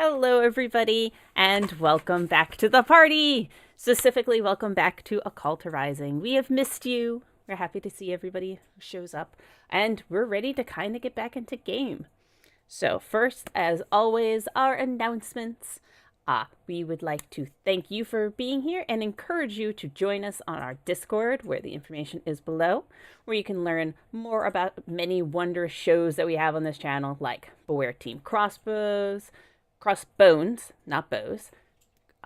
Hello, everybody, and welcome back to the party. Specifically, welcome back to A Call to Rising. We have missed you. We're happy to see everybody who shows up, and we're ready to kind of get back into game. So first, as always, our announcements. We would like to thank you for being here and encourage you to join us on our Discord, where the information is below, where you can learn more about many wondrous shows that we have on this channel, like Beware Team Crossbones, not bows,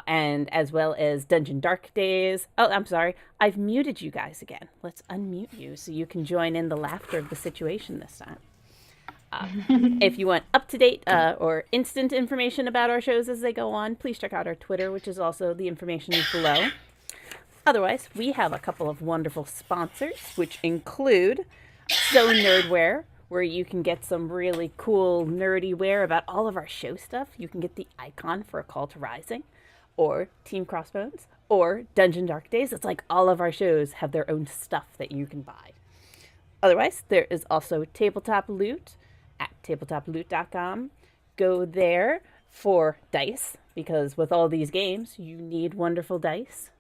and as well as Dungeon Dark Days. Oh, I'm sorry, I've muted you guys again. Let's unmute you so you can join in the laughter of the situation this time. If you want up-to-date or instant information about our shows as they go on, please check out our Twitter, which is also the information is below. Otherwise, we have a couple of wonderful sponsors, which include So Nerdware, where you can get some really cool nerdy wear about all of our show stuff. You can get the icon for A Call to Rising, or Team Crossbones, or Dungeon Dark Days. It's like all of our shows have their own stuff that you can buy. Otherwise, there is also Tabletop Loot at tabletoploot.com. Go there for dice, because with all these games, you need wonderful dice.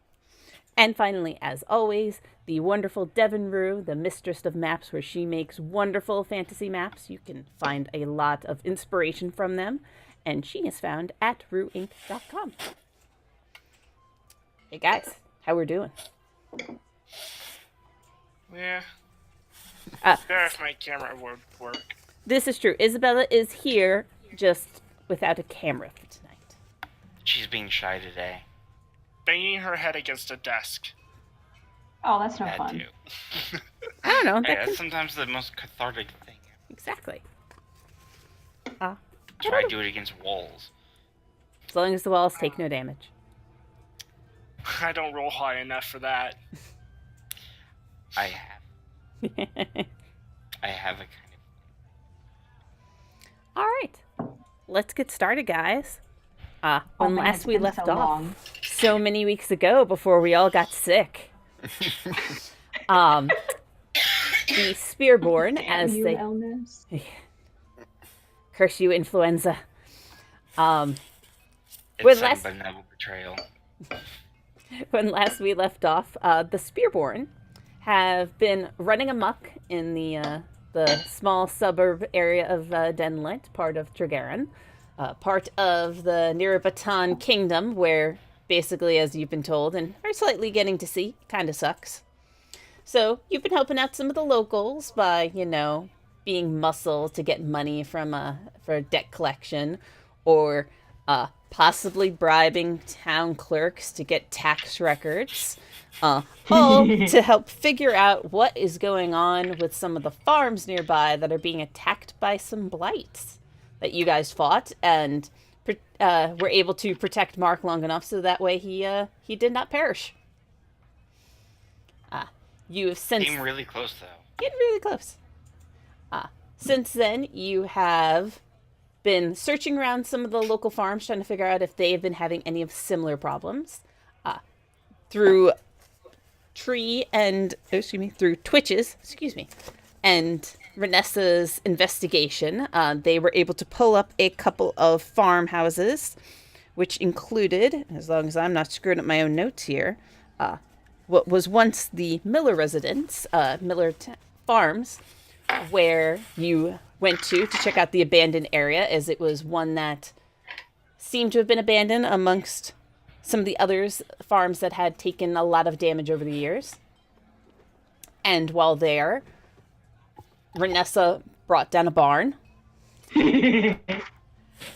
And finally, as always, the wonderful Devon Rue, the mistress of maps, where she makes wonderful fantasy maps. You can find a lot of inspiration from them, and she is found at rueinc.com. Hey guys, how we're doing? Yeah. If my camera would work. This is true. Isabella is here, just without a camera for tonight. She's being shy today. Banging her head against a desk. Oh, that's no That fun. too. I don't know. Hey, that's sometimes the most cathartic thing. Exactly. Try to do it against walls. As long as the walls take no damage. I don't roll high enough for that. I have a kind All right. Let's get started, guys. When man, last it's we been left so off, long. so many weeks ago before we all got sick. The Spearborn, as you they... illness. Curse you, influenza. of... When It's last- some benevolent betrayal. When last we left off, the Spearborn have been running amok in the small suburb area of Denlit, part of Tregaron, part of the Nirabatan Kingdom, where basically, as you've been told and are slightly getting to see, kind of sucks. So you've been helping out some of the locals by, being muscle to get money from for debt collection, or possibly bribing town clerks to get tax records, all to help figure out what is going on with some of the farms nearby that are being attacked by some blights that you guys fought and were able to protect Mark long enough so that way he did not perish. You have since... Came really close, though. Getting really close. Since then, you have been searching around some of the local farms, trying to figure out if they have been having any of similar problems. Through through Twitch's, and Renessa's investigation, they were able to pull up a couple of farmhouses, which included, as long as I'm not screwing up my own notes here, what was once the Miller residence, Farms, where you went to check out the abandoned area, as it was one that seemed to have been abandoned amongst some of the others farms that had taken a lot of damage over the years. And while there, Renessa brought down a barn. Good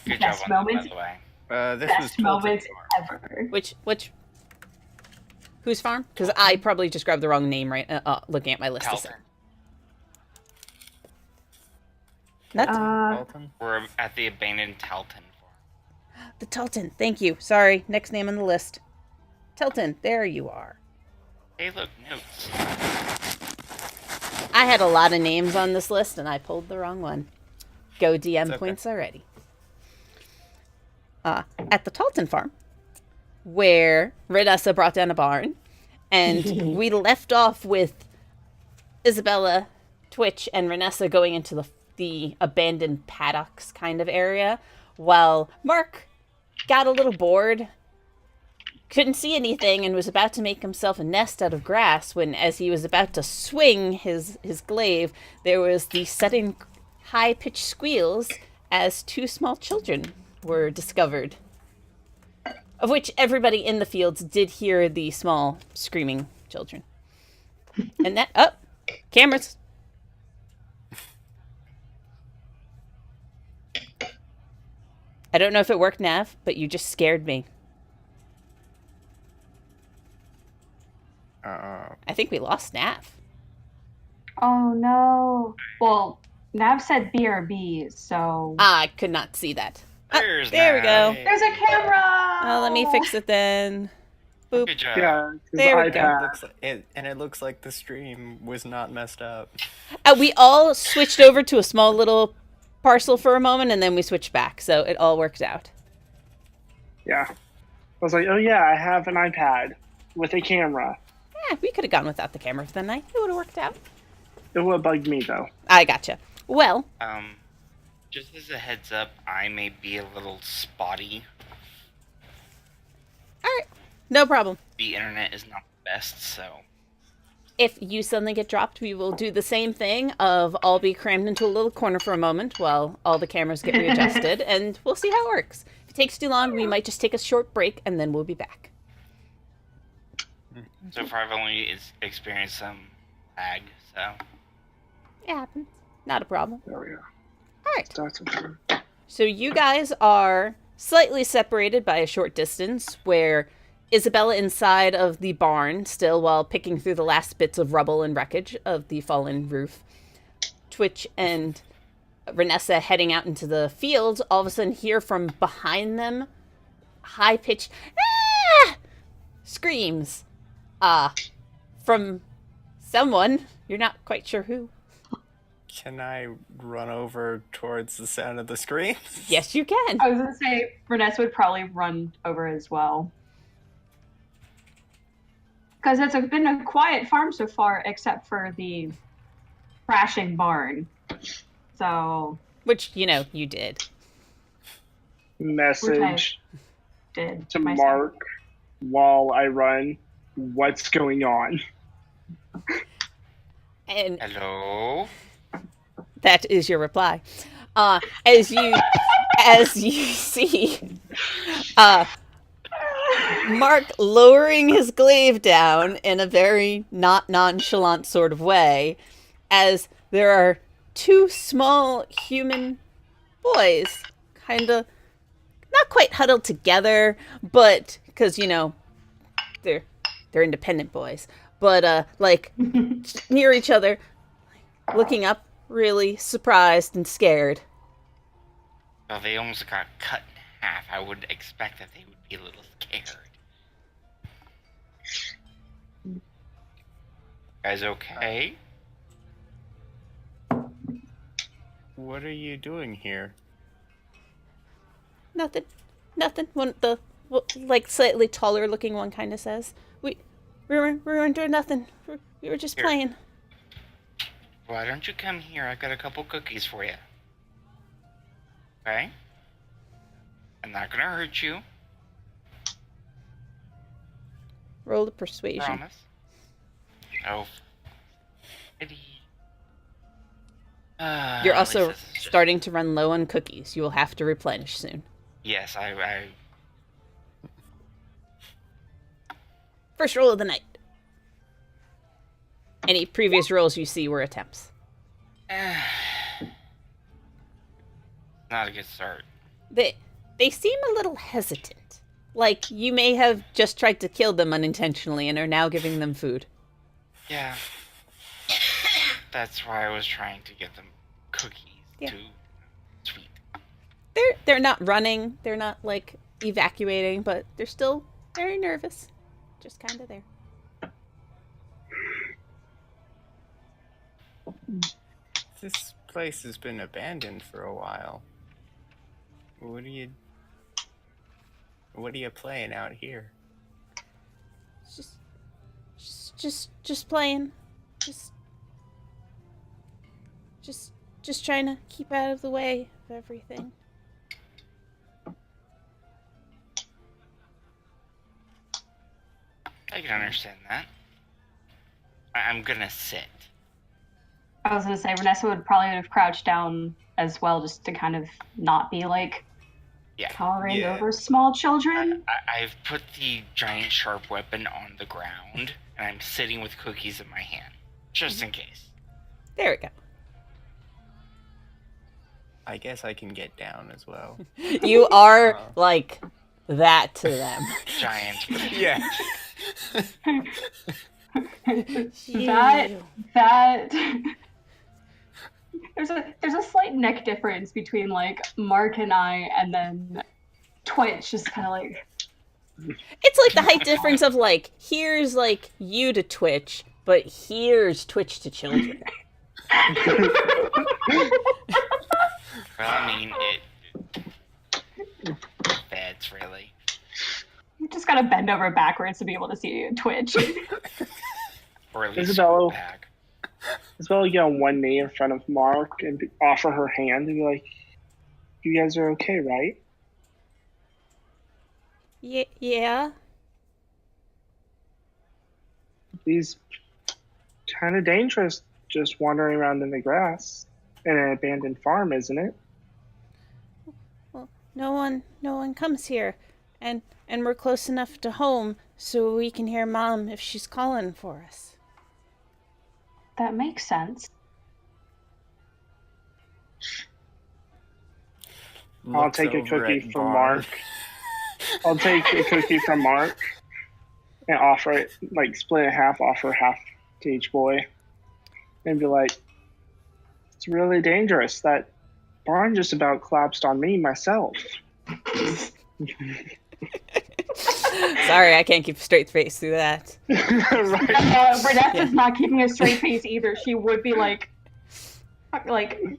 job Best on that, by moment. the way. This was Best moment Tilted ever. Which, whose farm? Because I probably just grabbed the wrong name looking at my list. Talton. That's Tilton. We're at the abandoned Talton farm. the Telton. Thank you. Sorry, next name on the list. Telton, there you are. Hey, look, notes. I had a lot of names on this list, and I pulled the wrong one. Go DM It's okay. points already. At the Talton farm, where Renessa brought down a barn, and we left off with Isabella, Twitch, and Renessa going into the abandoned paddocks kind of area, while Mark got a little bored, couldn't see anything, and was about to make himself a nest out of grass when, as he was about to swing his glaive, there was the sudden high-pitched squeals as two small children were discovered. Of which everybody in the fields did hear the small screaming children. And that... Oh! Cameras! I don't know if it worked, Nav, but you just scared me. I think we lost Nav. Oh no. Well, Nav said BRB, so. I could not see that. There's there we go. Nav. There's a camera! Oh, let me fix it then. Boop. Good job. Yeah, There we I go. passed. It looks like the stream was not messed up. We all switched over to a small little parcel for a moment, and then we switched back, so it all worked out. Yeah. I was like, oh yeah, I have an iPad with a camera. Yeah, we could have gone without the camera for the night. It would have worked out. It would have bugged me though. I gotcha. Well, Just as a heads up, I may be a little spotty. alright. No problem. The internet is not the best, so... If you suddenly get dropped, we will do the same thing of all be crammed into a little corner for a moment while all the cameras get readjusted, and we'll see how it works. If it takes too long, we might just take a short break, and then we'll be back. So far I've only experienced some lag, so... It happens. Not a problem. There we go. Alright. That's okay. So you guys are slightly separated by a short distance, where Isabella inside of the barn still while picking through the last bits of rubble and wreckage of the fallen roof. Twitch and Renessa heading out into the fields, all of a sudden hear from behind them high-pitched screams from someone. You're not quite sure who. Can I run over towards the sound of the scream? Yes, you can. I was gonna say, Renessa would probably run over as well. Because it's been a quiet farm so far, except for the crashing barn. So... Which, you know, you did. Message did to myself. Mark while I run. What's going on? And Hello? that is your reply. As you see, Mark lowering his glaive down in a very not nonchalant sort of way, as there are two small human boys, kind of not quite huddled together, but because, you know, they're independent boys, but like near each other, looking up, really surprised and scared. Well, they almost got cut in half. I would expect that they would be a little scared. Guys okay? What are you doing here? Nothing. One the like slightly taller looking one kind of says. We weren't doing nothing. We were just Here. playing. Why don't you come here? I've got a couple cookies for you. Okay? I'm not gonna hurt you. Roll the persuasion. Promise. Oh. Eddie. You're At also least this is just- starting to run low on cookies. You will have to replenish soon. Yes, I First roll of the night. Any previous rolls you see were attempts. not a good start. They seem a little hesitant. Like you may have just tried to kill them unintentionally and are now giving them food. Yeah. That's why I was trying to get them cookies Yeah. too. Sweet. They're not running. They're not like evacuating, but they're still very nervous. Just kind of there. This place has been abandoned for a while. What are you playing out here? Just playing. Just trying to keep out of the way of everything. can understand that. I'm gonna sit. I was gonna say Vanessa would probably have crouched down as well, just to kind of not be like Yeah. towering Yeah. over small children. I've put the giant sharp weapon on the ground, and I'm sitting with cookies in my hand, just in case. There we go. I guess I can get down as well. You are like that to them. Giant. Yeah. that there's a slight neck difference between like Mark and I, and then Twitch is kind of like It's like the height difference of like, here's like you to Twitch, but here's Twitch to children. Well, I mean, beds, really. you just gotta bend over backwards to be able to see Twitch. Or at least Isabella. back. Isabella get on one knee in front of Mark and offer her hand and be like, "You guys are okay, right?" Yeah. He's kind of dangerous just wandering around in the grass in an abandoned farm, isn't it? Well, no one comes here, and we're close enough to home so we can hear Mom if she's calling for us. That makes sense. I'll Looks take a over cookie at from Bar. Mark. I'll take a cookie from Mark and offer it, like split it in half, offer half to each boy, and be like, "It's really dangerous. That barn just about collapsed on me myself." Sorry, I can't keep a straight face through that. Right. Vanessa's not keeping a straight face either. She would be like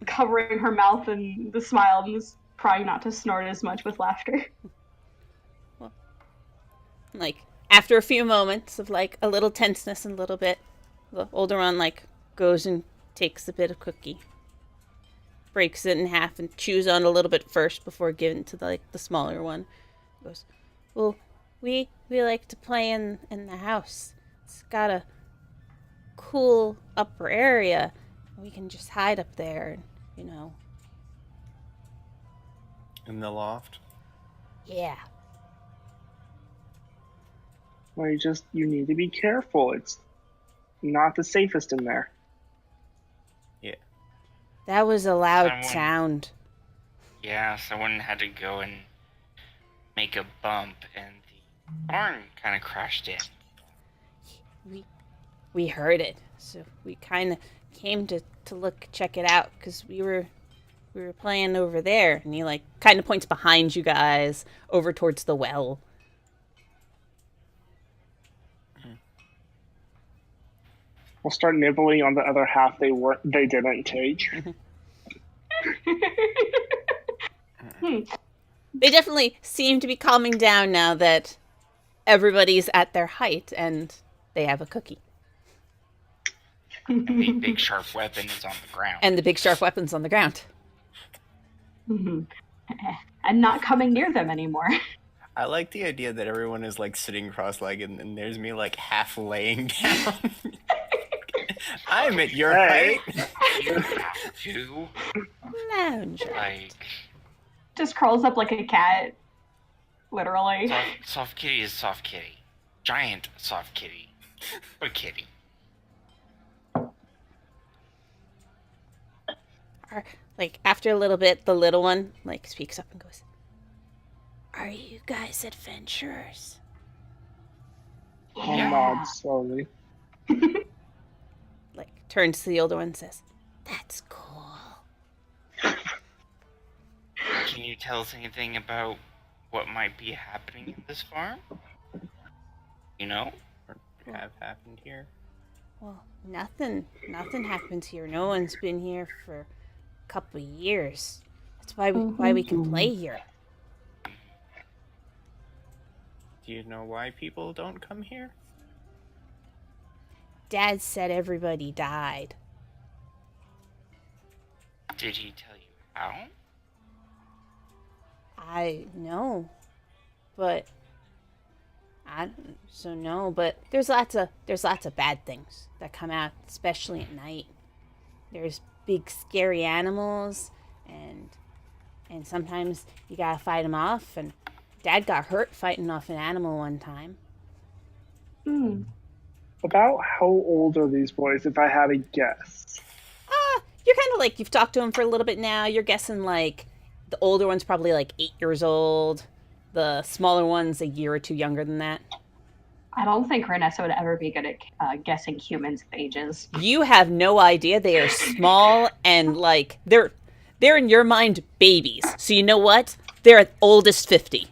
covering her mouth and the smile and just trying not to snort as much with laughter. Like, after a few moments of like a little tenseness and a little bit, the older one like goes and takes a bit of cookie, breaks it in half and chews on a little bit first before giving to the smaller one. Goes, well, we like to play in the house. It's got a cool upper area. We can just hide up there, you know. In the loft. Yeah. Well, you need to be careful. It's not the safest in there. Yeah. That was a loud Someone- sound. Yeah, someone had to go and make a bump, and the barn kind of crashed in. We heard it, so we kind of came to check it out because we were playing over there, and he like kind of points behind you guys over towards the well. We'll start nibbling on the other half they didn't take. They definitely seem to be calming down now that everybody's at their height and they have a cookie. And the big sharp weapon is on the ground. And the big sharp weapon's on the ground. And not coming near them anymore. I like the idea that everyone is like sitting cross-legged and there's me like half laying down. I'm at your Hey. height. You have to, Lounge. like, Just curls up like a cat. Literally. soft kitty is soft kitty. Giant soft kitty. Or kitty. Like after a little bit, the little one like speaks up and goes, "Are you guys adventurers?" I'll Yeah. nod slowly. Like turns to the older one and says, "That's cool." Can you tell us anything about what might be happening in this farm? You know? Have happened here. Well, nothing happens here. No one's been here for a couple of years. That's why we can play here. Do you know why people don't come here? Dad said everybody died. Did he tell you how? I know, but So no, but there's lots of bad things that come out, especially at night. There's big scary animals, and sometimes you gotta fight them off. And Dad got hurt fighting off an animal one time. Hmm. About how old are these boys, if I had a guess? You're kind of like, you've talked to them for a little bit now. You're guessing like the older one's probably like 8 years old. The smaller one's a year or two younger than that. I don't think Renessa would ever be good at guessing humans' ages. You have no idea. They are small and like they're in your mind babies. So you know what? They're at oldest 50.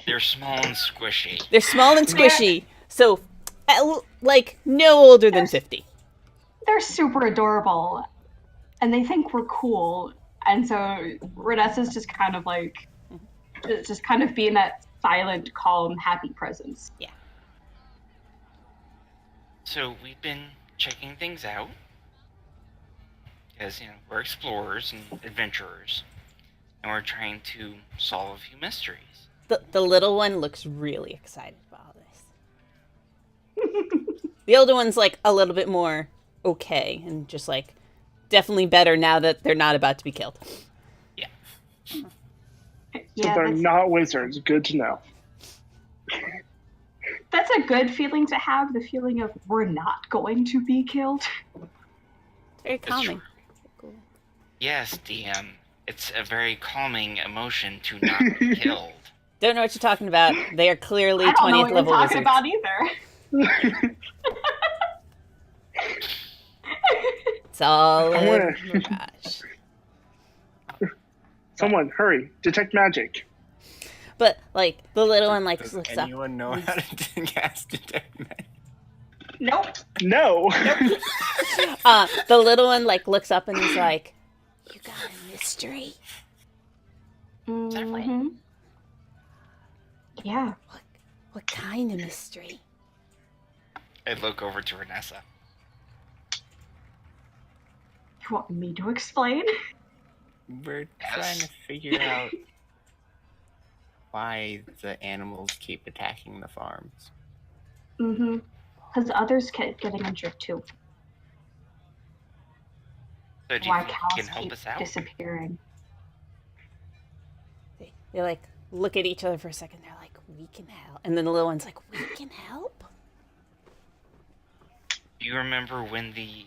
They're small and squishy. They're small and squishy. So like no older than 50. They're super adorable, and they think we're cool. And so Renessa's just kind of like, just kind of being that silent, calm, happy presence. Yeah. So we've been checking things out. Because, we're explorers and adventurers. And we're trying to solve a few mysteries. The little one looks really excited about all this. The older one's like a little bit more okay and just like definitely better now that they're not about to be killed. Yeah. So Yeah, they're not wizards. Good to know. that's a good feeling to have, the feeling of we're not going to be killed. Very calming. true. Cool. Yes, DM. It's a very calming emotion to not be killed. Don't know what you're talking about. They are clearly I don't know 20th what you're level talking wizards. about either. It's all I a wanna- mirage. Someone, hurry. Detect magic. But like the little one like Does looks up. anyone know how to cast detect magic? Nope. No. The little one like looks up and is like, "You got a mystery? Mm-hmm. Yeah. What kind of mystery?" I look over to Renessa. You want me to explain? We're Yes. trying to figure out why the animals keep attacking the farms. Mm-hmm. Because others keep getting injured too. So do you Why think you cows can help keep us out? disappearing. They like look at each other for a second. They're like, "We can help," and then the little one's like, "We can help." Do you remember when the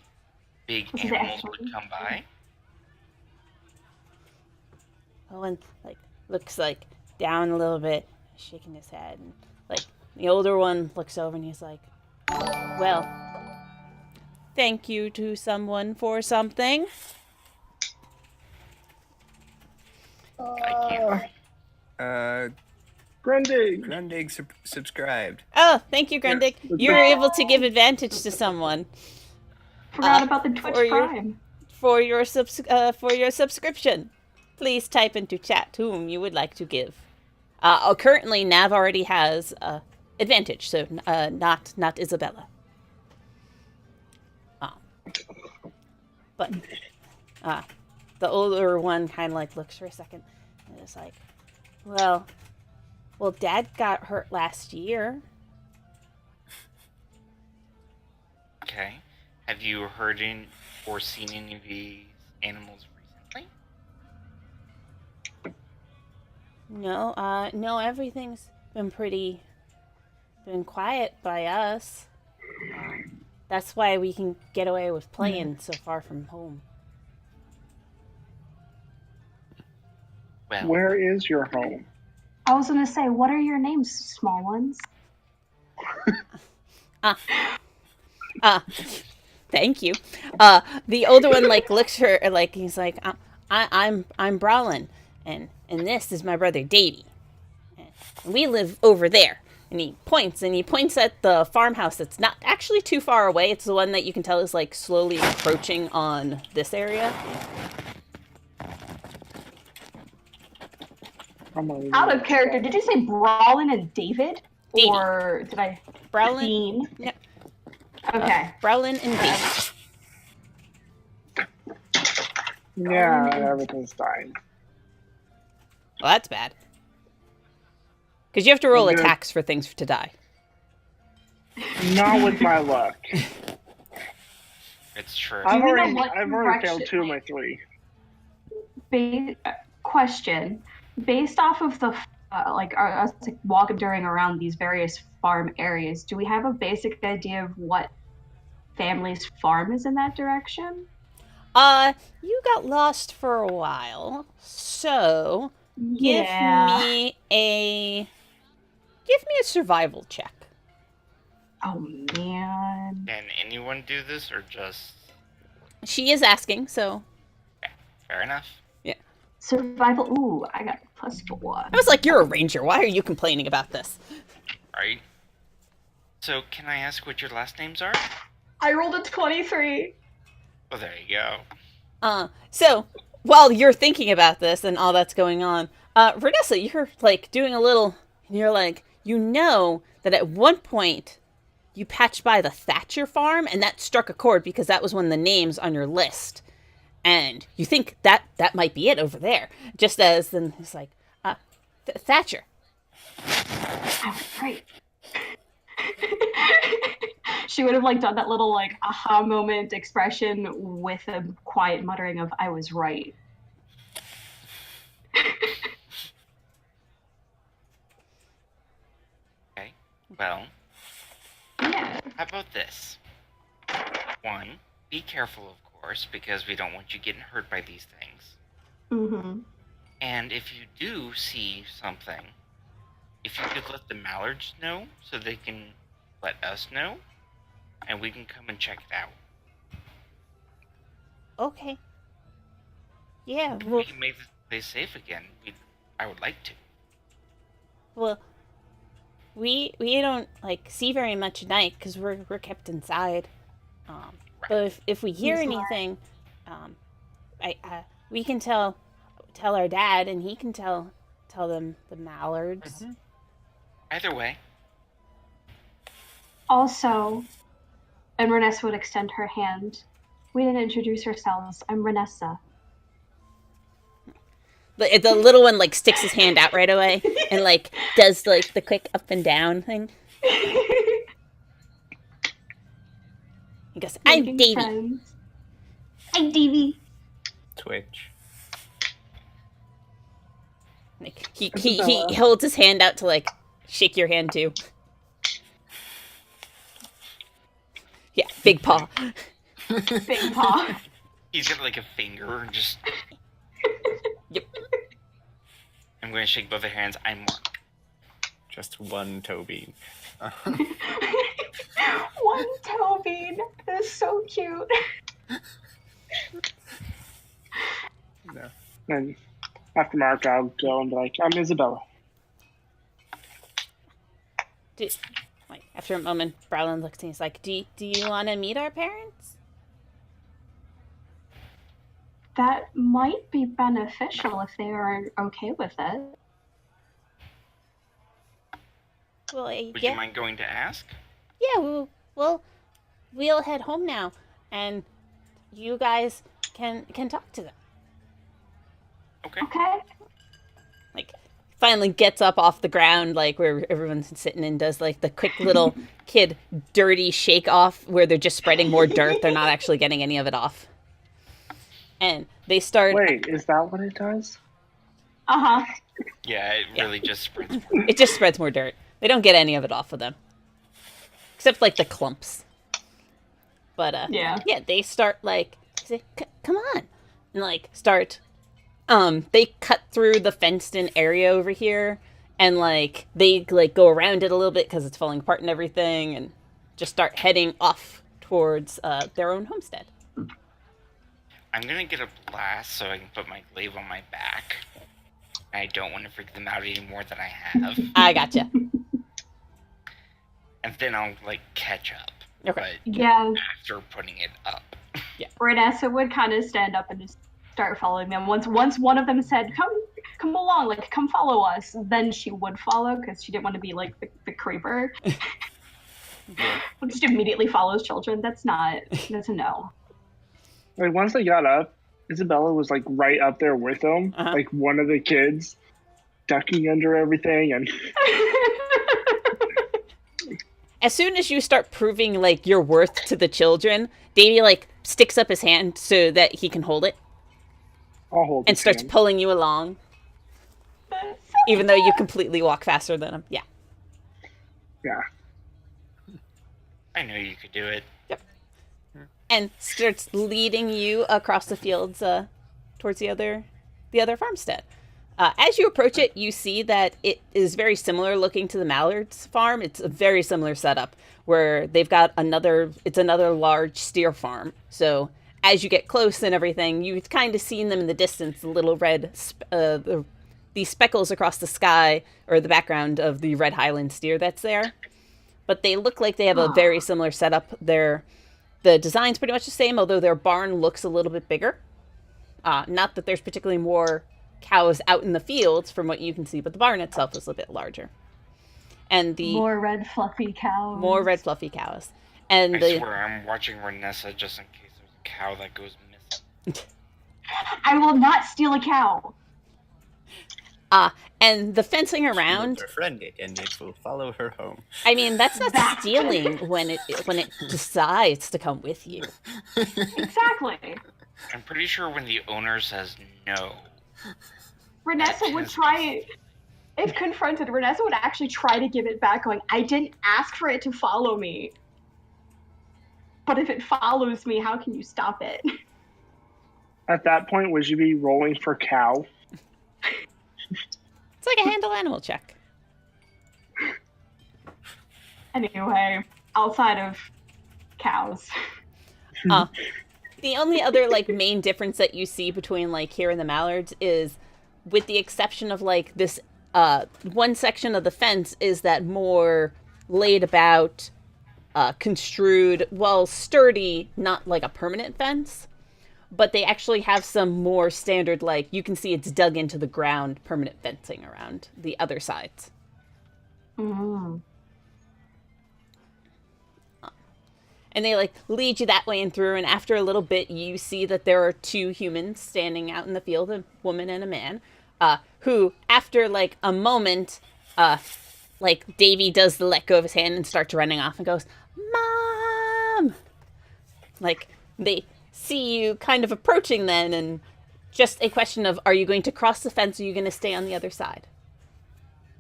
big Was it animals actually? would come by? The one like looks like down a little bit, shaking his head, and like the older one looks over and he's like, "Well, thank you to someone for something." I can't. Grundig. Grundig subscribed. Oh, thank you, Grundig. Yes, You were able to give advantage to someone Forgot about the Twitch for your- Prime. for your subscription. Please type into chat whom you would like to give. Currently, Nav already has advantage, so not Isabella. But the older one kind of like looks for a second and is like, well, Dad got hurt last year. Okay. Have you heard or seen any of these animals recently? No, everything's been quiet by us. That's why we can get away with playing so far from home. Well, Where is your home? I was gonna say, what are your names, small ones? Thank you. The older one like looks her like he's like, I'm Brawlin, and this is my brother Davey, and we live over there. And he points at the farmhouse that's not actually too far away. It's the one that you can tell is like slowly encroaching on this area. Out of character, did you say Brawlin and David? Davey. Or did I? Brawlin, Dean? no, Okay. Brawlin and Davey. Yeah, everything's dying. Well, that's bad. Because you have to roll I'm gonna- attacks for things to die. Not with my luck. It's true. Do I've you know already, what I've already failed direction- 2 of my 3. Question: based off of the us wandering around these various farm areas, do we have a basic idea of what family's farm is in that direction? You got lost for a while, so give Yeah. me a survival check. Oh man. Can anyone do this, or just... She is asking, so Fair enough. Survival. Ooh, I got +4. I was like, "You're a ranger. Why are you complaining about this?" Right? So, can I ask what your last names are? I rolled a 23. Oh, there you go. So while you're thinking about this and all that's going on, Vanessa, you're like doing a little. You're like, you know that at one point you patched by the Thatcher farm, and that struck a chord because that was one of the names on your list, and you think that might be it over there. Just as then it's like, Thatcher. Oh, right. She would have like done that little like aha moment expression with a quiet muttering of "I was right." Okay. Well, Yeah. how about this? 1, be careful, of course, because we don't want you getting hurt by these things. Mm-hmm. And if you do see something, if you could let the mallards know so they can let us know, and we can come and check it out. Okay. Yeah. If Well, we can make this place safe again, I would like to. well, we don't like see very much at night because we're kept inside. But if we hear He's anything, we can tell our dad, and he can tell them the mallards. Either way, Also, and Renessa would extend her hand. We didn't introduce ourselves. I'm Renessa. The little one like sticks his hand out right away and like does like the quick up and down thing. He goes, "I'm Making Davy." friends. I'm Davy. Twitch. Like, he holds his hand out to like shake your hand too. Yeah, big paw. Big paw. he's got like a finger and just... Yep. I'm going to shake both their hands. I'm Mark. Just one toe bean. One toe bean. That is so cute. No. And after Mark, I'll go and be like, I'm Isabella. Like after a moment, Browlin looks and he's like, "Do you want to meet our parents?" That might be beneficial if they are okay with it. Well, Would you mind going to ask? Yeah, we'll head home now, and you guys can talk to them. Okay. Okay. Like, finally gets up off the ground, like where everyone's sitting, and does like the quick little kid dirty shake off where they're just spreading more dirt. They're not actually getting any of it off. And they start. Wait, is that what it does? Uh-huh. Yeah, it really just spreads more. It just spreads more dirt. They don't get any of it off of them, except like the clumps. But Yeah. they start like, say, "Come on," and like start. They cut through the fenced-in area over here, and like they like go around it a little bit because it's falling apart and everything, and just start heading off towards their own homestead. I'm gonna get a blast so I can put my glaive on my back. I don't want to freak them out any more than I have. I gotcha. And then I'll, like, catch up. Okay. But Yeah. after putting it up. Renessa would kind of stand up and just start following them. Once one of them said, come along, like, come follow us, then she would follow because she didn't want to be like the creeper. Just immediately follows children. That's a no. Like, once they got up, Isabella was, like, right up there with them. Uh-huh. Like, one of the kids ducking under everything, and As soon as you start proving like your worth to the children, Davy like sticks up his hand so that he can hold it I'll hold and his starts hand. pulling you along, even though you completely walk faster than him. Yeah. Yeah. I knew you could do it. And starts leading you across the fields towards the other farmstead. As you approach it, you see that it is very similar looking to the Mallard's farm. It's a very similar setup where they've got another large steer farm. So as you get close and everything, you kind of seen them in the distance, the little red, the speckles across the sky or the background of the red Highland steer that's there. But they look like they have a very similar setup. The design's pretty much the same, although their barn looks a little bit bigger. Not that there's particularly more cows out in the fields from what you can see, but the barn itself is a bit larger. And the More red fluffy cows. more red fluffy cows. And I swear, I'm watching Renessa just in case there's a cow that goes missing. I will not steal a cow. And the fencing around, Befriend it, and it will follow her home. I mean, that's not stealing when it decides to come with you. Exactly. I'm pretty sure when the owner says no. Renessa would try, if confronted, Renessa would actually try to give it back, going, I didn't ask for it to follow me. But if it follows me, how can you stop it? At that point, would you be rolling for cow? It's like a handle animal check. Anyway, outside of cows. The only other like main difference that you see between like here and the Mallards is, with the exception of like this one section of the fence is that more laid about, construed, well, sturdy, not like a permanent fence, but they actually have some more standard, like you can see it's dug into the ground, permanent fencing around the other sides. Mm. And they like lead you that way and through, and after a little bit you see that there are two humans standing out in the field, a woman and a man, who after like a moment, like Davy does the let go of his hand and starts running off and goes, Mom! Like they see you kind of approaching then, and just a question of, are you going to cross the fence or are you going to stay on the other side?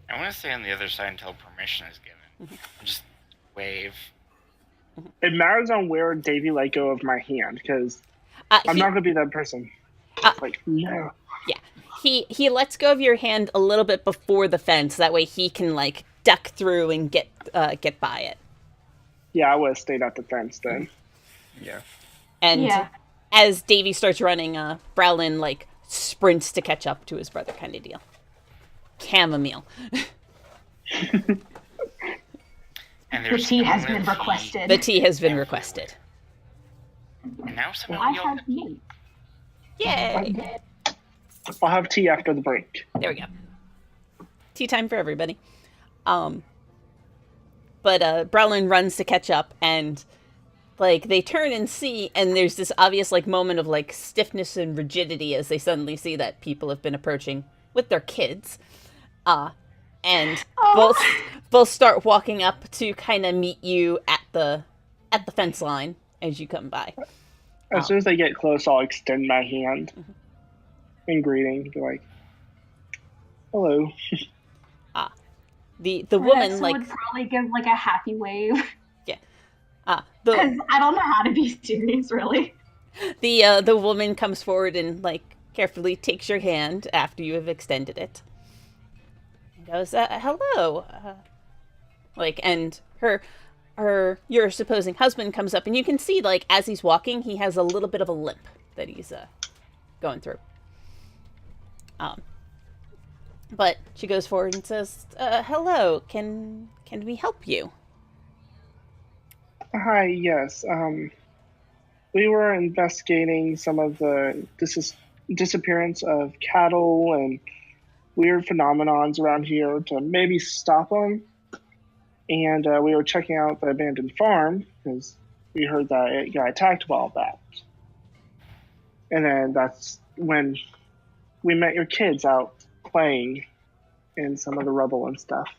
I want to stay on the other side until permission is given. Just wave. It matters on where Davey let go of my hand, because I'm not going to be that person. Like, no. Yeah. He lets go of your hand a little bit before the fence. That way he can, like, duck through and get by it. Yeah, I would have stayed at the fence then. Yeah. And Yeah. as Davy starts running, Browlin, like, sprints to catch up to his brother kind of deal. Chamomile. And The there's tea has chamomile been tea. requested. The tea has been requested. And now somehow I we all have meat. Yay! I'll have tea after the break. There we go. Tea time for everybody. But Browlin runs to catch up, and like they turn and see, and there's this obvious like moment of like stiffness and rigidity as they suddenly see that people have been approaching with their kids. And both start walking up to kind of meet you at the fence line as you come by. As soon as they get close, I'll extend my hand in greeting. Be like, hello. The woman Renessa like would probably give like a happy wave. the Because I don't know how to be serious, really. the woman comes forward and like carefully takes your hand after you have extended it. And goes, hello. Like, and your supposing husband comes up, and you can see like as he's walking, he has a little bit of a limp that he's going through. But she goes forward and says, hello, can we help you? Hi, yes. We were investigating some of the disappearance of cattle and weird phenomenons around here to maybe stop them. And we were checking out the abandoned farm because we heard that it got attacked a while back. And then that's when we met your kids out playing in some of the rubble and stuff.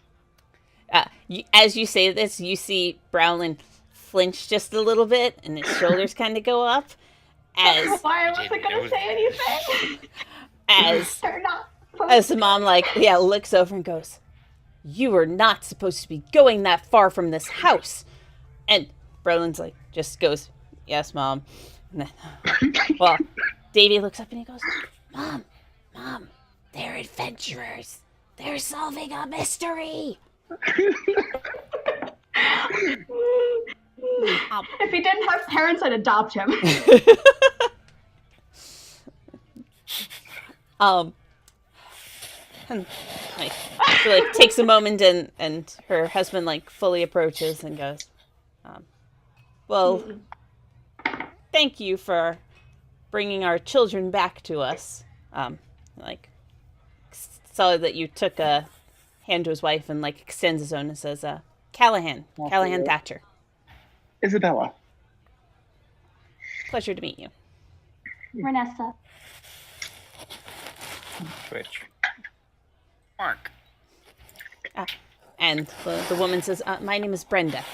As you say this, you see Browlin flinch just a little bit, and his shoulders kind of go up. Why I wasn't gonna say anything. They're not As the mom looks over and goes, "You are not supposed to be going that far from this house." And Browlin's just goes, "Yes, Mom." And then, well, Davy looks up and he goes, Mom, they're adventurers. They're solving a mystery." If he didn't have parents, I'd adopt him. And, she takes a moment and her husband fully approaches and goes, "Well, thank you for bringing our children back to us." Saw that you took a hand to his wife and extends his own and says, Callahan Thatcher. Isabella. Pleasure to meet you. Renessa. Twitch. Mark. And the woman says, "My name is Brenda.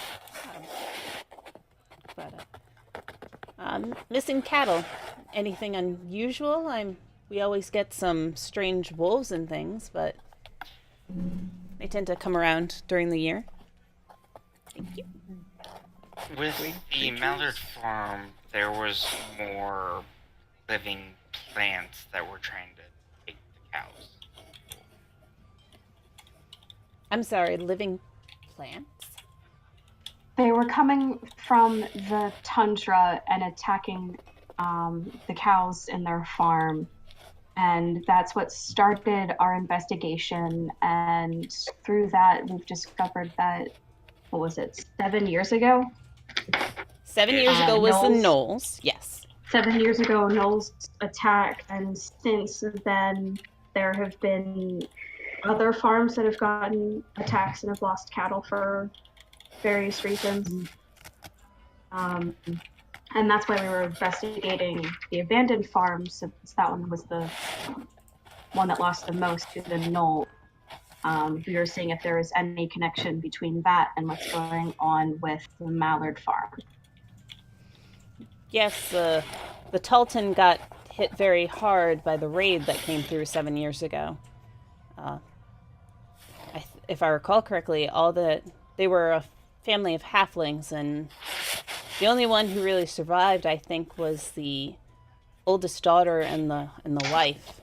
Missing cattle. Anything unusual? We always get some strange wolves and things, but they tend to come around during the year." Thank you. With the Mallard farm, there was more living plants that were trying to take the cows. I'm sorry, living plants? They were coming from the tundra and attacking the cows in their farm. And that's what started our investigation. And through that, we've discovered that, 7 years ago? 7 years ago was the Knolls, yes. 7 years ago, Knolls attacked, and since then, there have been other farms that have gotten attacks and have lost cattle for various reasons. And that's why we were investigating the abandoned farms, since that one was the one that lost the most to the Knoll. We were seeing if there was any connection between that and what's going on with the Mallard farm. Yes, the Talton got hit very hard by the raid that came through 7 years ago. If I recall correctly, they were a family of halflings, and the only one who really survived, I think, was the oldest daughter and the wife.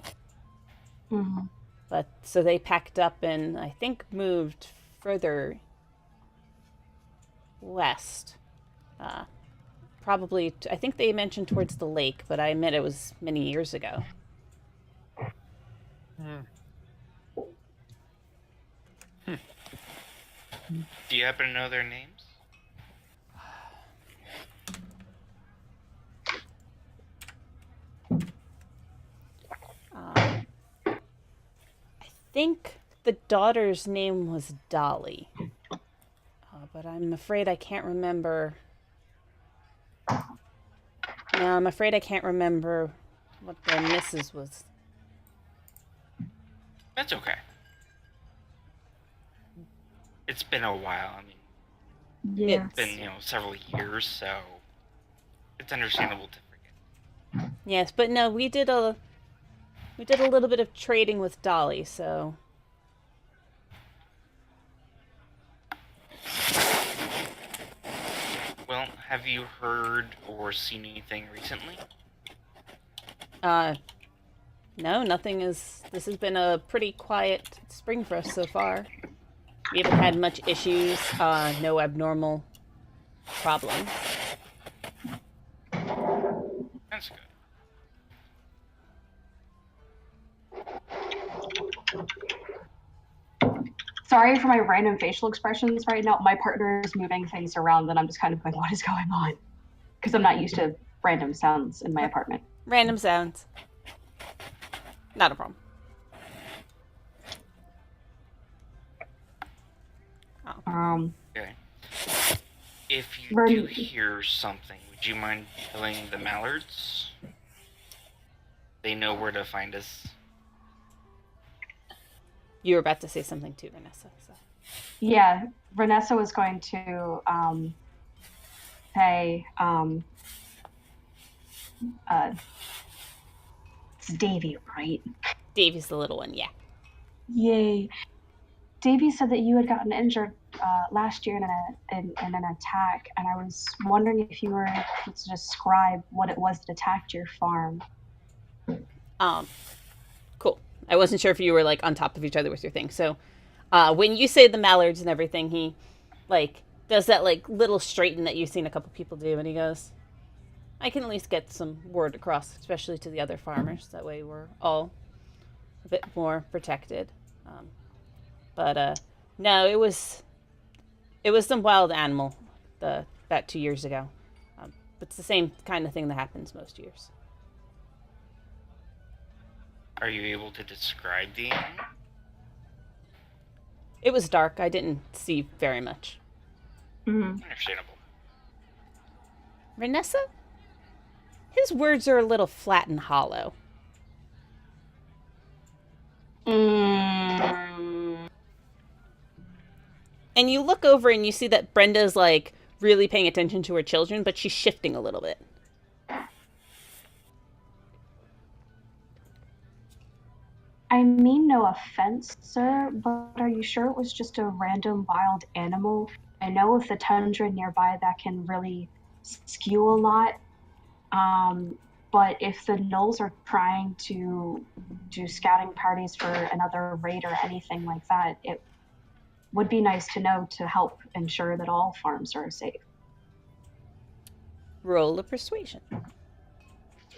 Mm-hmm. But so they packed up and I think moved further west. Probably, I think they mentioned towards the lake, but I admit it was many years ago. Do you happen to know their names? I think the daughter's name was Dolly. But I'm afraid I can't remember. No, I'm afraid I can't remember what the missus was. That's okay. It's been a while. I mean, Yeah. it's been, several years, so it's understandable to forget. Yes, but no, we did a little bit of trading with Dolly, so. Well, have you heard or seen anything recently? No, nothing is. This has been a pretty quiet spring for us so far. We haven't had much issues, no abnormal problems. That's good. Sorry for my random facial expressions right now. My partner is moving things around and I'm just kind of like, what is going on? Because I'm not used to random sounds in my apartment. Random sounds. Not a problem. Okay. If you do hear something, would you mind telling the Mallards? They know where to find us. you were about to say something too, Vanessa. So. Yeah, Vanessa was going to say, it's Davy, right? Davy's the little one, yeah. Yay. Davy said that you had gotten injured last year in an attack, and I was wondering if you were able to describe what it was that attacked your farm. Cool. I wasn't sure if you were like on top of each other with your thing. So, when you say the mallards and everything, he like does that like little straighten that you've seen a couple people do, and he goes, "I can at least get some word across, especially to the other farmers. That way, we're all a bit more protected." But no, it was some wild animal about 2 years ago. But it's the same kind of thing that happens most years. Are you able to describe the animal? It was dark. I didn't see very much. Mm-hmm. Understandable. Vanessa? His words are a little flat and hollow. And you look over and you see that Brenda's like really paying attention to her children, but she's shifting a little bit. I mean no offense, sir, but are you sure it was just a random wild animal? I know of the tundra nearby that can really skew a lot. But if the gnolls are trying to do scouting parties for another raid or anything like that, it would be nice to know to help ensure that all farms are safe. Roll a persuasion.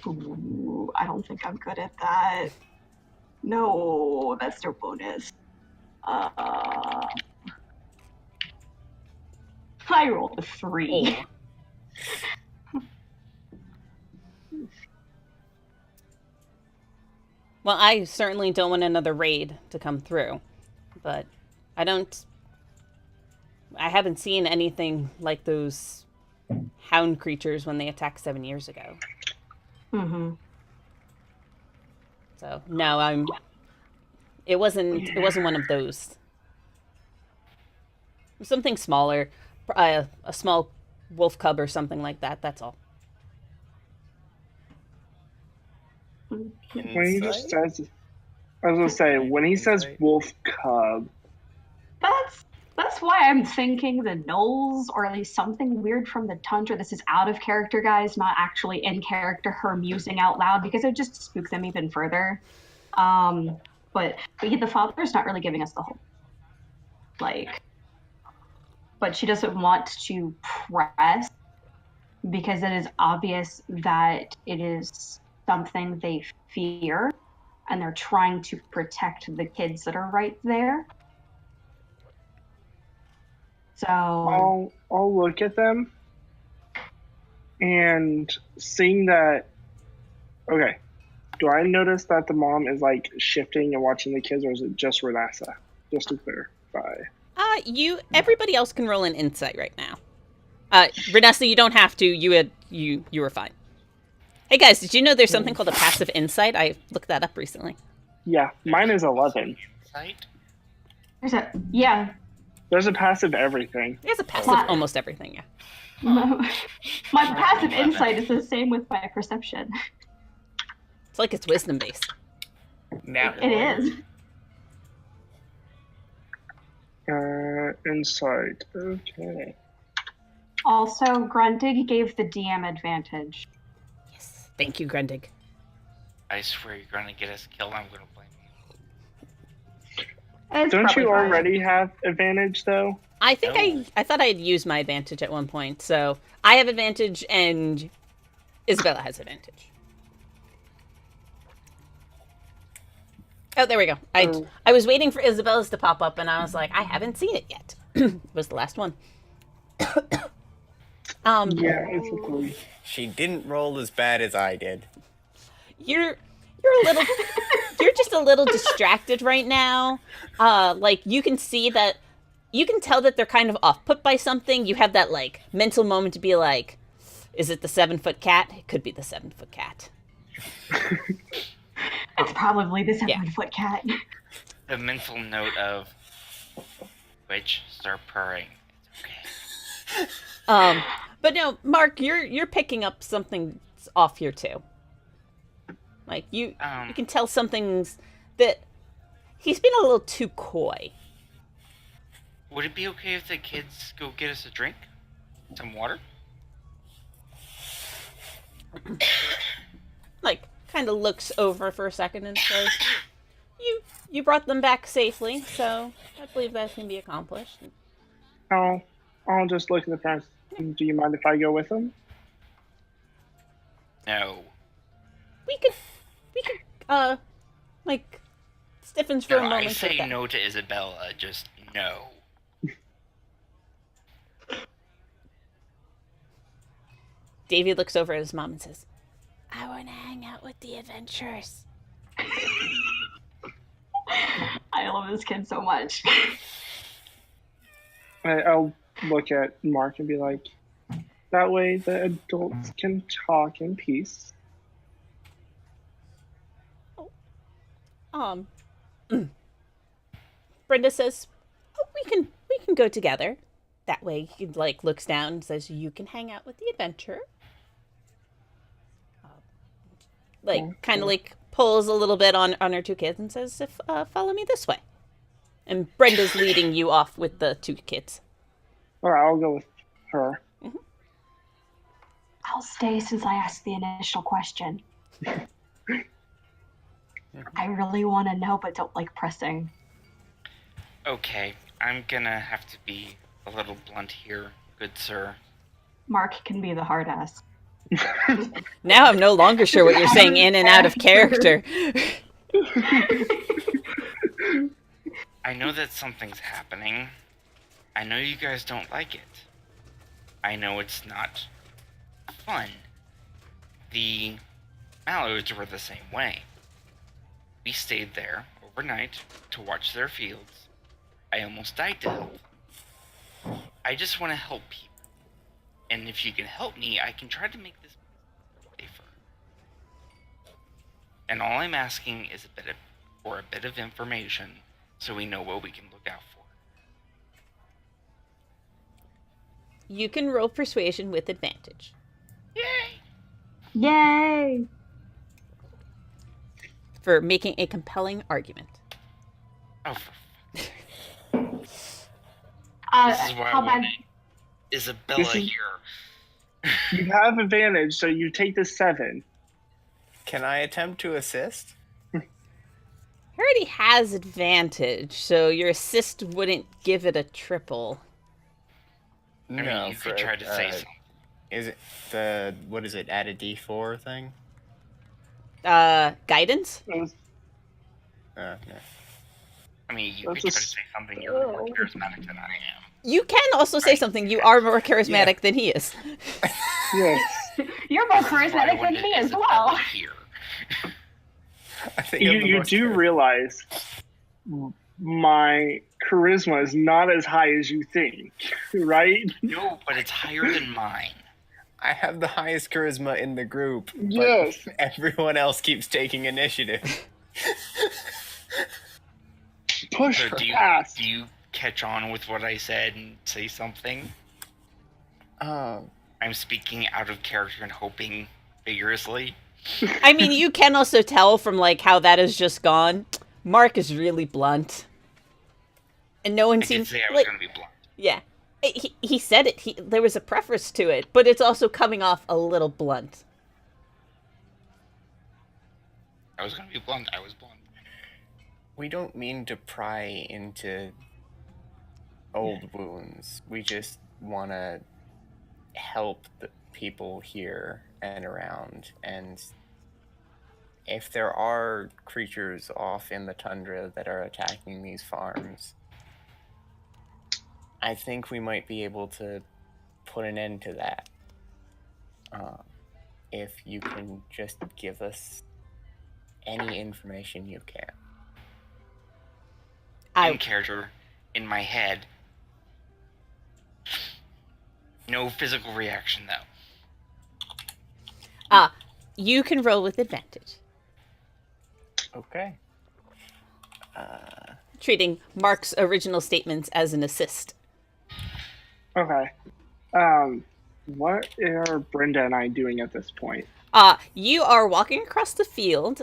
Ooh, I don't think I'm good at that. No, that's no bonus. I rolled a 3. Oh. Well, I certainly don't want another raid to come through, but I haven't seen anything like those hound creatures when they attacked 7 years ago. Mm-hmm. So no, it wasn't one of those. Something smaller, a small wolf cub or something like that. That's all. When he just says, I was gonna say, when he says wolf cub, That's why I'm thinking the gnolls, or at least something weird from the tundra. This is out of character, guys, not actually in character, her musing out loud, because it would just spook them even further. But the father's not really giving us the whole, but she doesn't want to press, because it is obvious that it is something they fear, and they're trying to protect the kids that are right there. So I'll look at them and seeing that. Okay, do I notice that the mom is like shifting and watching the kids, or is it just Renassa? Just to clarify. Everybody else can roll an insight right now. Renessa, you don't have to. You were fine. Hey guys, did you know there's something called a passive insight? I looked that up recently. Yeah, mine is 11. Insight? There's a passive everything. There's a passive almost everything, yeah. My passive insight is the same with my perception. It's like it's wisdom based. It is. Insight. Okay. Also, Grundig gave the DM advantage. Yes. Thank you, Grundig. I swear you're gonna get us killed. I'm gonna blame you. Don't you already have advantage though? I think I thought I had used my advantage at one point, so I have advantage and Isabella has advantage. Oh, there we go. I was waiting for Isabella's to pop up, and I was like, I haven't seen it yet. It was the last one. Yeah, it's a 3. She didn't roll as bad as I did. You're a little you're just a little distracted right now. Like you can tell that they're kind of off put by something. You have that like mental moment to be like, is it the 7-foot cat? It could be the 7-foot cat. It's probably the 7-foot cat. the mental note of which start purring. It's okay. But no, Mark, you're picking up something off here too. Like you can tell something's that he's been a little too coy. Would it be okay if the kids go get us a drink? Some water? Like kind of looks over for a second and says, "You brought them back safely, so I believe that can be accomplished." I'll just look at the parents. Do you mind if I go with them? No. We could like stiffens for No, a moment. I with say that. no to Isabella, just no. Davy looks over at his mom and says, "I want to hang out with the adventurers." I love this kid so much. I'll look at Mark and be like, that way the adults can talk in peace. Brenda says, "Oh, we can go together." That way, he like looks down and says, "You can hang out with the adventurer." Like kind of like pulls a little bit on her two kids and says, "If follow me this way." And Brenda's leading you off with the two kids. All right, I'll go with her. I'll stay since I asked the initial question. I really want to know, but don't like pressing. Okay, I'm gonna have to be a little blunt here, good sir. Mark can be the hard ass. Now I'm no longer sure what you're saying in and out of character. I know that something's happening. I know you guys don't like it. I know it's not fun. The mallards were the same way. We stayed there overnight to watch their fields. I almost died to help. I just want to help people. And if you can help me, I can try to make this safer. And all I'm asking is for a bit of information so we know what we can look out for. You can roll persuasion with advantage. Yay! Yay! For making a compelling argument. Oh, this is why I How bad? wanted Isabella This is- here. You have advantage, so you take the 7. Can I attempt to assist? He already has advantage, so your assist wouldn't give it a triple. I mean, you could try to say something. Is it the what is it? Add a D4 thing? Guidance? No. I mean, you That's could a try to say something. You're more charismatic than I am. You can also say something. You are more charismatic than he is. Yes. You're more This is why I charismatic than wanted me as Isabella well. Here. I think I'm the You most do charismatic. realize my charisma is not as high as you think, right? No, but it's higher than mine. I have the highest charisma in the group. But Yes. everyone else keeps taking initiative. Push So her do past. you catch on with what I said and say something? I'm speaking out of character and hoping vigorously. I mean, you can also tell from like how that has just gone. Mark is really blunt, and no one I did seems say I was like. going to be blunt. Yeah, he said it. There was a preface to it, but it's also coming off a little blunt. I was going to be blunt. I was blunt. We don't mean to pry into old wounds. We just want to help the people here and around. And if there are creatures off in the tundra that are attacking these farms, I think we might be able to put an end to that. If you can just give us any information you can. In character, in my head. No physical reaction, though. You can roll with advantage. Okay. Treating Mark's original statements as an assist. Okay. What are Brenda and I doing at this point? You are walking across the field,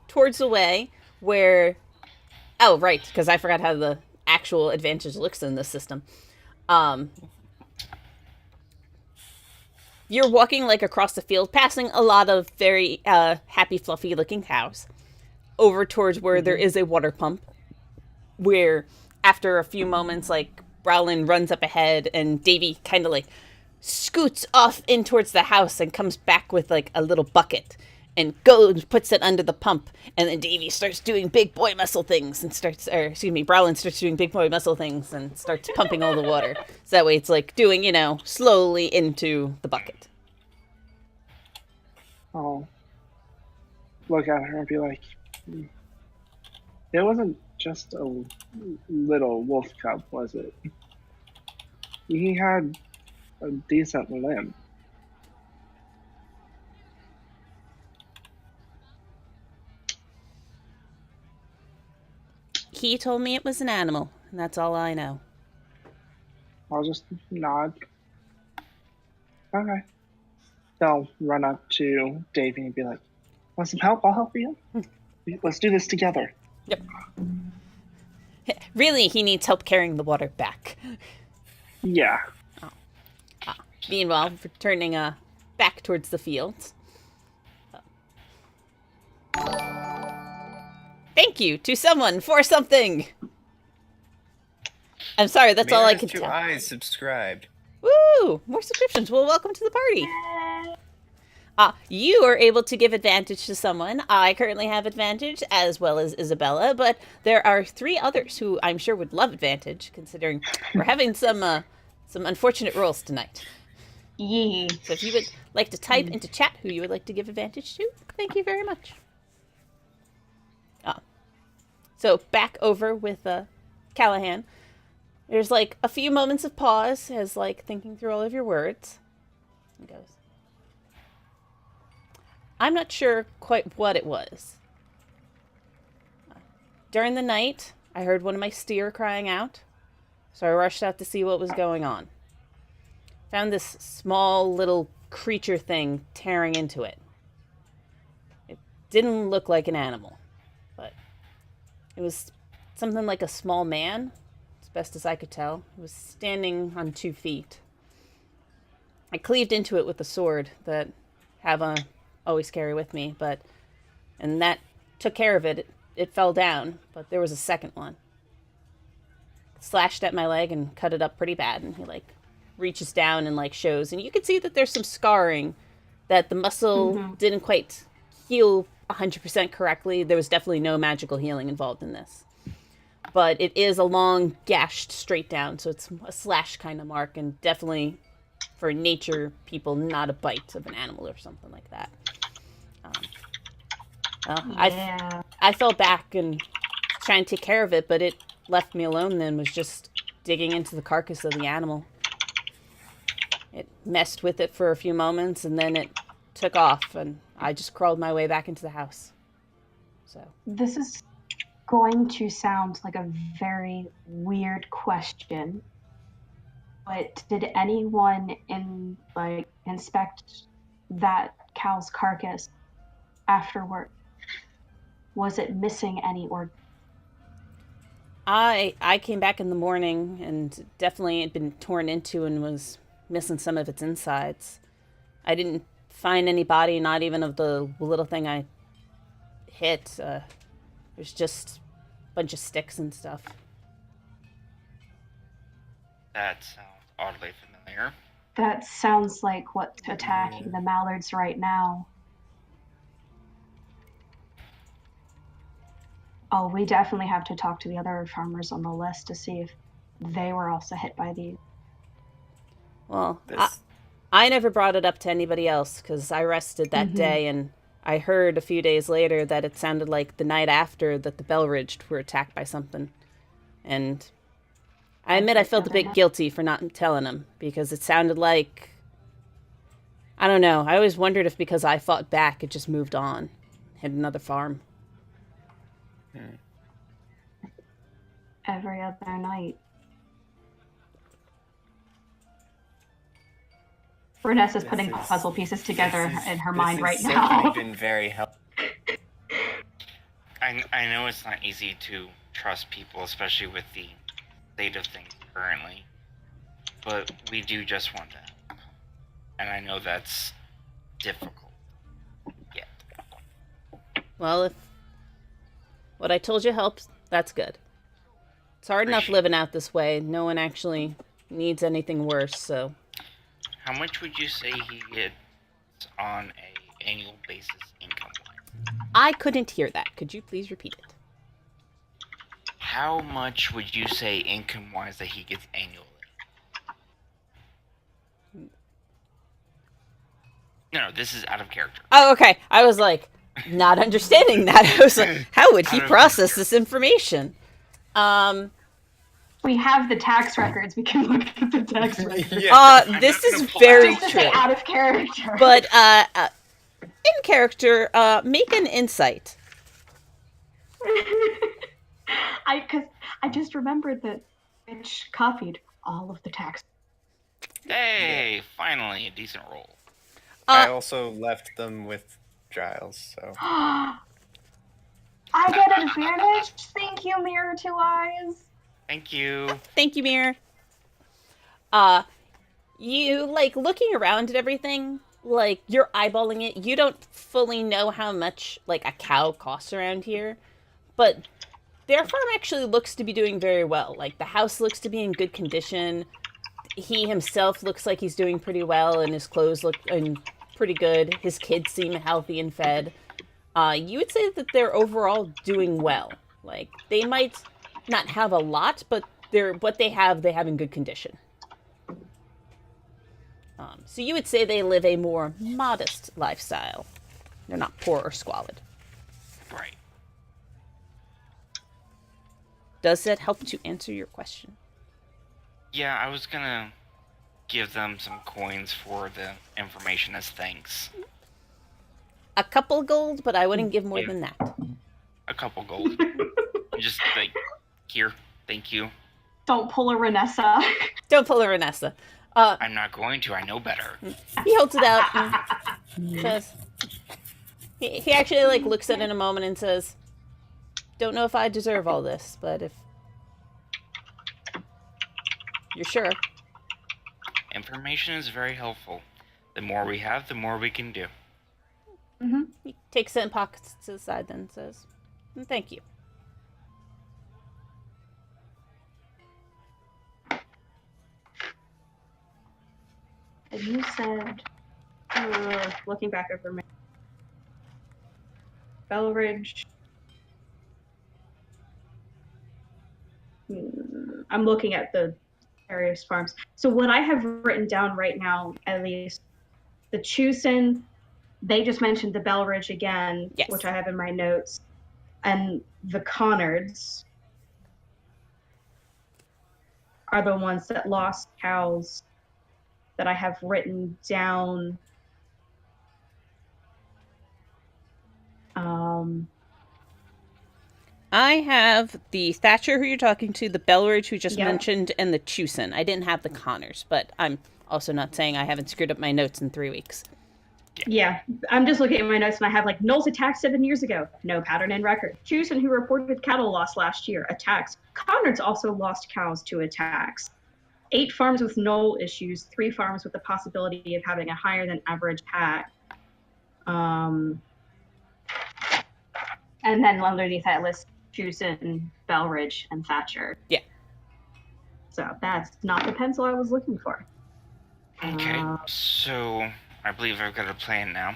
towards the way where... Oh, right, because I forgot how the actual advantage looks in this system. You're walking, like, across the field, passing a lot of very happy, fluffy-looking cows, over towards where there is a water pump, where, after a few moments, like, Browlin runs up ahead, and Davy kind of, like, scoots off in towards the house and comes back with, like, a little bucket, and goes, puts it under the pump, and then Davy starts doing big boy muscle things, and Browlin starts doing big boy muscle things, and starts pumping all the water. So that way it's, like, doing, slowly into the bucket. I'll look at her and be like, it wasn't just a little wolf cub, was it? He had a decent limb. He told me it was an animal, and that's all I know. I'll just nod. Okay. They'll run up to Davy and be like, want some help? I'll help you. Let's do this together. Yep. Really, he needs help carrying the water back. Yeah. Meanwhile, returning back towards the fields. Thank you to someone for something. I'm sorry, that's all I can tell. eyes subscribed. Woo! More subscriptions. Well, welcome to the party. You are able to give advantage to someone. I currently have advantage, as well as Isabella, but there are 3 others who I'm sure would love advantage, considering we're having some unfortunate rolls tonight. Yee. So if you would like to type into chat who you would like to give advantage to, thank you very much. So back over with Callahan. There's like a few moments of pause as like thinking through all of your words. He goes, I'm not sure quite what it was. During the night, I heard one of my steer crying out, so I rushed out to see what was going on. Found this small little creature thing tearing into it. It didn't look like an animal, but it was something like a small man, as best as I could tell. It was standing on 2 feet. I cleaved into it with a sword that I always carry with me, and that took care of it. It fell down, but there was a second one. Slashed at my leg and cut it up pretty bad, and he like reaches down and like shows, and you can see that there's some scarring, that the muscle didn't quite heal 100% correctly. There was definitely no magical healing involved in this, but it is a long gashed straight down, so it's a slash kind of mark, and definitely for nature people, not a bite of an animal or something like that. I fell back and trying to take care of it, but it left me alone then, was just digging into the carcass of the animal. It messed with it for a few moments, and then it took off, and I just crawled my way back into the house. So This is going to sound like a very weird question, but did anyone inspect that cow's carcass afterward? Was it missing any organ? I came back in the morning, and definitely had been torn into and was missing some of its insides. I didn't find any body, not even of the little thing I hit. There's just a bunch of sticks and stuff. That sounds oddly familiar. That sounds like what's attacking the mallards right now. Oh, we definitely have to talk to the other farmers on the list to see if they were also hit by these. Well, I never brought it up to anybody else because I rested that day, and I heard a few days later that it sounded like the night after that the Bellridge were attacked by something. And I admit I felt a bit guilty for not telling him, because it sounded like, I don't know, I always wondered if because I fought back it just moved on, hit another farm. every other night. Renessa's putting puzzle pieces together in her mind right now. This has been very helpful. I know it's not easy to trust people, especially with the state of things currently, but we do just want to help. And I know that's difficult. Yet. Well, if what I told you helps, that's good. It's hard enough living out this way. No one actually needs anything worse, so... How much would you say he gets on a annual basis income-wise? I couldn't hear that. Could you please repeat it? How much would you say income-wise that he gets annually? No, this is out of character. Oh, okay. I was like, not understanding that. I was like, how would he process this information? We have the tax records. We can look at the tax records. This is very Just to true. stay out of character. But in character, make an insight. I just remembered that Mitch copied all of the tax. Hey, finally, a decent roll. I also left them with Giles, so... I get advantage? Thank you, Mirror 2 Eyes. Thank you. Thank you, Mirror. You, like, looking around at everything, like, you're eyeballing it. You don't fully know how much, like, a cow costs around here, but their farm actually looks to be doing very well. Like, the house looks to be in good condition. He himself looks like he's doing pretty well, and his clothes look pretty good. His kids seem healthy and fed. You would say that they're overall doing well. Like, they might not have a lot, but what they have in good condition. So you would say they live a more modest lifestyle. They're not poor or squalid. Right. Does that help to answer your question? Yeah, I was gonna give them some coins for the information as thanks. A couple gold, but I wouldn't give more than that. A couple gold. Just like, here, thank you. Don't pull a Renessa. Don't pull a Renessa. I'm not going to, I know better. He holds it out and says... He actually, like, looks at it in a moment and says, don't know if I deserve all this, but if you're sure. Information is very helpful. The more we have, the more we can do. Mm-hmm. He takes it and pockets to the side then and says, thank you. And you said, looking back over my Belridge. I'm looking at the various farms. So what I have written down right now, at least, the Chusin, they just mentioned the Belridge again, yes, which I have in my notes, and the Connards are the ones that lost cows that I have written down. I have the Thatcher who you're talking to, the Belridge who just mentioned, and the Chusin. I didn't have the Connors, but I'm also not saying I haven't screwed up my notes in 3 weeks. Yeah, I'm just looking at my notes and I have like Knowles attacked 7 years ago. No pattern in record. Chusin, who reported cattle loss last year, attacks. Connards also lost cows to attacks. 8 farms with Knoll issues, 3 farms with the possibility of having a higher than average pack. And then underneath that list, Chusin, Belridge, and Thatcher. Yeah. So that's not the pencil I was looking for. Okay, so I believe I've got a plan now.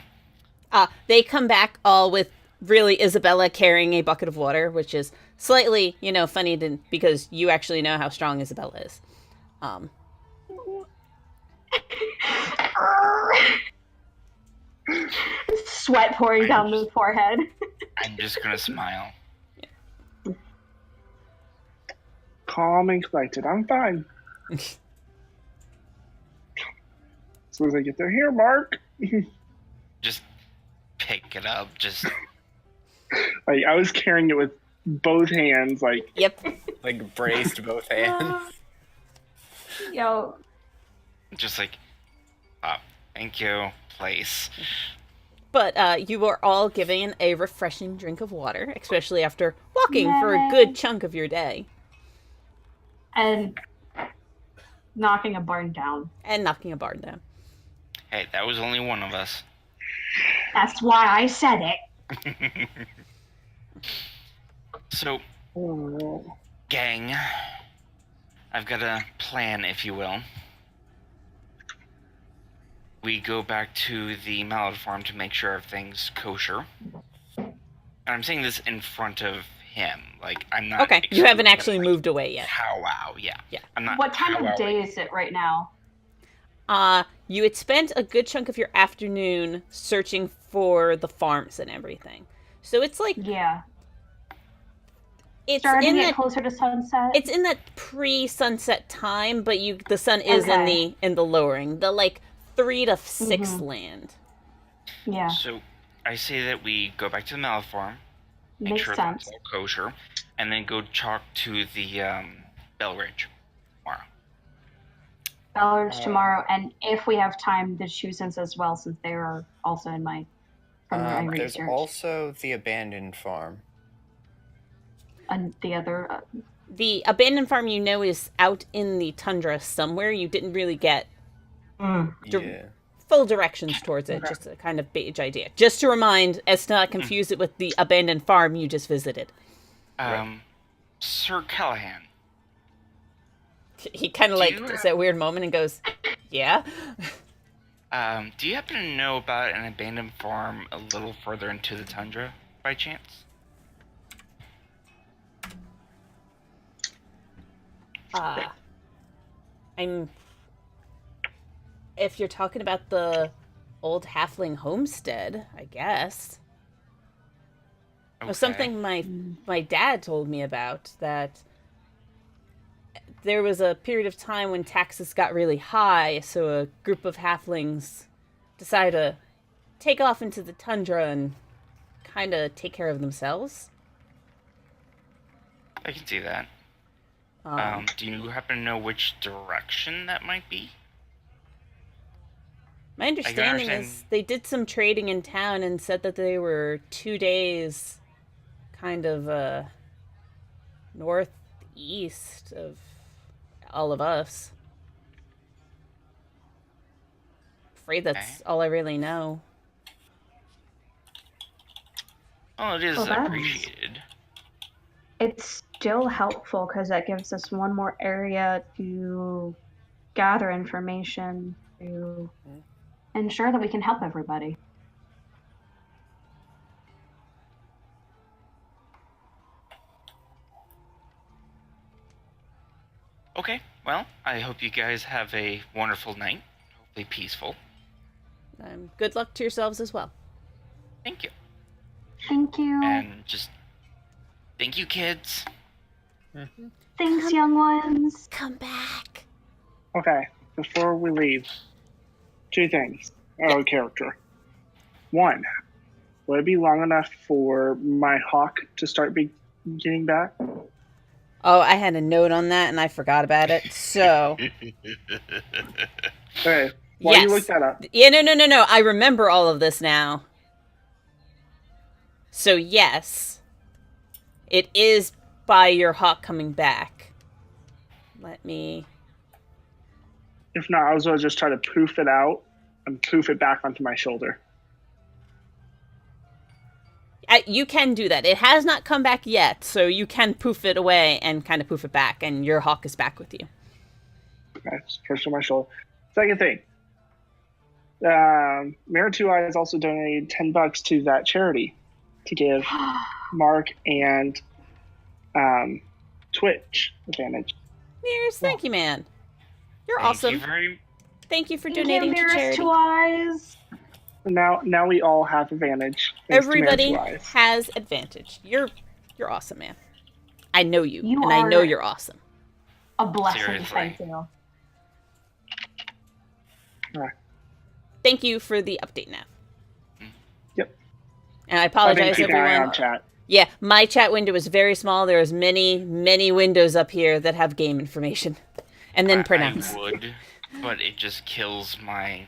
They come back all with really Isabella carrying a bucket of water, which is slightly, funny because you actually know how strong Isabella is. Sweat pouring down the forehead. I'm just gonna smile. Calm and collected. I'm fine. As soon as I get there, here, Mark. Just pick it up. Just Like I was carrying it with both hands. Like Yep. like braced both hands. Yo, Just like, thank you, place. But you are all given a refreshing drink of water, especially after walking for a Yay. good chunk of your day and knocking a barn down. and knocking a barn down. Hey, that was only one of us. That's why I said it. So, Oh, gang, I've got a plan, if you will. We go back to the mallet farm to make sure everything's kosher. And I'm saying this in front of him. Like, I'm not... Okay, you haven't actually moved away yet. Powwow, yeah. Yeah. I'm not What time of powwowing. day is it right now? You had spent a good chunk of your afternoon searching for the farms and everything. So it's like Yeah. it's Starting in to get that closer to sunset. it's in that pre-sunset time, but the sun is in the lowering, the like 3 to 6 land. Yeah. So, I say that we go back to the mallet farm, make Makes sure sense. that's all kosher, and then go talk to the Bell Ridge tomorrow. Bellers tomorrow, and if we have time, the Chusens as well, since they are also in my my There's research. also the abandoned farm. And the other, The abandoned farm, is out in the tundra somewhere. You didn't really get Yeah. full directions towards it, just a kind of beige idea. Just to remind, as to not confuse it with the abandoned farm you just visited. Sir Callahan, He kind of Do you does have- that weird moment and goes, yeah? do you happen to know about an abandoned farm a little further into the tundra, by chance? If you're talking about the old halfling homestead, I guess. It was something my dad told me about, that there was a period of time when taxes got really high, so a group of halflings decided to take off into the tundra and kind of take care of themselves. I can see that. Um, Do you happen to know which direction that might be? My understanding is they did some trading in town and said that they were 2 days kind of northeast of all of us. Afraid that's all I really know. Oh, it is Well, that's- appreciated. it's still helpful because that gives us one more area to gather information to ensure that we can help everybody. Okay, well, I hope you guys have a wonderful night. Hopefully peaceful. Good luck to yourselves as well. Thank you. Thank you. And just thank you, kids. Thanks, young ones. Come back. okay, before we leave, 2 things. Oh, character. 1, would it be long enough for my hawk to start getting back? Oh, I had a note on that and I forgot about it. So, Okay, while you Yes. look that up, yeah, no. I remember all of this now. So, yes, it is by your hawk coming back. Let me. if not, I was going to just try to poof it out and poof it back onto my shoulder. You can do that. It has not come back yet, so you can poof it away and kind of poof it back, and your hawk is back with you. Okay, just push on my shoulder. Second thing, Mirror 2 Eyes also donated $10 to that charity to give Mark and Twitch advantage. Mirrors, thank you, man. You're Thank awesome. you very Thank you for Thank you, donating to Mirrors charity. to Eyes. Now we all have advantage. thanks to Mirror Everybody 2 Eyes. has advantage. You're awesome, man. I know you, You and I know are- you're awesome. A blessing, Seriously. thank you. Thank you for the update, Nav. Yep. And I I've been apologize, keeping an eye everyone. on chat. Yeah, my chat window is very small. There's many windows up here that have game information. And then pronounce. I would, but it just kills my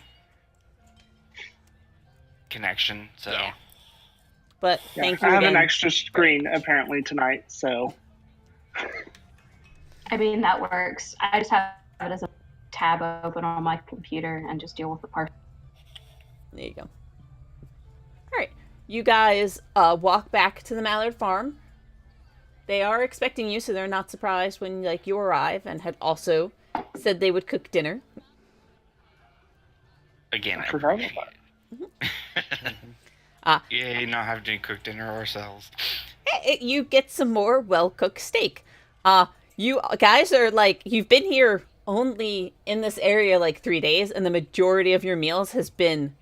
connection, so... Yeah. But Yeah, thank you I have again. an extra screen apparently tonight, so I mean, that works. I just have it as a tab open on my computer and just deal with the part. There you go. All right. You guys walk back to the Mallard farm. They are expecting you, so they're not surprised when you arrive, and had also said they would cook dinner. Again, I forgot appreciate about it. Yay, not having to cook dinner ourselves. You get some more well-cooked steak. You guys are you've been here only in this area 3 days, and the majority of your meals has been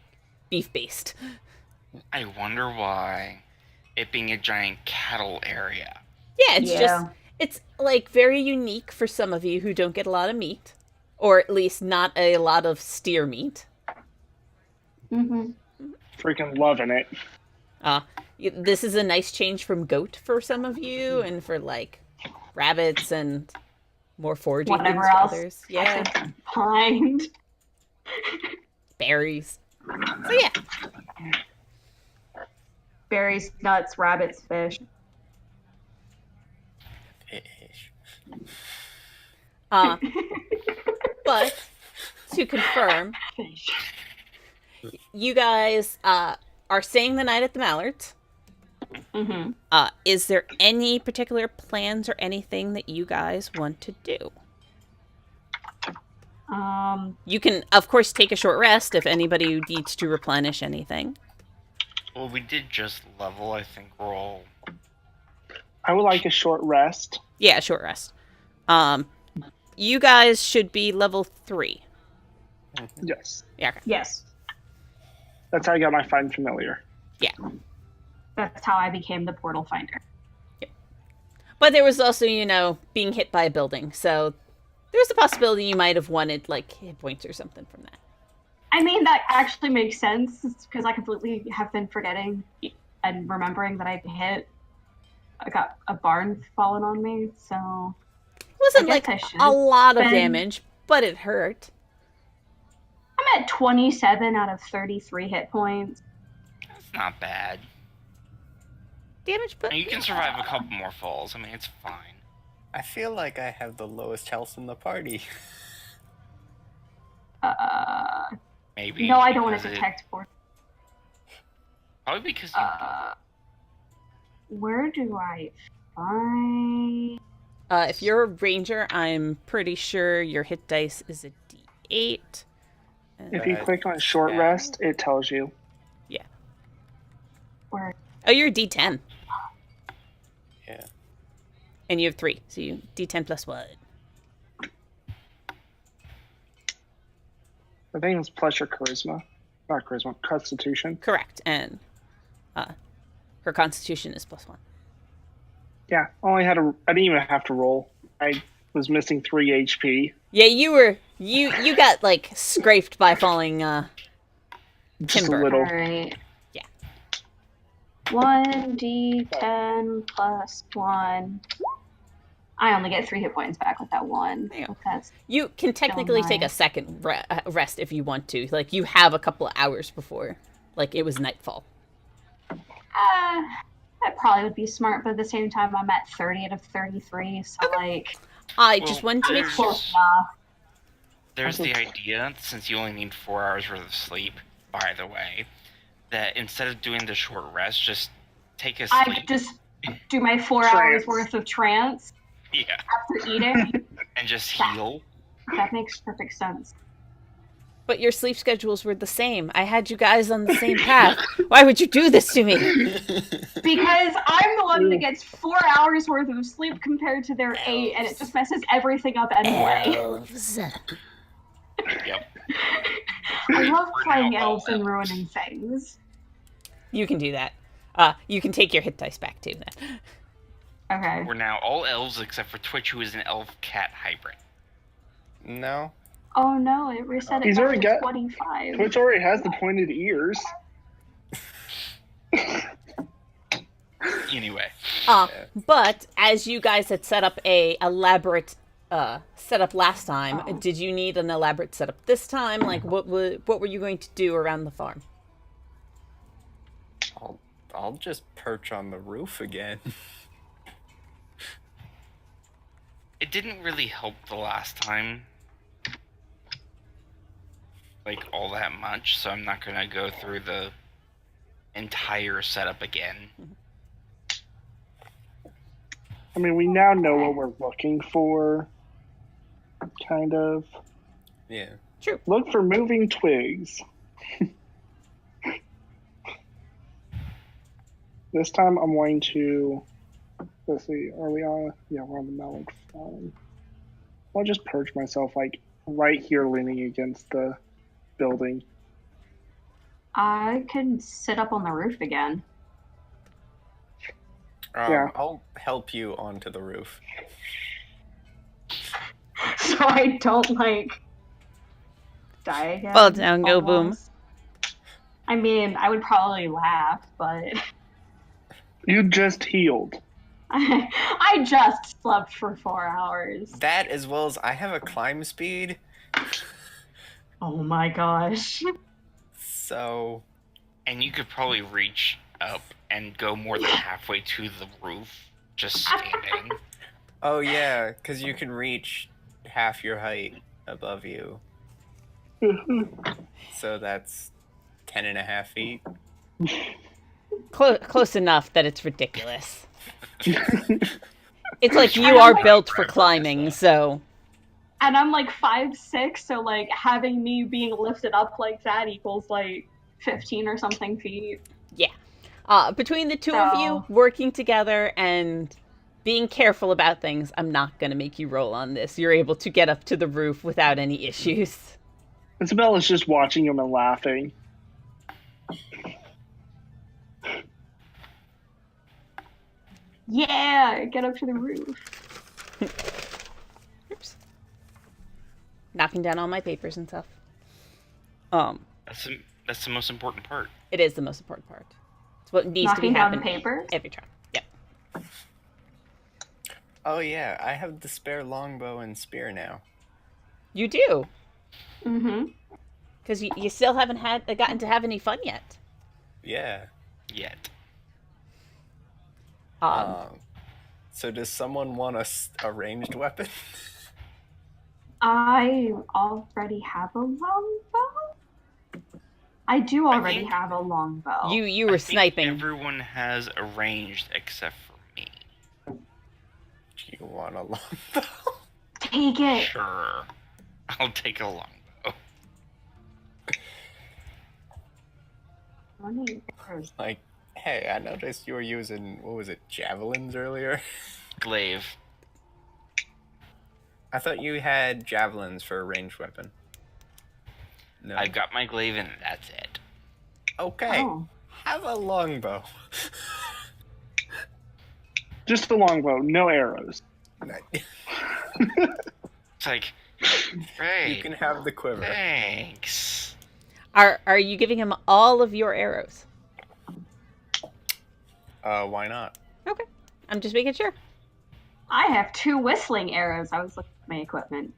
beef-based. I wonder why, it being a giant cattle area. Yeah, it's very unique for some of you who don't get a lot of meat, or at least not a lot of steer meat. Mm-hmm. freaking loving it. This is a nice change from goat for some of you, and for rabbits and more foraging Whatever things for else. others. Yeah, Find. berries. So yeah. Berries, nuts, rabbits, fish. Fish. But to confirm, Fish. you guys are staying the night at the Mallards. Mm-hmm. Is there any particular plans or anything that you guys want to do? You can, of course, take a short rest if anybody needs to replenish anything. Well, we did just level. I think we're all... I would like a short rest. Yeah, short rest. You guys should be level 3. Yes. Yeah, okay. Yes. That's how I got my Find Familiar. Yeah. That's how I became the portal finder. But there was also, being hit by a building, so there's a possibility you might have wanted, hit points or something from that. I mean, that actually makes sense, because I completely have been forgetting and remembering that I got a barn fallen on me, so... It wasn't, I should a lot of spend- damage, but it hurt. I'm at 27 out of 33 hit points. That's not bad. Damage, but... And you can survive a couple more falls. I mean, it's fine. I feel like I have the lowest health in the party. Maybe. No, I don't want because to it- detect for. Probably because you... Where do I find? If you're a ranger, I'm pretty sure your hit dice is a D8. If you click on short yeah. rest, it tells you. Yeah. Where? Oh, you're a D10. Yeah. And you have 3, so you D10 plus 1. I think it's plus your charisma. Not charisma, constitution. Correct, and her constitution is plus 1. Yeah, I didn't even have to roll. I was missing 3 HP. Yeah, you got scraped by falling Just timber. a little. Alright. Yeah. 1d10 plus 1. I only get 3 hit points back with that 1. There you go. That's You can technically take a nice. second rest if you want to. You have a couple of hours before, it was nightfall. that probably would be smart, but at the same time, I'm at 30 out of 33, so I just wanted to make there's- sure. close enough. There's the idea, since you only need 4 hours worth of sleep, by the way, that instead of doing the short rest, just take a I sleep. just do my 4 Trance. hours worth of trance Yeah, after eating. and just heal. That makes perfect sense. But your sleep schedules were the same. I had you guys on the same path. Why would you do this to me? Because I'm the one that gets 4 hours worth of sleep compared to their 8, and it just messes everything up anyway. Elves. Yep. I love We're playing now all elves and elves. ruining things. You can do that. You can take your hit dice back too. Then. Okay. We're now all elves except for Twitch, who is an elf-cat hybrid. No. Oh no, it reset it He's back already to got- 25. Twitch already has the pointed ears. Anyway. But as you guys had set up a elaborate setup last time, did you need an elaborate setup this time? Like, what were you going to do around the farm? I'll just perch on the roof again. It didn't really help the last time. Like, all that much, so I'm not gonna go through the entire setup again. I mean, we now know what we're looking for. Kind of. Yeah. True. Look for moving twigs. This time I'm going to, let's see, are we on? Yeah, we're on the melon farm. I'll just perch myself like right here leaning against the building. I can sit up on the roof again. Yeah. I'll help you onto the roof. So I don't, like, die again. Fall down, go boom. almost. I mean, I would probably laugh, but You just healed. I just slept for 4 hours. That, as well as I have a climb speed, Oh my gosh. so And you could probably reach up and go more than halfway to the roof, just standing. oh yeah, because you can reach half your height above you. So that's 10.5 feet. Close enough that it's ridiculous. It's like you are built for climbing, so... And I'm like 5'6", so like having me being lifted up like that equals like 15 or something feet. Yeah. Between the two of you working together and being careful about things, I'm not going to make you roll on this. You're able to get up to the roof without any issues. Isabella's just watching him and laughing. Yeah, get up to the roof. Oops. Knocking down all my papers and stuff. That's the most important part. It is the most important part. It's what needs to be Knocking down the happening papers? every time. Yep. Oh yeah, I have the spare longbow and spear now. You do. Mm-hmm. Because you still haven't gotten to have any fun yet. Yeah. Yet. So does someone want a ranged weapon? I already have a longbow? I do already think- have a longbow. You were I think sniping. everyone has arranged except for me. Do you want a longbow? Take it. Sure. I'll take a longbow. Like, hey, I noticed you were using, what was it, javelins earlier? Glaive. I thought you had javelins for a ranged weapon. No. I've got my glaive and that's it. Okay, Oh. have a longbow. Just the longbow, no arrows. It's like, great. You can have the quiver. Thanks. Are you giving him all of your arrows? Why not? Okay. I'm just making sure. I have 2 whistling arrows. I was looking at my equipment.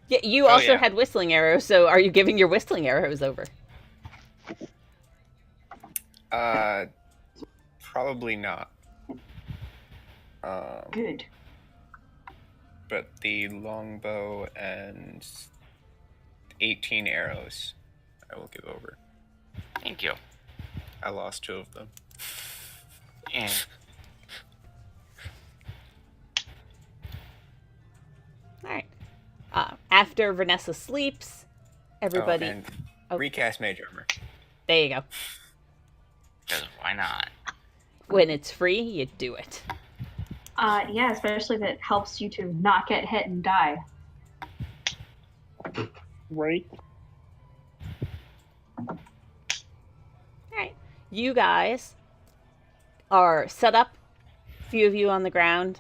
Yeah, you also yeah. had whistling arrows, so are you giving your whistling arrows over? Probably not. Good. But the longbow and 18 arrows, I will give over. Thank you. I lost 2 of them. Yeah. All right. After Vanessa sleeps, everybody... and Oh. recast mage armor. There you go. Because why not? When it's free, you do it. Yeah, especially if it helps you to not get hit and die. Right? All right. You guys are set up. A few of you on the ground.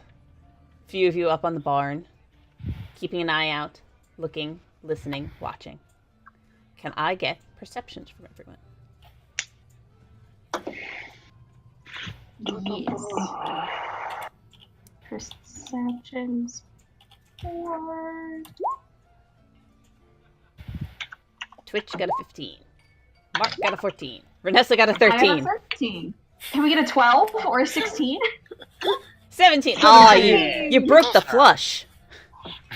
A few of you up on the barn. Keeping an eye out. Looking, listening, watching. Can I get perceptions from everyone? Yes. Perceptions. 4. Twitch got a 15. Mark got a 14. Vanessa got a I got 13. 13. Can we get a 12 or a 16? 17. Oh, you Yay. broke the flush.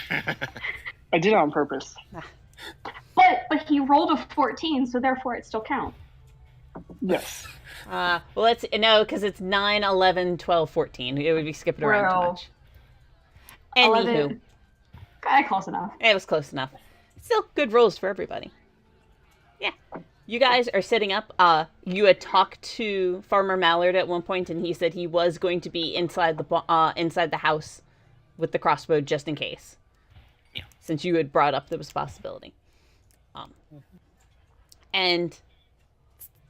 I did it on purpose. But he rolled a 14, so therefore it still counts. Yes. Well, let's no, because it's 9, 11, 12, 14. It would be skipping around too Bro. much. Anywho, 11. Kind of close enough. it was close enough. Still good rolls for everybody. Yeah. You guys are sitting up. You had talked to Farmer Mallard at one point, and he said he was going to be inside the house with the crossbow just in case. Yeah. Since you had brought up there was a possibility. And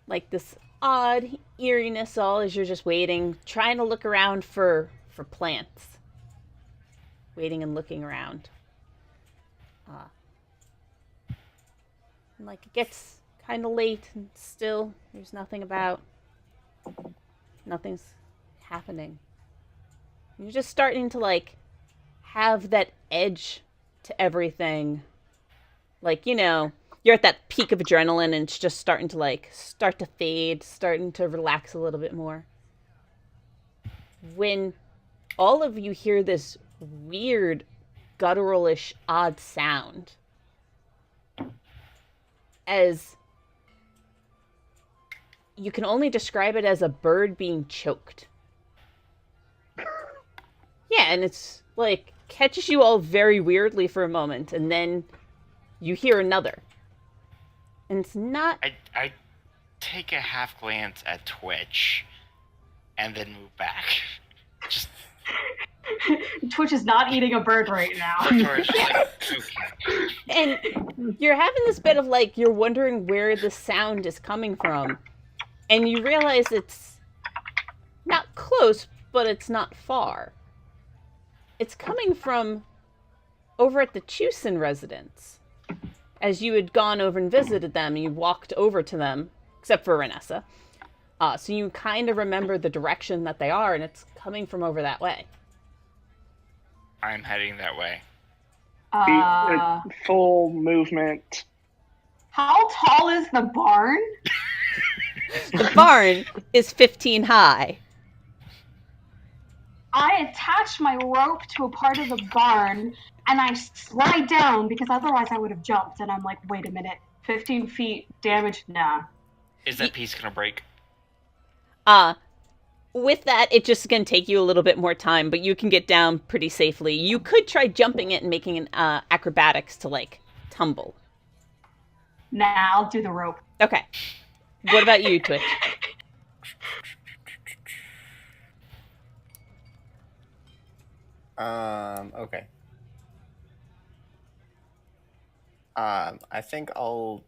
like this odd eeriness all as you're just waiting, trying to look around for plants. Waiting and looking around. And like it gets kind of late and still there's nothing about. Nothing's happening. You're just starting to like have that edge to everything. Like, you know, you're at that peak of adrenaline and it's just starting to fade, starting to relax a little bit more. When all of you hear this weird, gutturalish, odd sound. As you can only describe it as a bird being choked. Yeah, and it's like catches you all very weirdly for a moment, and then you hear another. And it's not... I take a half glance at Twitch and then move back. Just Twitch is not eating a bird right now. Twitch, like, okay. And you're having this bit of like, you're wondering where the sound is coming from. And you realize it's not close, but it's not far. It's coming from over at the Chusin residence. As you had gone over and visited them, you walked over to them, except for Renessa. So you kind of remember the direction that they are, and it's coming from over that way. I'm heading that way. Full movement. How tall is the barn? The barn is 15 high. I attach my rope to a part of the barn and I slide down because otherwise I would have jumped. And I'm like, wait a minute, 15 feet damage? Nah. Is that piece gonna break? With that, it's just going to take you a little bit more time, but you can get down pretty safely. You could try jumping it and making an acrobatics to, like, tumble. Nah, I'll do the rope. Okay. What about you, Twitch? Okay. I think I'll...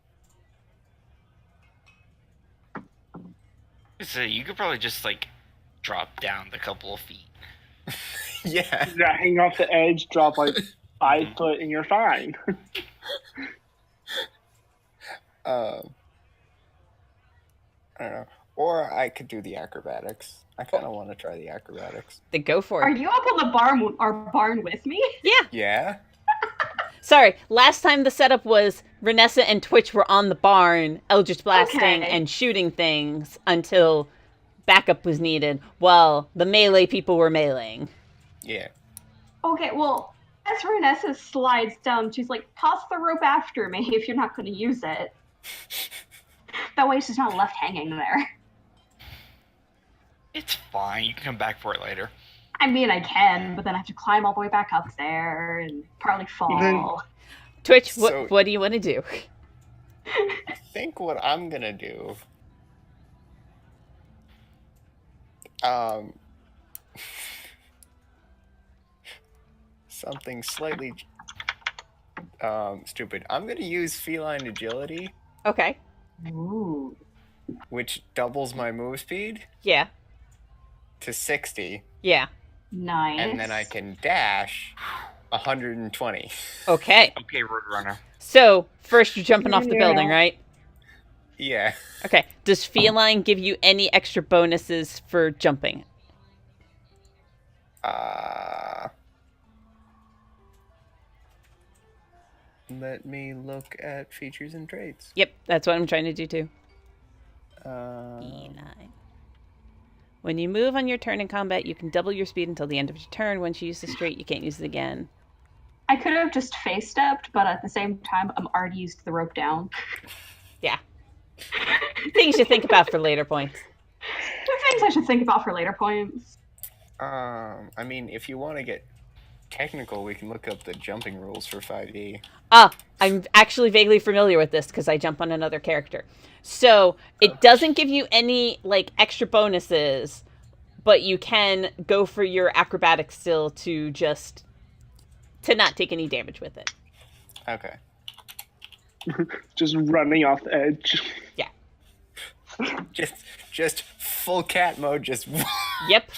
So you could probably just, like, drop down the couple of feet. Yeah. Yeah, hang off the edge, drop like 5 foot, and you're fine. I don't know. Or I could do the acrobatics. I kind of want to try the acrobatics. Then go for Are it. you up on the barn with me? Yeah. Yeah? Sorry, last time the setup was Renessa and Twitch were on the barn, Eldritch blasting Okay. and shooting things until backup was needed, while the melee people were meleeing. Yeah. Okay, well, as Renessa slides down, she's like, toss the rope after me if you're not going to use it. That way she's not left hanging there. It's fine. You can come back for it later. I mean, I can, but then I have to climb all the way back up there and probably fall. Twitch, So- what do you want to do? I think what I'm gonna do... something slightly... stupid. I'm gonna use feline agility, Okay. Ooh. which doubles my move speed Yeah. to 60, Yeah. Nice. and then I can dash 120. Okay. Okay, Roadrunner. So, first you're jumping off the building, Yeah. right? Yeah. Okay. Does feline give you any extra bonuses for jumping? Let me look at features and traits. Yep, that's what I'm trying to do too. Uh, E9. When you move on your turn in combat, you can double your speed until the end of your turn. Once you use the straight, you can't use it again. I could have just face stepped, but at the same time, I'm already used the rope down. Yeah. Things you think about for later points. Things I should think about for later points. I mean, if you want to get technical, we can look up the jumping rules for 5e. I'm actually vaguely familiar with this because I jump on another character. So it doesn't give you any like extra bonuses, but you can go for your acrobatics still to not take any damage with it. Okay. Just running off the edge. Yeah. Just full cat mode. Just. Yep.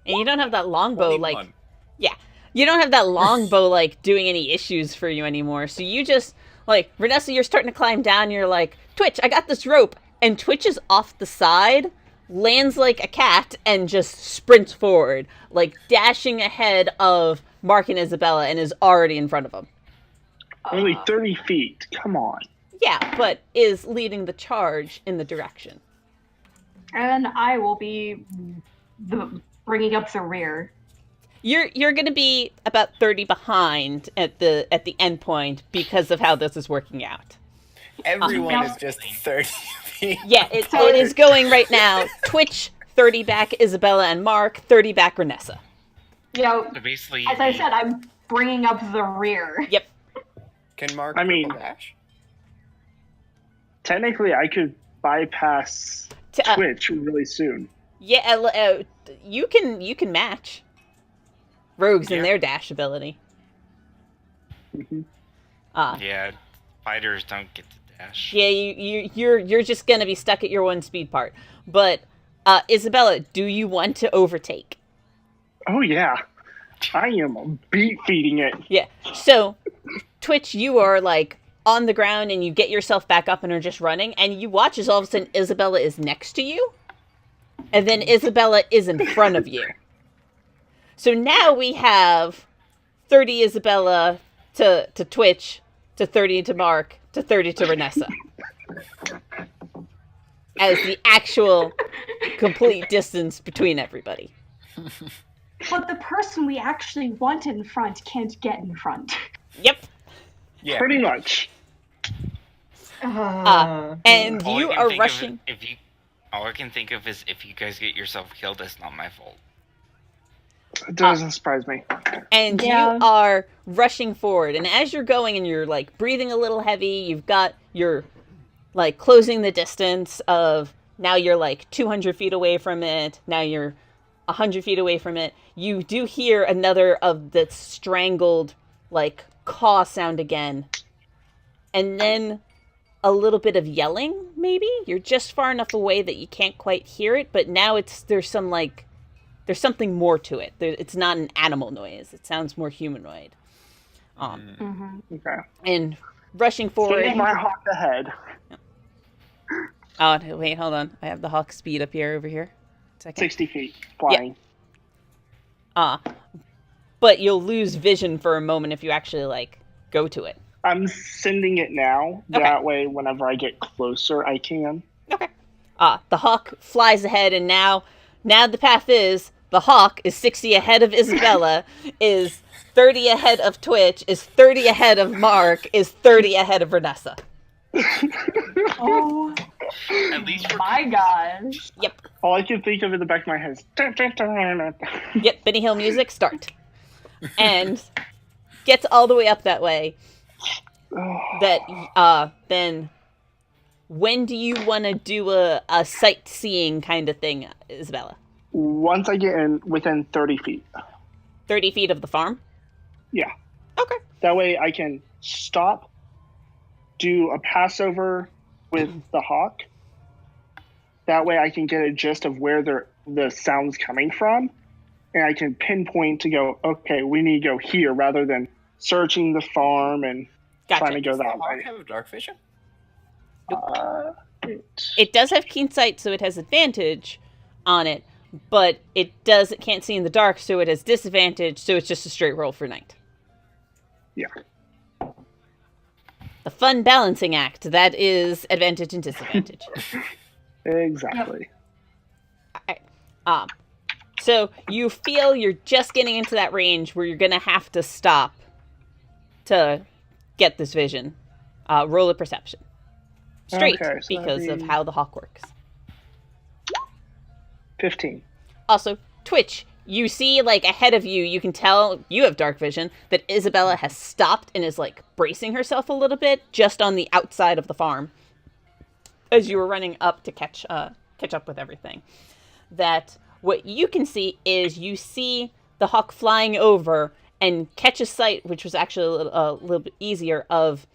And you don't have that longbow like. 21. Yeah. You don't have that longbow like doing any issues for you anymore. So you just like Vanessa, you're starting to climb down. You're like, Twitch, I got this rope, and Twitch is off the side, lands like a cat, and just sprints forward, like dashing ahead of Mark and Isabella, and is already in front of them. Only 30 feet. Come on. Yeah, but is leading the charge in the direction. And I will be bringing up the rear. You're going to be about 30 behind at the end point because of how this is working out. Everyone is just 30 feet. Yeah, it is going right now. Twitch 30 back Isabella and Mark, 30 back Renessa. You know, So basically, as I said, I'm bringing up the rear. Yep. Can Mark I mean- triple dash? Technically, I could bypass Twitch really soon. Yeah, you can match rogues in their dash ability. yeah, fighters don't get to dash. Yeah, you're just gonna be stuck at your one speed part. But Isabella, do you want to overtake? Oh yeah, I am beat feeding it. Yeah. So, Twitch, you are like on the ground and you get yourself back up and are just running, and you watch as all of a sudden Isabella is next to you, and then Isabella is in front of you. So now we have 30 Isabella to Twitch, to 30 to Mark, to 30 to Renessa. As the actual complete distance between everybody. But the person we actually want in front can't get in front. Yep. Yeah. Pretty much. And All you I can are think of rushing. all I can think of is if you guys get yourself killed, it's not my fault. It doesn't surprise me. And Yeah. you are rushing forward. And as you're going and you're like breathing a little heavy, you're like closing the distance of now you're like 200 feet away from it. Now you're 100 feet away from it. You do hear another of the strangled like caw sound again. And then a little bit of yelling, maybe? You're just far enough away that you can't quite hear it, but now there's something more to it. It's not an animal noise. It sounds more humanoid. Okay. And rushing forward. Save my hawk ahead. Oh, wait, hold on. I have the hawk speed up here over here. Second. 60 feet flying. But you'll lose vision for a moment if you actually like go to it. I'm sending it now. Okay. That way, whenever I get closer, I can. Okay. The hawk flies ahead, and now the path is the hawk is 60 ahead of Isabella, is 30 ahead of Twitch, is 30 ahead of Mark, is 30 ahead of Renessa. Oh At least for my gosh. Yep. All I can think of in the back of my head is... Yep, Benny Hill music, start. And gets all the way up that way. Then when do you want to do a sightseeing kind of thing, Isabella? Once I get within 30 feet. 30 feet of the farm? Yeah. Okay. That way I can stop, do a passover with the hawk. That way I can get a gist of where the sound's coming from. And I can pinpoint to go, okay, we need to go here rather than searching the farm and Gotcha. trying to go Does the that hawk way. have dark vision? It does have keen sight, so it has advantage on it, but it can't see in the dark, so it has disadvantage, so it's just a straight roll for night. Yeah. The fun balancing act, that is advantage and disadvantage. Exactly. So you feel you're just getting into that range where you're going to have to stop to get this vision. Roll a perception. Straight, Okay, so because of how the hawk works. 15. Also, Twitch, you see, like, ahead of you, you can tell, you have dark vision, that Isabella has stopped and is, like, bracing herself a little bit just on the outside of the farm as you were running up to catch up with everything. That what you can see is you see the hawk flying over and catch a sight, which was actually a little bit easier, of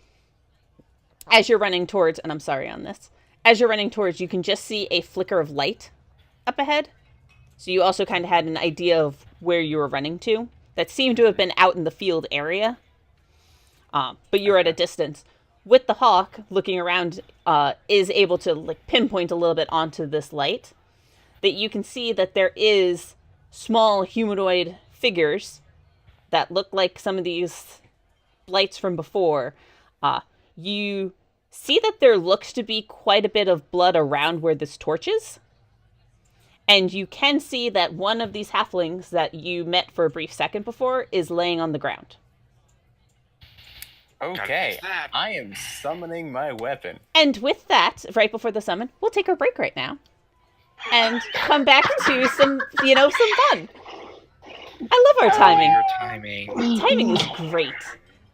as you're running towards, and I'm sorry on this, as you're running towards, you can just see a flicker of light up ahead. So you also kind of had an idea of where you were running to. That seemed to have been out in the field area. But you're at a distance. With the hawk, looking around, is able to like pinpoint a little bit onto this light. That you can see that there is small humanoid figures that look like some of these lights from before. You see that there looks to be quite a bit of blood around where this torch is. And you can see that one of these halflings that you met for a brief second before is laying on the ground. Okay, I am summoning my weapon. And with that, right before the summon, we'll take our break right now. And come back to some fun. I love our timing. Your timing. Timing is great.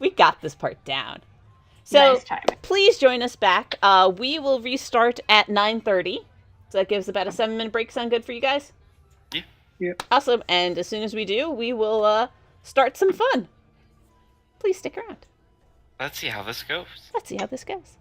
We got this part down. So Nice timing. please join us back. We will restart at 9:30. So that gives about a 7-minute break. Sound good for you guys? Yeah. Yep. Awesome. And as soon as we do, we will start some fun. Please stick around. Let's see how this goes. Let's see how this goes.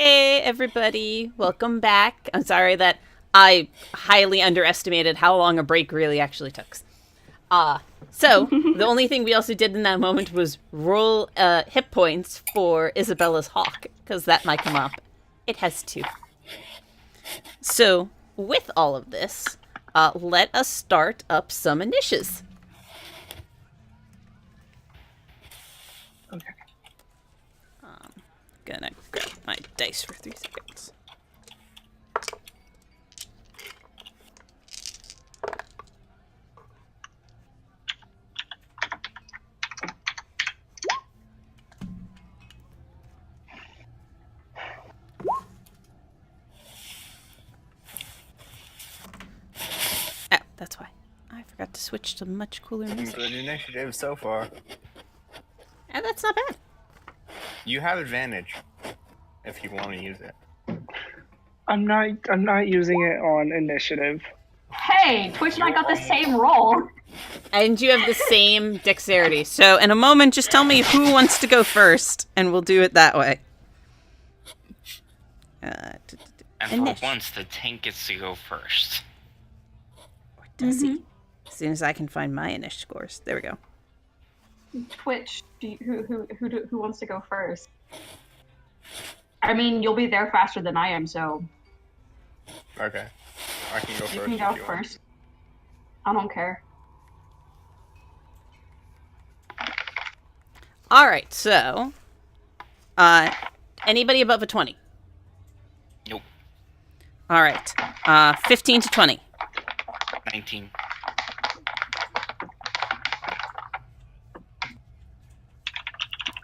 Hey, everybody. Welcome back. I'm sorry that I highly underestimated how long a break really actually took. So, the only thing we also did in that moment was roll hit points for Isabella's hawk, because that might come up. It has 2. So, with all of this, let us start up some initiatives. Okay. Gonna grab my dice for 3 seconds. Oh, that's why. I forgot to switch to much cooler music. Good initiative so far. And that's not bad. You have advantage if you want to use it. I'm not using it on initiative. Hey, Twitch and I got the same roll. And you have the same dexterity. So in a moment, just tell me who wants to go first, and we'll do it that way. And Inish. for once, the tank gets to go first. Or does he? As soon as I can find my Inish scores. There we go. Twitch, who wants to go first? I mean, you'll be there faster than I am, so Okay. I can go you first. can if go you want. first. I don't care. All right, so anybody above a 20? Nope. All right. 15 to 20. 19.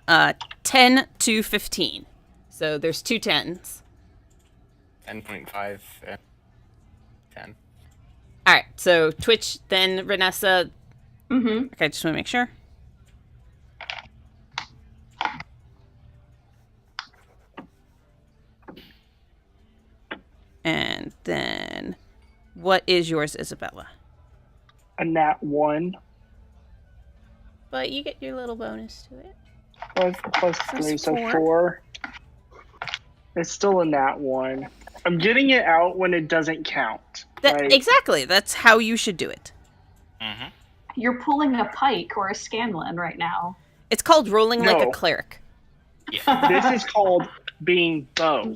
Uh, 10 to 15. So there's 2 10s. 10.5 and 10. All right, so Twitch, then Renessa. Mm-hmm. Okay, just want to make sure. And then, what is yours, Isabella? A nat 1 But you get your little bonus to it. plus So 3, it's so 4. 4. It's still a nat 1. I'm getting it out when it doesn't count. Right? Exactly. That's how you should do it. Mm-hmm. You're pulling a pike or a Scanlan right now. It's called rolling like a No. cleric. Yeah. This is called being bow.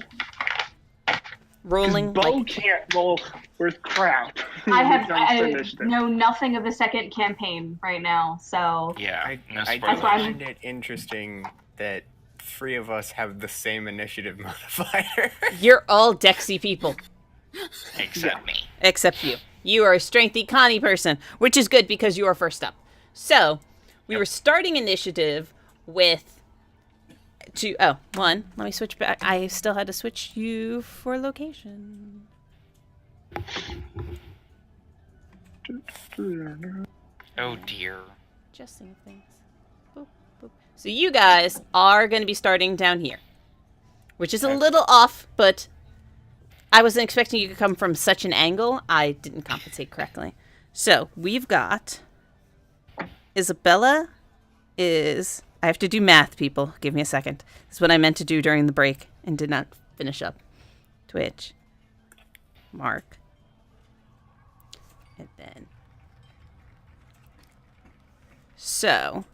Rolling Bow like can't roll worth crap. I when it comes to have initiative. know nothing of the second campaign right now, so Yeah. No I spoilers. why I'm- find it interesting that 3 of us have the same initiative modifier. you're all Dexy people, Except me. except you. You are a strengthy Connie person, which is good because you are first up. So, we were starting initiative with one. Let me switch back. I still had to switch you for location. Oh dear. Adjusting things. Boop, boop. So you guys are going to be starting down here, which is a little off, but I wasn't expecting you to come from such an angle. I didn't compensate correctly. So we've got Isabella is... I have to do math, people. Give me a second. This is what I meant to do during the break and did not finish up. Twitch. Mark. And then... So,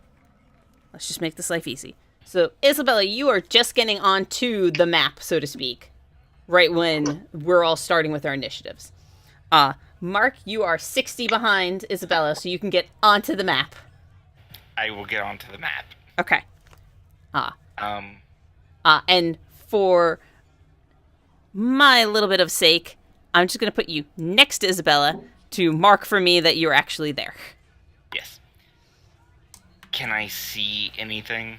let's just make this life easy. So, Isabella, you are just getting onto the map, so to speak, right when we're all starting with our initiatives. Mark, you are 60 behind Isabella, so you can get onto the map. I will get onto the map. Okay. And for my little bit of sake, I'm just going to put you next to Isabella to mark for me that you're actually there. Yes. Can I see anything?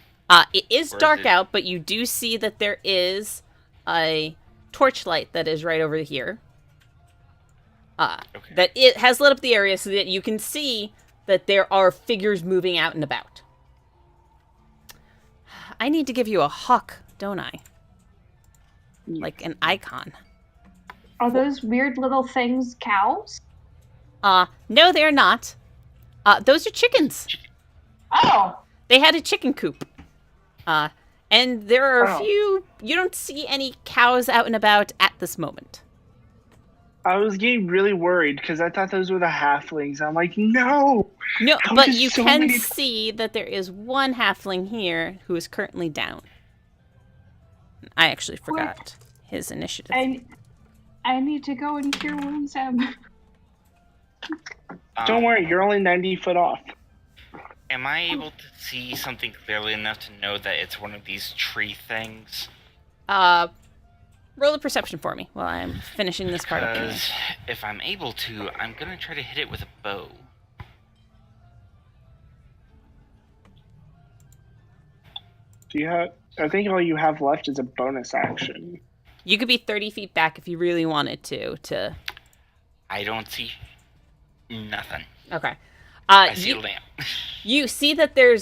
It is Or is dark it- out, but you do see that there is a torchlight that is right over here. Okay. That it has lit up the area so that you can see that there are figures moving out and about. I need to give you a hawk, don't I? Like an icon. are those weird little things cows? No, they're not. Those are chickens. Oh, They had a chicken coop. And And there are a Oh. few... You don't see any cows out and about at this moment. I was getting really worried because I thought those were the halflings. I'm like, no! No, How but does you so can many- see that there is one halfling here who is currently down. I actually forgot his initiative. I need to go and cure wounds him. Don't worry, you're only 90 foot off. Am I able to see something clearly enough to know that it's one of these tree things? Roll a perception for me while I'm finishing this part up. Anyway. Because if I'm able to, I'm gonna try to hit it with a bow. Do you have? I think all you have left is a bonus action. You could be 30 feet back if you really wanted to... I don't see nothing. Okay. I see a lamp. You see that there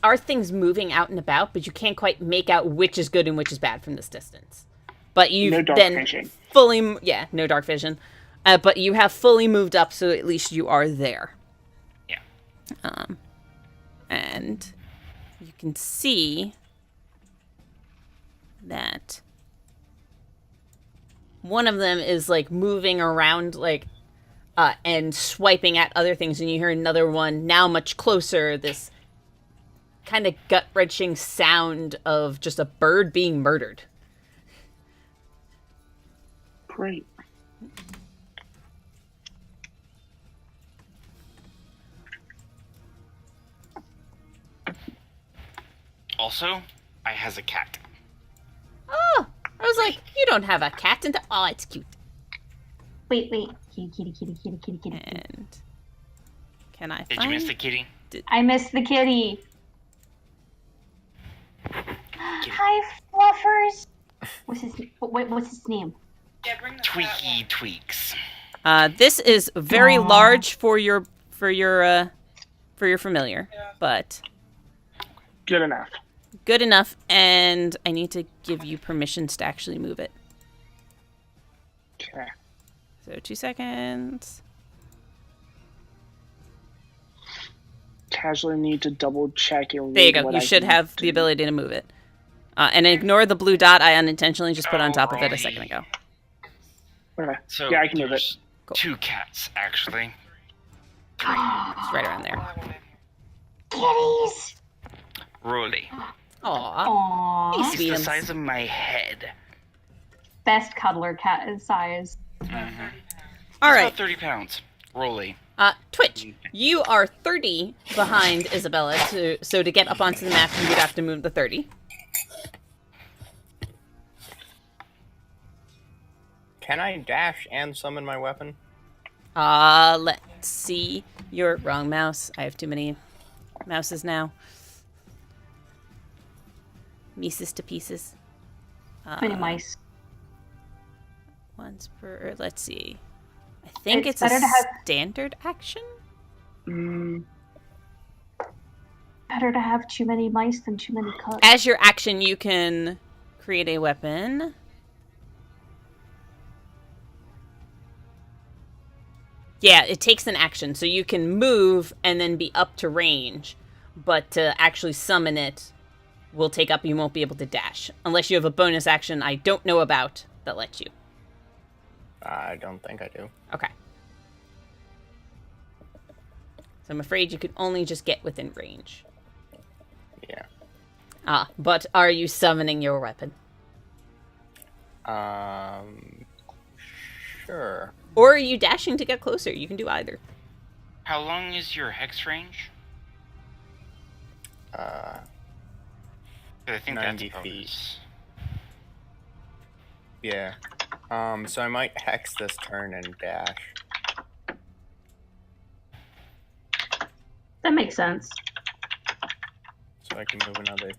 are things moving out and about, but you can't quite make out which is good and which is bad from this distance. But you've No dark then vision. fully... Yeah, no dark vision. But you have fully moved up, so at least you are there. Yeah. And you can see that one of them is like moving around like and swiping at other things, and you hear another one now much closer, this kind of gut-wrenching sound of just a bird being murdered. Great. Also, I has a cat. Oh, I was like, you don't have a cat, and oh, it's cute. Wait. Kitty. And can I Did find... you miss the kitty? I missed the kitty. Hi, Fluffers. What's his name? Yeah, bring the Tweaky Tweaks. This is very Aw. large for your familiar, but Good enough. good enough. And I need to give you permissions to actually move it. Okay. So 2 seconds. Casually need to double check and There you read go. what You I should can have do. the ability to move it. And ignore the blue dot I unintentionally just put on top of it a second ago. Okay. So Yeah, I can move it. there's Cool. 2 cats, actually. It's right around there. Kitties. Rolly. Aw. Aww. He's He's sweet. the size of my head. Best cuddler cat in size. Mm-hmm. All right. About 30 pounds. Rolly. Twitch, you are 30 behind Isabella, so to get up onto the map, you would have to move the 30. Can I dash and summon my weapon? Let's see. You're wrong mouse. I have too many mouses now. Mises to pieces. Many mice. Once per... Let's see. I think It's it's a better to have- standard action? Better to have too many mice than too many cooks. As your action, you can create a weapon. Yeah, it takes an action, so you can move and then be up to range, but to actually summon it will take up, you won't be able to dash, unless you have a bonus action I don't know about that lets you. I don't think I do. Okay. So I'm afraid you could only just get within range. Yeah. But are you summoning your weapon? Sure. Or are you dashing to get closer? You can do either. How long is your hex range? I think 90 that's feet. bonus. Yeah. So I might hex this turn and dash. That makes sense. So I can move another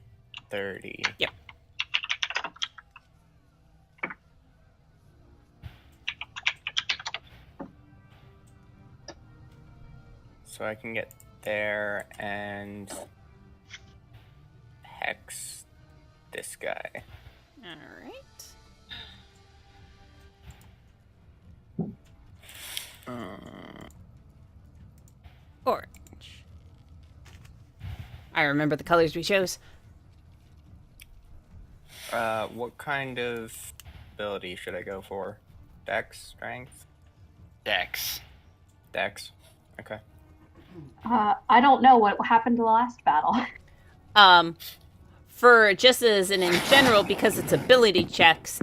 30. Yep. So I can get there and hex this guy. Alright. Orange. I remember the colors we chose. What kind of ability should I go for? Dex, strength, Dex. dex. Okay. I don't know what happened to the last battle. For just as and in general, because it's ability checks,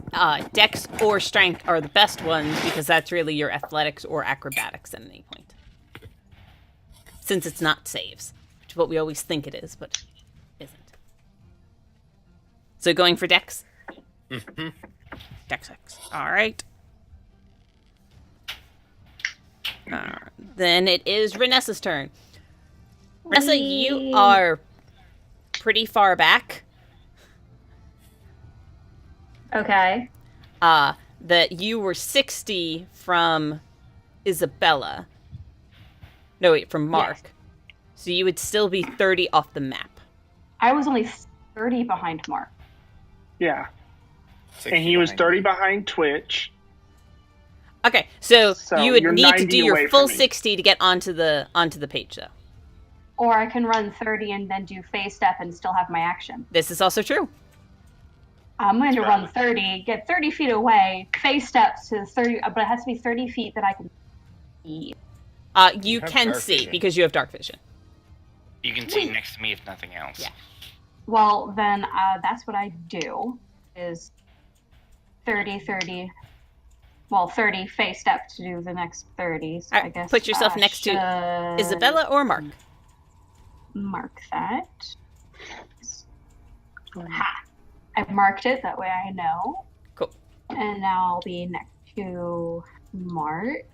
Dex or Strength are the best ones because that's really your athletics or acrobatics at any point. Since it's not saves, which is what we always think it is, but isn't. So going for Dex? Mm-hmm. Dex X. Alright. Then it is Renessa's turn. Renessa, you are pretty far back. Okay. That you were 60 from Isabella. No, wait, from Mark. Yes. So you would still be 30 off the map. I was only 30 behind Mark. Yeah. 60 And he was behind 30 me. behind Twitch. Okay, so you would you're need to 90 do your away full from me. 60 to get onto the page, though. Or I can run 30 and then do phase step and still have my action. This is also true. I'm going to That's run right. 30, get 30 feet away, phase steps to 30, but it has to be 30 feet that I can see. You have can dark see vision. because you have dark vision. You can see next to me if nothing else. Yeah. Well, then that's what I do, is 30, 30, well, 30 phase step to do the next 30. So All I right, guess put yourself next to should Isabella or Mark. mark that. Ha! I've marked it, that way I know. Cool. And now I'll be next to Mark.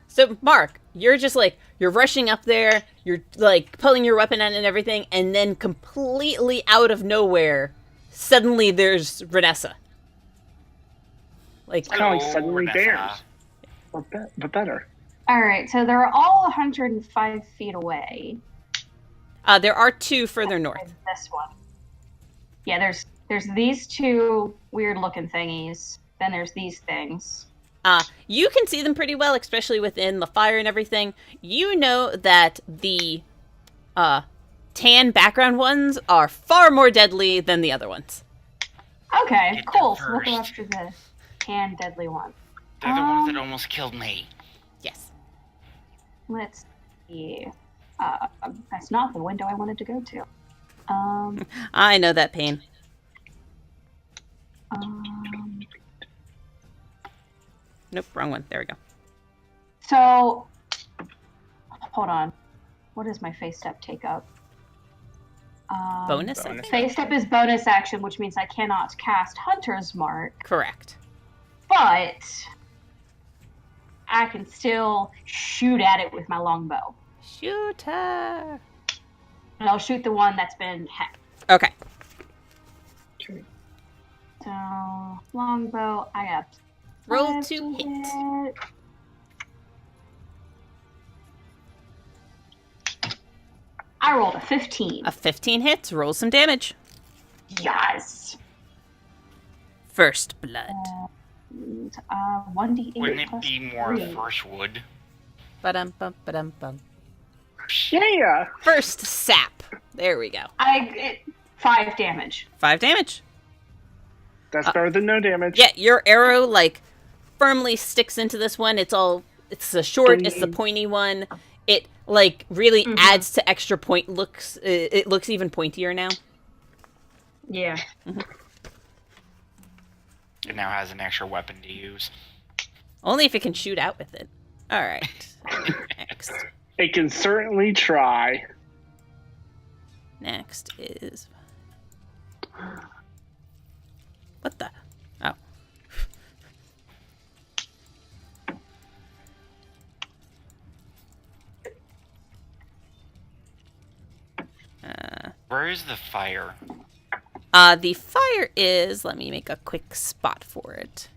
So, Mark, you're just like, you're rushing up there, you're like pulling your weapon out and everything, and then completely out of nowhere, suddenly there's Renessa. Like, Kind of like Hello, suddenly Renessa. bears. But better. Alright, so they're all 105 feet away. there are two further north. There's this one. Yeah, there's these two weird looking thingies. Then there's these things. You can see them pretty well, especially within the fire and everything. You know that the tan background ones are far more deadly than the other ones. Okay, Get cool. them So we'll go first. after the tan deadly one. They're the ones that almost killed me. Yes. Let's see. That's not the window I wanted to go to. I know that pain. Nope, wrong one. There we go. So, hold on. What does my face step take up? Bonus, I bonus. think? Face step is bonus action, which means I cannot cast Hunter's Mark, Correct. but I can still shoot at it with my longbow. Shoot her. And I'll shoot the one that's been hacked. Okay. So, longbow, I got Roll 5 to hit. hit. I rolled a 15. A 15 hits. Roll some damage. Yes. First blood. 1d8 Wouldn't it plus be more 3. first wood? Ba-dum-bum, ba-dum-bum. Yeah. First sap. There we go. 5 damage. 5 damage. That's better than no damage. Yeah, your arrow, like, firmly sticks into this one. It's the short, it's the pointy one. It, like, really adds to extra point looks. It looks even pointier now. Yeah. It now has an extra weapon to use. Only if it can shoot out with it. Alright. Next. It can certainly try. Next is... What the? Oh. Where is the fire? The fire is... Let me make a quick spot for it.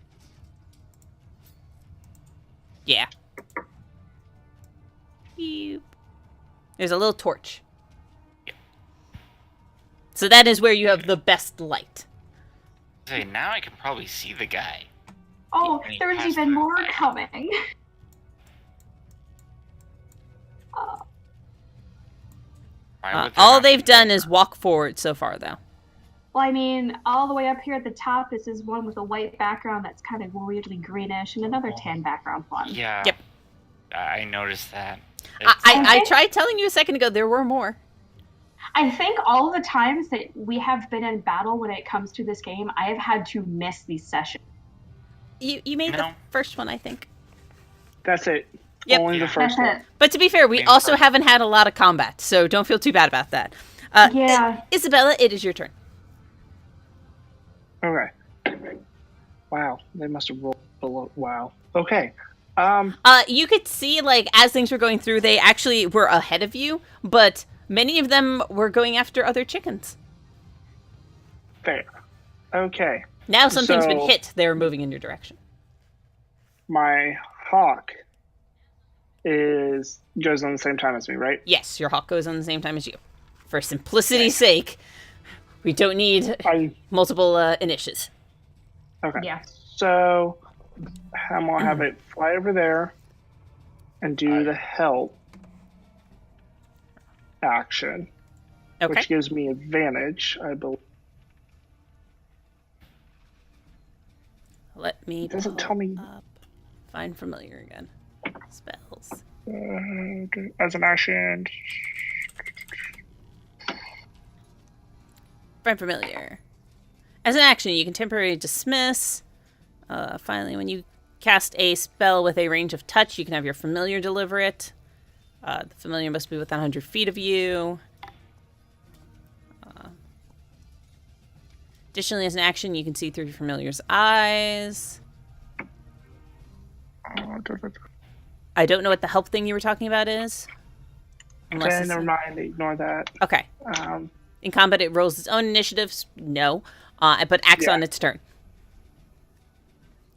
Yeah. Beep. There's a little torch. So that is where you have the best light. Say, now I can probably see the guy. Oh, Any there's pass even through more fire? coming. Why would there All not they've be done more? is walk forward so far, though. Well, I mean, all the way up here at the top, this is one with a white background that's kind of weirdly greenish, and another tan background one. Yeah. Yep. I noticed that. I tried telling you a second ago there were more. I think all the times that we have been in battle when it comes to this game, I have had to miss these sessions. You made the first one, I think. That's it. Yep. Only the first one. But to be fair, we also haven't had a lot of combat, so don't feel too bad about that. Yeah. Isabella, it is your turn. Okay. Wow. They must have rolled below. Wow. Okay. You could see, like, as things were going through, they actually were ahead of you, but many of them were going after other chickens. Fair. Okay. Now something's been hit, they're moving in your direction. My hawk goes on the same time as me, right? Yes, your hawk goes on the same time as you. For simplicity's sake, we don't need multiple initiatives. Okay. Yeah. So I'm going to have it fly over there and do the help action, Okay. which gives me advantage, I believe. Let me It doesn't tell me. up. Find familiar again. Spells. As an action. Find familiar. As an action, you can temporarily dismiss. Finally, when you cast a spell with a range of touch, you can have your familiar deliver it. The familiar must be within 100 feet of you. Additionally, as an action, you can see through your familiar's eyes. I don't know what the help thing you were talking about is. Okay, never mind. Ignore that. Okay. In combat, it rolls its own initiatives. No. But acts on its turn.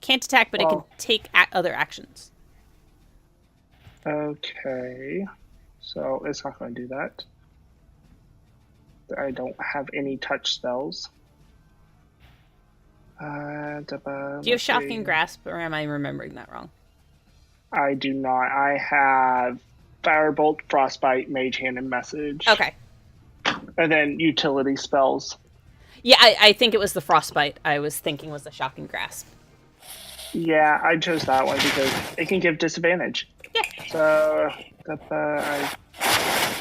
Can't attack, but it can take other actions. Okay. So it's not going to do that. I don't have any touch spells. Do you have Shocking Grasp, or am I remembering that wrong? I do not. I have Firebolt, Frostbite, Mage Hand, and Message. Okay. And then utility spells. Yeah, I think it was the Frostbite I was thinking was the Shocking Grasp. Yeah, I chose that one because it can give disadvantage. Yeah. So,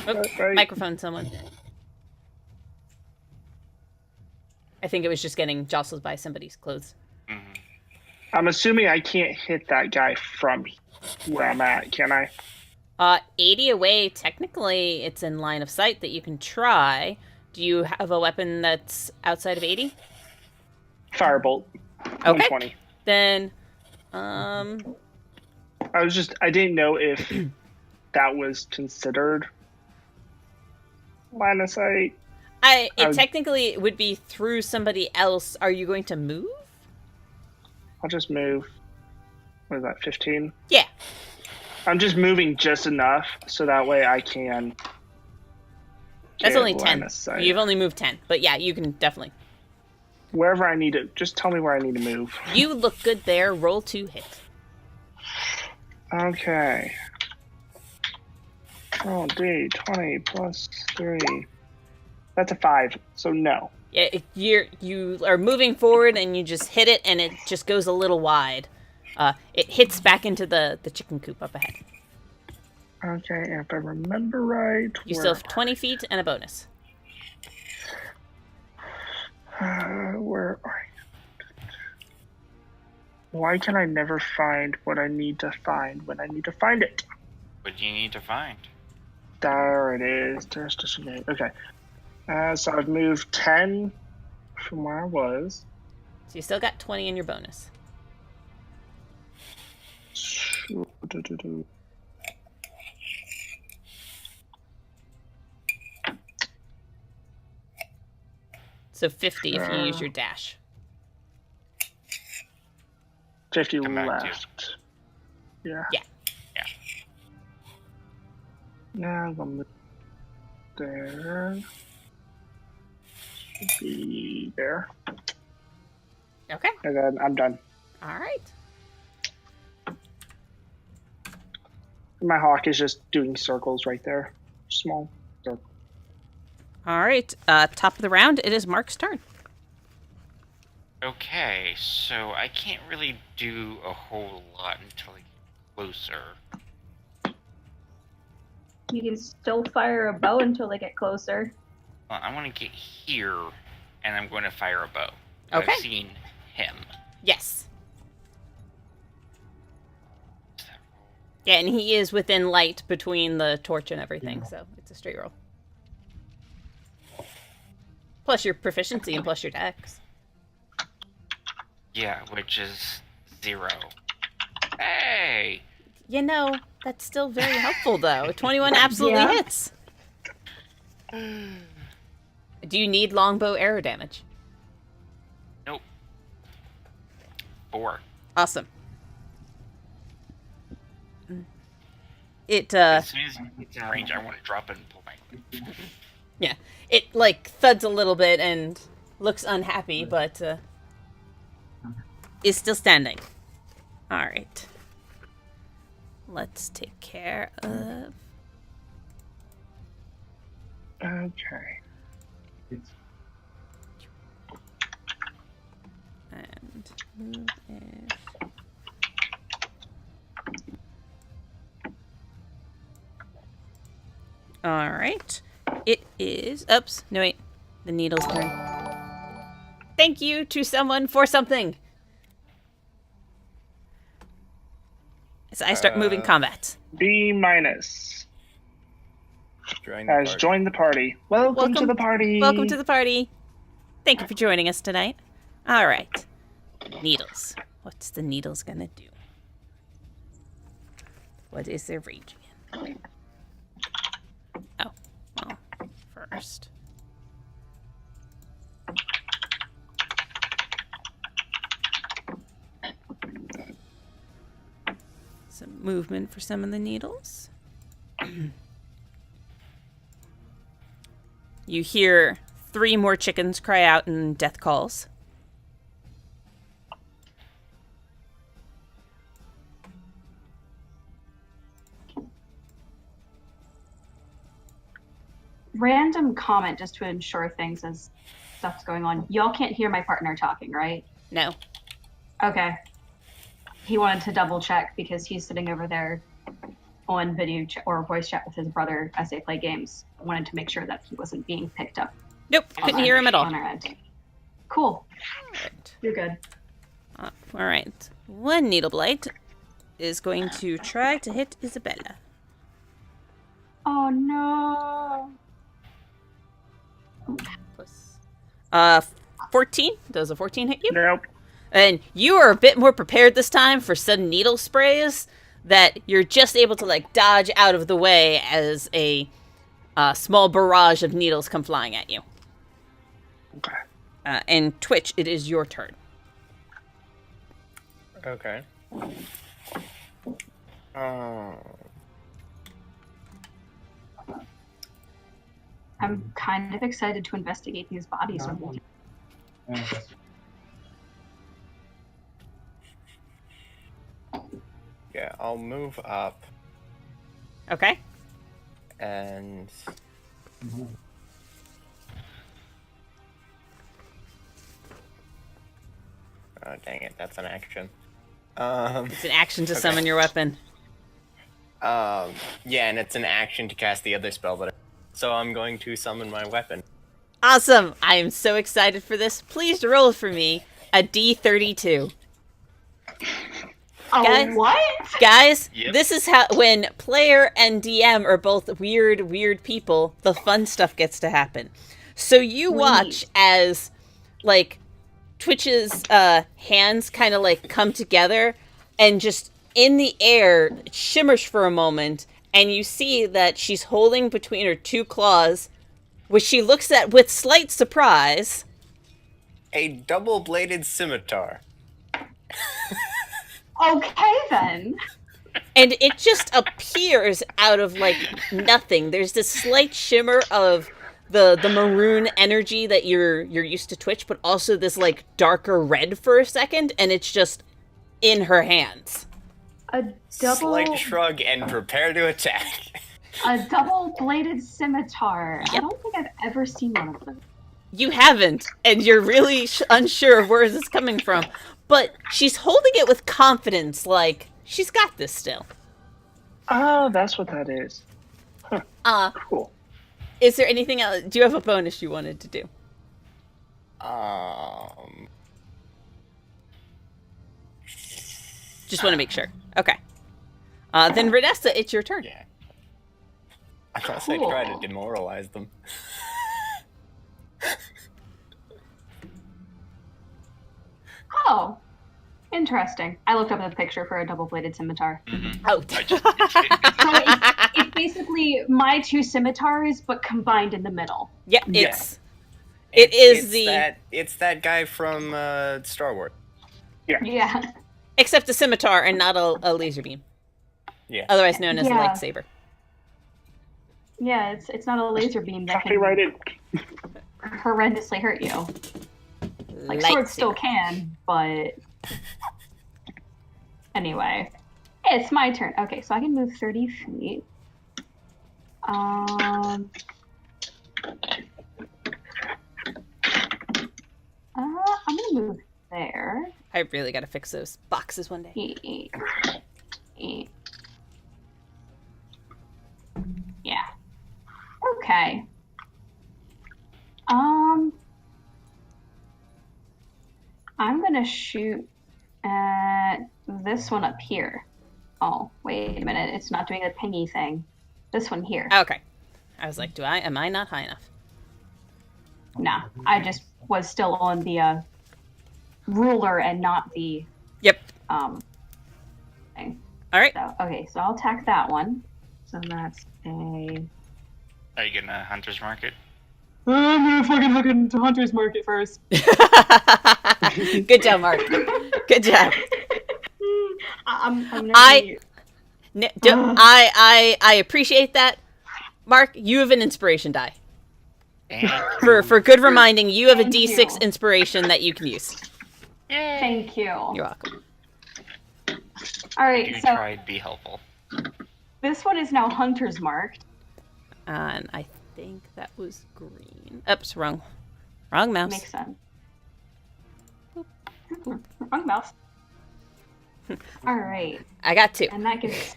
right. Microphone, someone. I think it was just getting jostled by somebody's clothes. Mm-hmm. I'm assuming I can't hit that guy from where I'm at, can I? 80 away, technically it's in line of sight that you can try. Do you have a weapon that's outside of 80? Firebolt. Okay. 120. Then, I didn't know if that was considered line of sight. It technically would be through somebody else. Are you going to move? I'll just move. What is that, 15? Yeah. I'm just moving just enough so that way I can. That's only 10. You've only moved 10. But yeah, you can definitely. Wherever I need to. Just tell me where I need to move. You look good there. Roll to hit. Okay. Roll D20 plus 3. That's a 5, so no. Yeah, you are moving forward and you just hit it and it just goes a little wide. It hits back into the chicken coop up ahead. Okay, if I remember right... You still have 20 feet and a bonus. Where are you? Why can I never find what I need to find when I need to find it? What do you need to find? There it is. There's just a name. Okay. So I've moved 10 from where I was. So you still got 20 in your bonus. So 50 if you use your dash. 50 Come back to you. left. Yeah. Yeah. Yeah. Now I'm gonna move there. Should be there. Okay. And then I'm done. All right. My hawk is just doing circles right there. Small circle. All right. Top of the round, it is Mark's turn. Okay, so I can't really do a whole lot until I get closer. You can still fire a bow until they get closer. Well, I want to get here, and I'm going to fire a bow. Okay. I've seen him. Yes. Yeah, and he is within light between the torch and everything, so it's a straight roll. Plus your proficiency and plus your dex. Yeah, which is 0. Hey! You know, that's still very helpful, though. 21 absolutely Yeah. hits. Do you need longbow arrow damage? Nope. 4. Awesome. It, As soon as it's in range, I want to drop it and pull my gun. yeah, it, like, thuds a little bit and looks unhappy, but, is still standing. Alright. Let's take care of... Okay. And move it. Alright. It is... Oops. No, wait. The needle's turn. Thank you to someone for something. As I start moving combat. B minus Join the has party. joined the party. Welcome to the party. Welcome to the party. Thank you for joining us tonight. Alright. Needles. What's the needles gonna do? What is their rage again? Oh, well, first. Some movement for some of the needles. You hear 3 more chickens cry out in death calls. Random comment just to ensure things as stuff's going on. Y'all can't hear my partner talking, right? No. Okay. He wanted to double check because he's sitting over there on video or voice chat with his brother as they play games. I wanted to make sure that he wasn't being picked up. Nope, couldn't hear him at all. On our end. Cool. Right. You're good. All right. One needle blight is going to try to hit Isabella. Oh no. Plus, 14. Does a 14 hit you? Nope. And you are a bit more prepared this time for sudden needle sprays that you're just able to like dodge out of the way as a small barrage of needles come flying at you. Okay. And Twitch, it is your turn. Okay. I'm kind of excited to investigate these bodies. Yeah, I'll move up Okay. and oh dang it, that's an action. It's an action to summon your weapon. Yeah, and it's an action to cast the other spell that I... So I'm going to summon my weapon. Awesome! I am so excited for this. Please roll for me a D32. Oh, Guys? what? Guys, Yep. This is how, when player and DM are both weird people, the fun stuff gets to happen. So you watch as, like, Twitch's hands kind of, like, come together, and just in the air, it shimmers for a moment, and you see that she's holding between her 2 claws, which she looks at with slight surprise. A double-bladed scimitar. Okay then. And it just appears out of, like, nothing. There's this slight shimmer of the maroon energy that you're used to Twitch, but also this, like, darker red for a second, and it's just in her hands. A Slight shrug and prepare to attack. double-bladed scimitar. Yep. I don't think I've ever seen one of those. You haven't, and you're really unsure of where this is coming from. But she's holding it with confidence, like she's got this still. Oh, that's what that is. Cool. Is there anything else? Do you have a bonus you wanted to do? Just want to make sure. Okay. Then Redessa, it's your turn. Yeah. I guess I try to demoralize them. Oh, interesting. I looked up the picture for a double-bladed scimitar. Oh. I just So it's basically my two scimitars, but combined in the middle. Yep, Yeah. It's that guy from Star Wars. Yeah. Except a scimitar and not a laser beam. Yeah. Otherwise known as a Yeah. lightsaber. Yeah, it's not a laser beam that can Copyrighted. horrendously hurt you. Like, swords still can, but... Anyway. It's my turn. Okay, so I can move 30 feet. I'm gonna move there. I really gotta fix those boxes one day. Yeah. Okay. I'm gonna shoot at this one up here. Oh, wait a minute. It's not doing a pingy thing. This one here. Okay. I was like, am I not high enough? Nah, I just was still on the ruler and not the Yep. thing. All right. So, okay, so I'll attack that one. So that's a... Are you getting a hunter's market? I'm gonna fucking look into Hunter's Market first. Good job, Mark. Good job. I'm I appreciate that. Mark, you have an inspiration die. For good reminding, you have a Thank D6 you. inspiration that you can use. Thank you. You're welcome. All right, You so try to be helpful. this one is now Hunter's marked. And I think that was green. Oops, wrong mouse. Makes sense. Wrong mouse. All right, I got 2. and that gives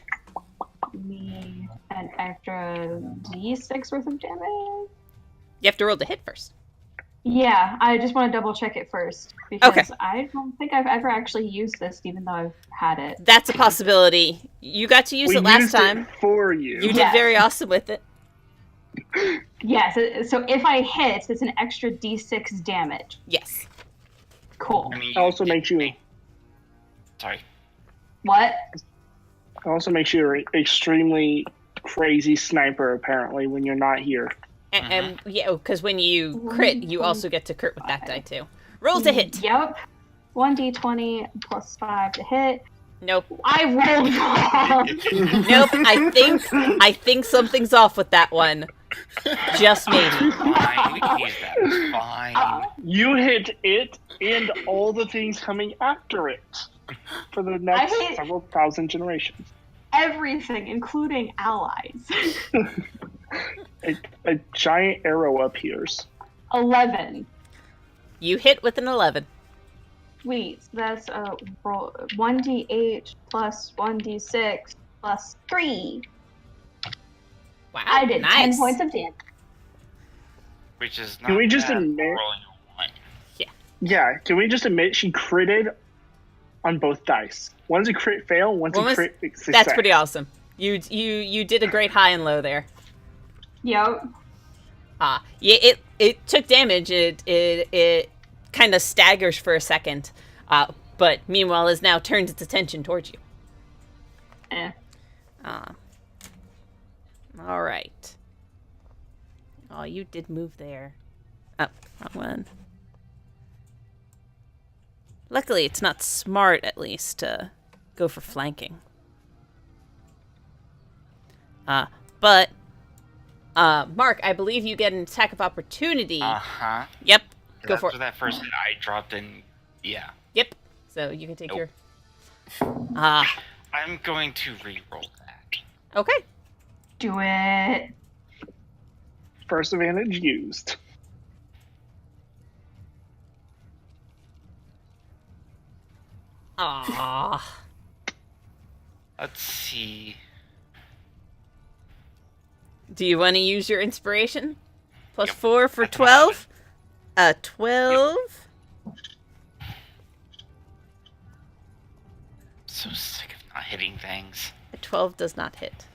me an extra D6 worth of damage. You have to roll the hit first. Yeah, I just want to double check it first because Okay. I don't think I've ever actually used this, even though I've had it. That's a possibility. You got to use We it last used time. it for you. You did Yes. very awesome with it. Yes, so if I hit, it's an extra D6 damage. Yes. Cool. I mean, It also makes you. Sorry. What? It also makes you an extremely crazy sniper. Apparently, when you're not here. And yeah, because when you crit, you also get to crit with that die too. Roll to hit. Yep. 1d20 plus 5 to hit. Nope. I rolled wrong. Nope. I think something's off with that one. Just maybe. Fine. We can use that. It's fine. You hit it and all the things coming after it for the next hit- several thousand generations. Everything, including allies. A giant arrow appears. 11. You hit with an 11. Wait, that's roll 1d8 plus 1d6 plus 3. Wow. I did nice. 10 points of damage. Which is not Can we just bad for admit- rolling a 1. Yeah, can we just admit she critted on both dice? One's a crit fail, one's One a was- crit success. That's pretty awesome. You did a great high and low there. Yep. Yeah, it took damage. It kind of staggers for a second, but meanwhile has now turned its attention towards you. Eh. All right. Oh, you did move there. Oh, wrong one. Luckily, it's not smart, at least, to go for flanking. But, Mark, I believe you get an attack of opportunity. Uh-huh. Yep. Go for After it. that first hit, I dropped in. Yeah. Yep. So you can take Nope. your. I'm going to re-roll that. Okay. Do it. First advantage used. Ah. Let's see. Do you want to use your inspiration? Plus Yep. 4 for At the 12? 12? So sick of not hitting things. A 12 does not hit.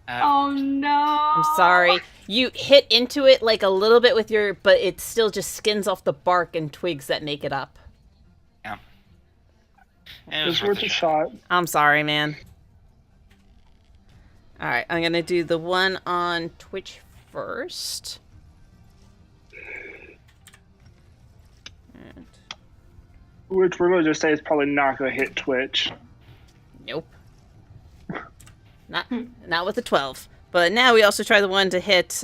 Oh no. I'm sorry. You hit into it like a little bit with your, but it still just skins off the bark and twigs that make it up. Yeah. It was worth a shot. I'm sorry, man. Alright, I'm gonna do the one on Twitch first. And Which we're going to just say is probably not going to hit Twitch. nope. Not with the 12. But now we also try the one to hit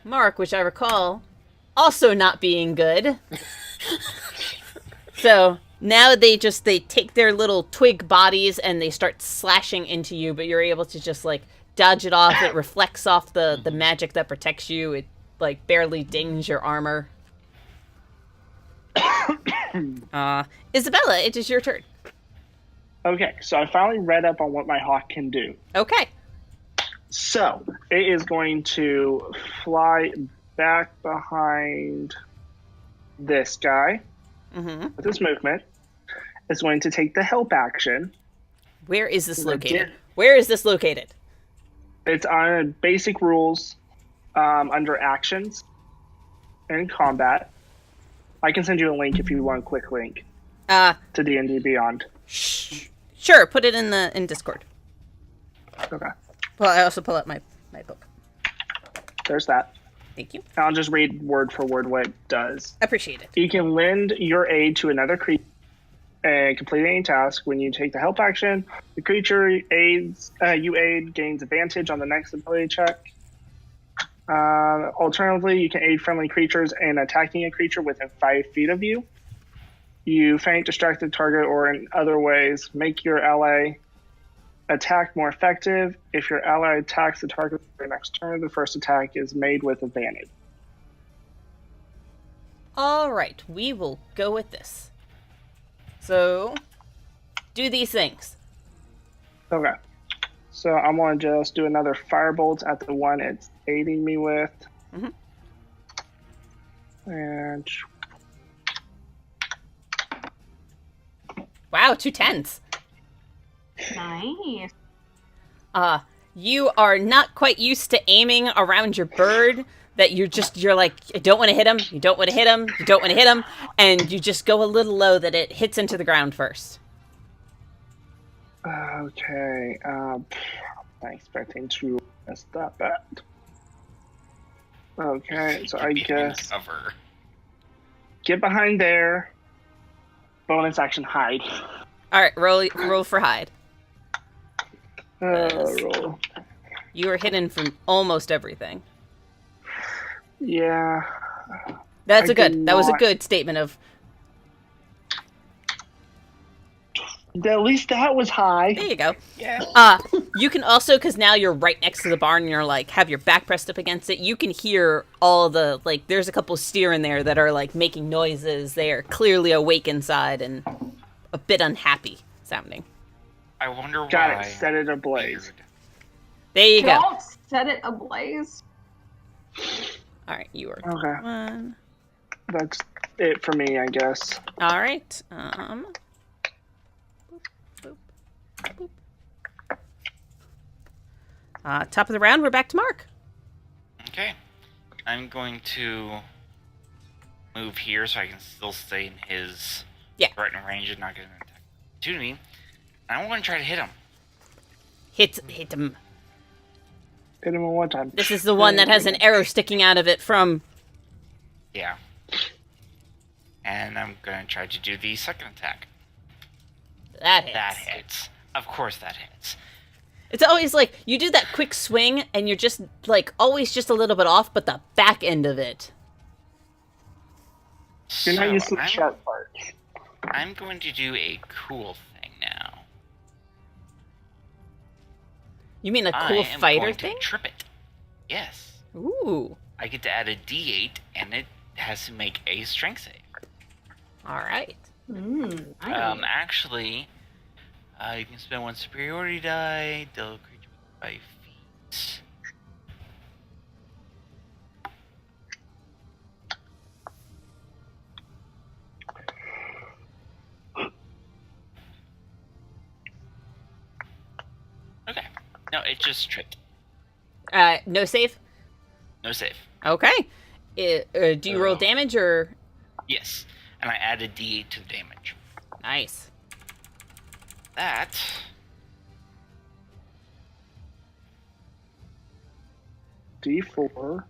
Mark, which I recall also not being good. So now they take their little twig bodies and they start slashing into you, but you're able to just like dodge it off. It reflects off the magic that protects you. It like barely dings your armor. Isabella, it is your turn. Okay, so I finally read up on what my hawk can do. Okay. So it is going to fly back behind this guy Mm-hmm. with his movement. It's going to take the help action. Where is this located? Legit. Where is this located? It's on basic rules under actions and combat. I can send you a link if you want a quick link to D&D Beyond. Sure, put it in Discord. Okay, Well, I also pull up my book. there's that. Thank you. I'll just read word for word what it does. Appreciate it. You can lend your aid to another creature and complete any task. When you take the help action, the creature you aid gains advantage on the next ability check. Alternatively, you can aid friendly creatures in attacking a creature within 5 feet of you. You feint, distract the target, or in other ways, make your ally attack more effective. If your ally attacks the target for the next turn, the first attack is made with advantage. All right, we will go with this. So, do these things. Okay. So I'm going to just do another firebolt at the one it's aiding me with. Mhm. And Wow, 2 10s. Nice. You are not quite used to aiming around your bird. That you're like, you don't want to hit him, you don't want to hit him, you don't want to hit him, and you just go a little low that it hits into the ground first. okay, I'm not expecting to miss that bad. Okay, so I Get behind guess cover. get behind there. Bonus action hide. All right, roll for hide. Roll. You are hidden from almost everything. Yeah. That's I a good. did That was a not- good statement of. At least that was high. There you go. Yeah. You can also, because now you're right next to the barn and you're like, have your back pressed up against it, you can hear all the, like, there's a couple steer in there that are, like, making noises. They are clearly awake inside and a bit unhappy sounding. I wonder why. Got it. Set it ablaze. Weird. There you go. Don't set it ablaze. All right, you are Okay. 1. That's it for me, I guess. All right. Boop, boop, boop. Top of the round, we're back to Mark. Okay. I'm going to move here so I can still stay in his threatening range and not get an attack to me. And I want to try to hit him. Hit him. Hit him one time. This is the one that has an arrow sticking out of it from... Yeah. And I'm going to try to do the second attack. That hits. That hits. Of course that hits. It's always like, you do that quick swing, and you're just, like, always just a little bit off, but the back end of it. You're not So used to the I'm- sharp part. I'm going to do a cool thing now. You mean a I cool am fighter going thing? to trip it. Yes. Ooh. I get to add a D8, and it has to make a strength save. All right. Nice. Actually, you can spend 1 superiority die, deal a creature with 5 feet. Okay. No, it just tripped. No save? No save. Okay. Do you roll damage or? Yes. And I added D8 to the damage. Nice. That... D4.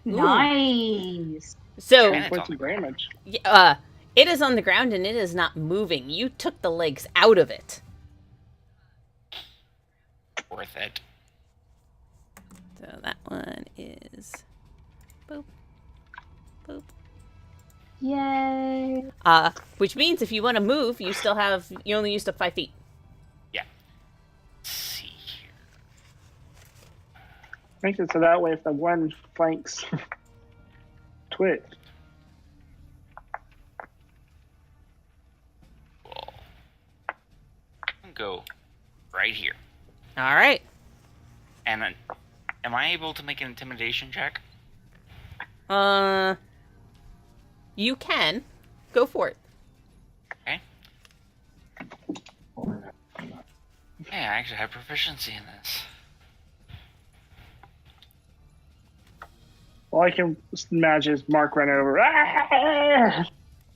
Nice. So, And it's Points on of the ground. damage. it is on the ground and it is not moving. You took the legs out of it. Worth it. So that one is boop, boop. Yay. Which means if you want to move, you only used up 5 feet. Yeah. Let's see here. Makes it so that way if the one flanks Twitch. Cool. Go right here. All right. And then, am I able to make an intimidation check? You can go for it. Okay. Yeah, I actually have proficiency in this. All I can imagine is Mark run over. Ah!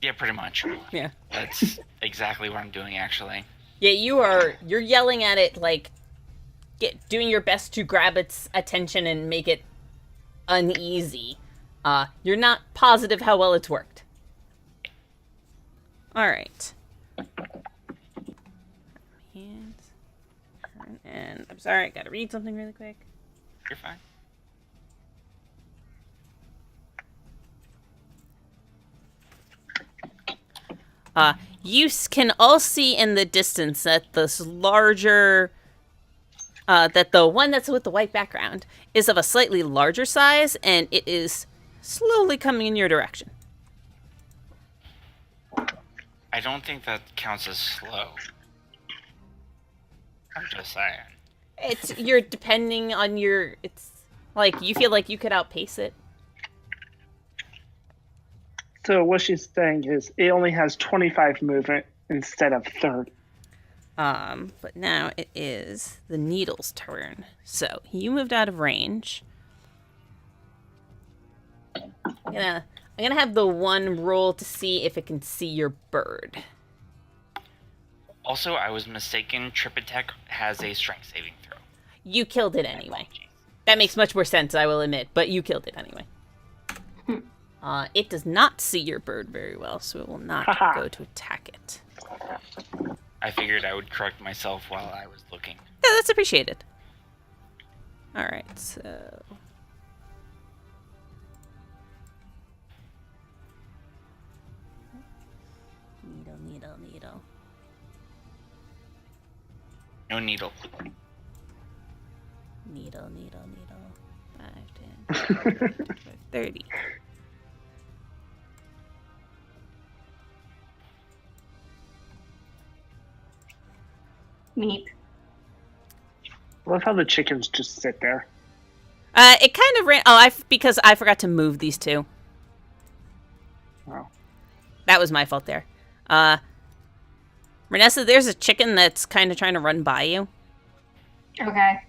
Yeah, pretty much. Yeah. That's exactly what I'm doing, actually. Yeah, you're yelling at it like doing your best to grab its attention and make it uneasy. You're not positive how well it's worked. All right. And I'm sorry, I gotta read something really quick. You're fine. You can all see in the distance that this larger, that the one that's with the white background is of a slightly larger size, and it is slowly coming in your direction. I don't think that counts as slow. I'm just saying. You're depending on it's like you feel like you could outpace it. So what she's saying is it only has 25 movement instead of 30. But now it is the needle's turn. So you moved out of range. I'm gonna have the one roll to see if it can see your bird. Also, I was mistaken. Tripitech has a strength saving throw. You killed it anyway. That makes much more sense, I will admit, but you killed it anyway. It does not see your bird very well, so it will not go to attack it. I figured I would correct myself while I was looking. Yeah, that's appreciated. Alright, so... Needle. No needle. Needle. 5, 10, 30. Neat. I love how the chickens just sit there. It kind of ran... because I forgot to move these two. Wow. That was my fault there. Renessa, there's a chicken that's kind of trying to run by you. Okay.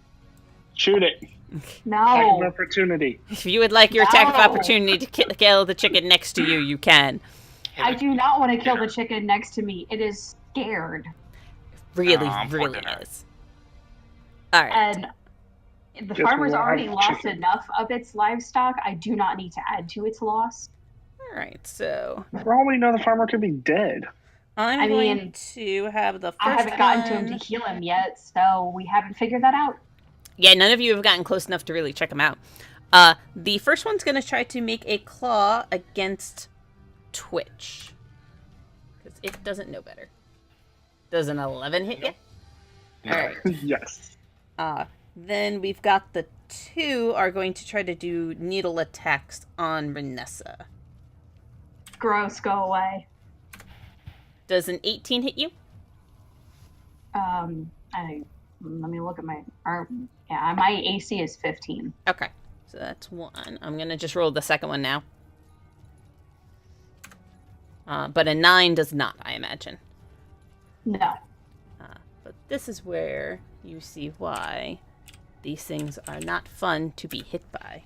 Shoot it. Attack of No. opportunity. If you would like your attack of No. opportunity to kill the chicken next to you, you can. I do not want to kill the chicken next to me. It is scared. Really poor dinner. is. All right. And the Just farmer's one already lost chicken. enough of its livestock. I do not need to add to its loss. All right. So For all we know, the farmer could be dead. I'm going to have the first I haven't gotten to one... him to heal him yet, so we haven't figured that out. Yeah, none of you have gotten close enough to really check them out. The first one's going to try to make a claw against Twitch. Because it doesn't know better. Does an 11 hit you? All right. Yes. Then we've got the two are going to try to do needle attacks on Renessa. Gross, go away. Does an 18 hit you? Let me look at my arm. Yeah, my AC is 15. Okay. So that's 1. I'm going to just roll the second one now. But a 9 does not, I imagine. No. But this is where you see why these things are not fun to be hit by.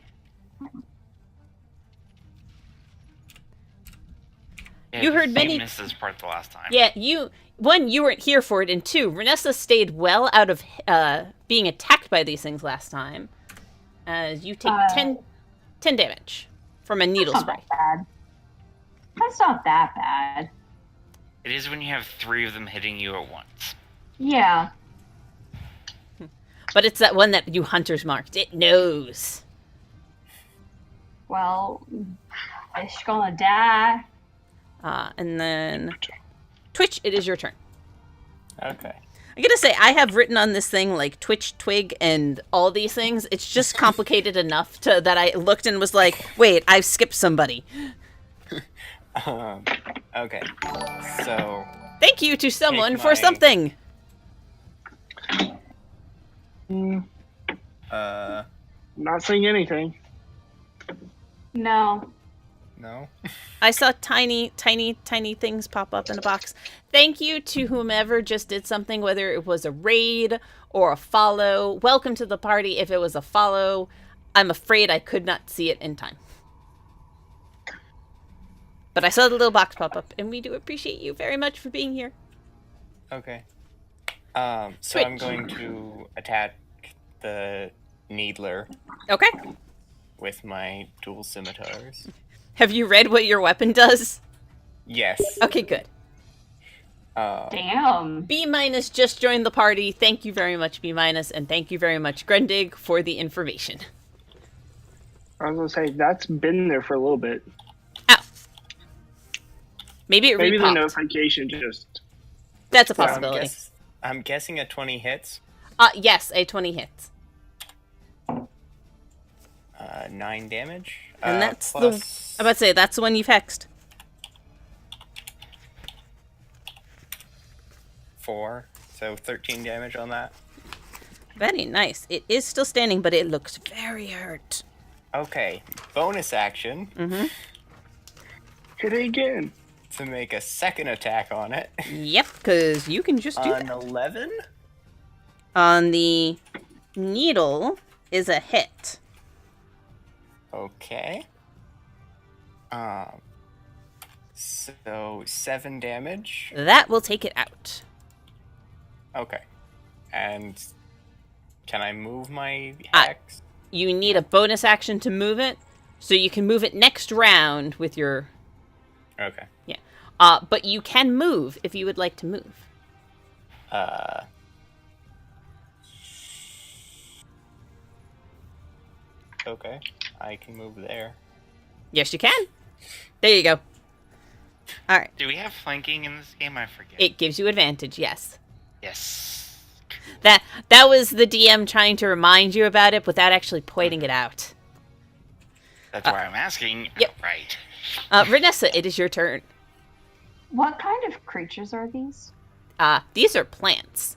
Yeah, You heard you many- missed this part the last time. Yeah, one, you weren't here for it, and 2, Renessa stayed well out of being attacked by these things last time. As you take 10 damage from a needle That's spray. not that bad. That's not that bad. It is when you have 3 of them hitting you at once. Yeah. But it's that one that you hunters marked. It knows. Well, it's gonna die. And then Twitch, it is your turn. Okay. I gotta say, I have written on this thing like Twitch, Twig, and all these things. It's just complicated enough that I looked and was like, wait, I've skipped somebody. Okay. So. Thank you to someone Take for my- something. Not saying anything. No. No. I saw tiny things pop up in a box. Thank you to whomever just did something, whether it was a raid or a follow. Welcome to the party if it was a follow. I'm afraid I could not see it in time. But I saw the little box pop up, and we do appreciate you very much for being here. Okay. So I'm Twitch. going to attack the Needler Okay. with my dual scimitars. Have you read what your weapon does? Yes. Okay, good. Damn. B- just joined the party. Thank you very much, B-, and thank you very much, Grundig, for the information. I was gonna say that's been there for a little bit. Ow. Maybe it Maybe the repopped. notification just. That's a So possibility. I'm guessing a 20 hits. Yes, a 20 hits. 9 damage. And that's plus I'm about to say, that's the one you've hexed. 4, so 13 damage on that. Very nice. It is still standing, but it looks very hurt. Okay, bonus action Hit it again. to make a second attack on it. Yep, because you can just do On that. 11? On the needle is a hit. Okay. So 7 damage. That will take it out. Okay. And can I move my Ah. hex? You need a bonus action to move it, so you can move it next round with your... Okay. Yeah. But you can move if you would like to move. Okay. I can move there. Yes, you can. There you go. All right. Do we have flanking in this game? I forget. It gives you advantage, yes. Yes. That was the DM trying to remind you about it without actually pointing it out. That's why I'm asking. Yep. Right. Renessa, it is your turn. What kind of creatures are these? These are plants.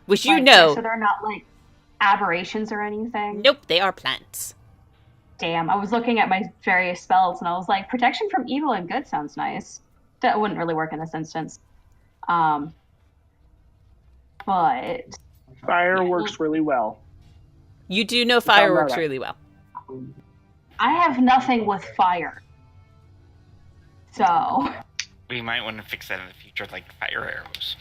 Which you Like, know. So they're not like aberrations or anything? Nope, they are plants. Damn, I was looking at my various spells and I was like, protection from evil and good sounds nice. That wouldn't really work in this instance. But Fire works really well. You do know fire Found that works out. really well. I have nothing with fire. So We might want to fix that in the future, like fire arrows.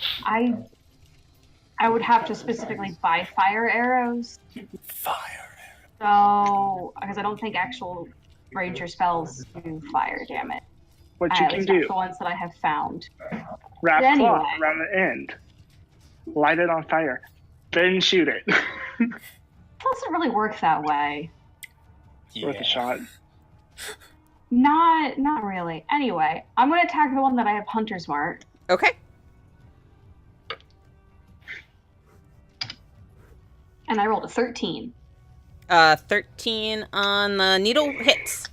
I would have to specifically buy fire arrows. Fire. So because I don't think actual ranger spells do fire damage. What you At can least do, not the ones that I have found. wrap Anyway. cloth around the end, light it on fire, then shoot it. It doesn't really work that way. Worth a shot. Not really. Anyway, I'm gonna attack the one that I have Hunter's Mark. Okay. And I rolled a 13. 13 on the needle hits.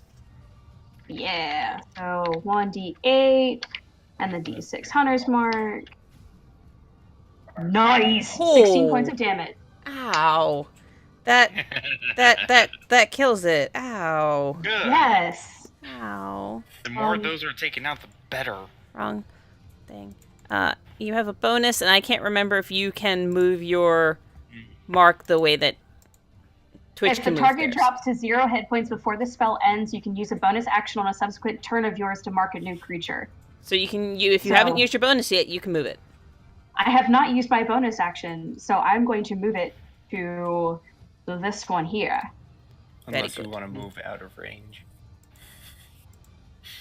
Yeah. So 1d8 And the D6 Hunter's Mark. Nice! Oh. 16 points of damage. Ow. That kills it. Ow. Good. Yes. Ow. The more of those are taken out, the better. Wrong thing. You have a bonus, and I can't remember if you can move your mark the way that Twitch If can the move target theirs. drops to 0 hit points before the spell ends, you can use a bonus action on a subsequent turn of yours to mark a new creature. So if you haven't used your bonus yet, you can move it. I have not used my bonus action, so I'm going to move it to this one here. Unless you good. want to move out of range.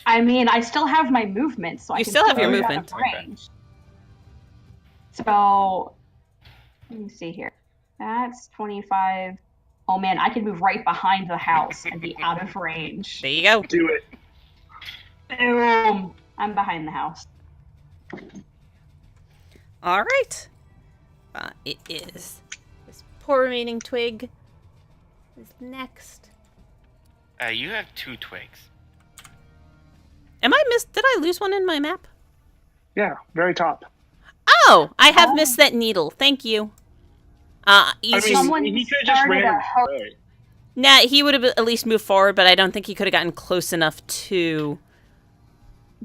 I mean, I still have my movement, so I You can still have your move out movement. of range. So, let me see here. That's 25. Oh man, I can move right behind the house and be out of range. There you go. Do it. Boom! I'm behind the house. All right. It is this poor remaining twig is next. You have 2 twigs. Did I lose one in my map? Yeah, very top. Oh, I have missed that needle. Thank you. Someone he could have just started ran a ho- away. Nah, he would have at least moved forward, but I don't think he could have gotten close enough to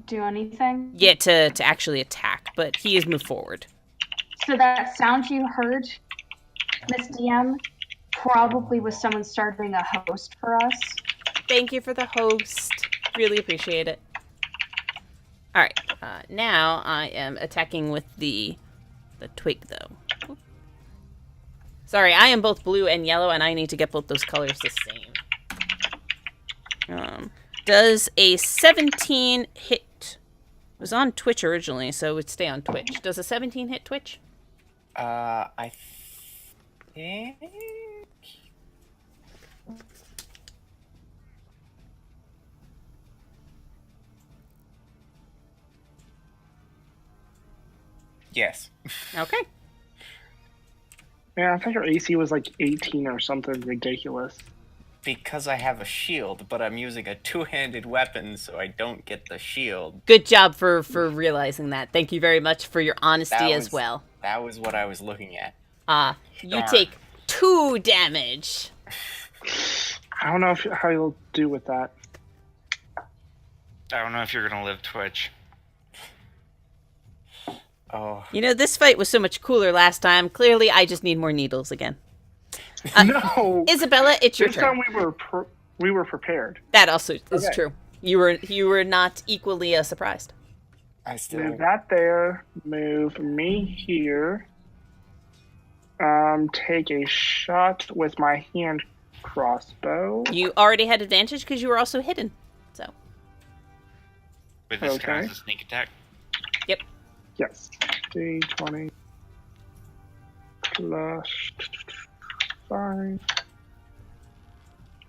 Do anything? get to actually attack. But he has moved forward. So that sound you heard, Miss DM, probably was someone starting a host for us. Thank you for the host. Really appreciate it. All right. Now I am attacking with the twig, though. Oop. Sorry, I am both blue and yellow, and I need to get both those colors the same. Does a 17 hit? It was on Twitch originally, so it would stay on Twitch. Does a 17 hit Twitch? I think... Yes. Okay. Yeah, I thought your AC was like 18 or something ridiculous. Because I have a shield, but I'm using a two-handed weapon, so I don't get the shield. Good job for realizing that. Thank you very much for your honesty as well. That was what I was looking at. You Darn. take 2 damage. I don't know how you'll do with that. I don't know if you're gonna live Twitch. Oh, You know, this fight was so much cooler last time. Clearly, I just need more needles again. No. Isabella, it's your This turn. time we were prepared. That also is Okay. true. You were not equally surprised. I still... Move that there. Move me here. Take a shot with my hand crossbow. You already had advantage because you were also hidden. So, With this Okay. kind of a sneak attack. yep. Yes. D20 plus 5.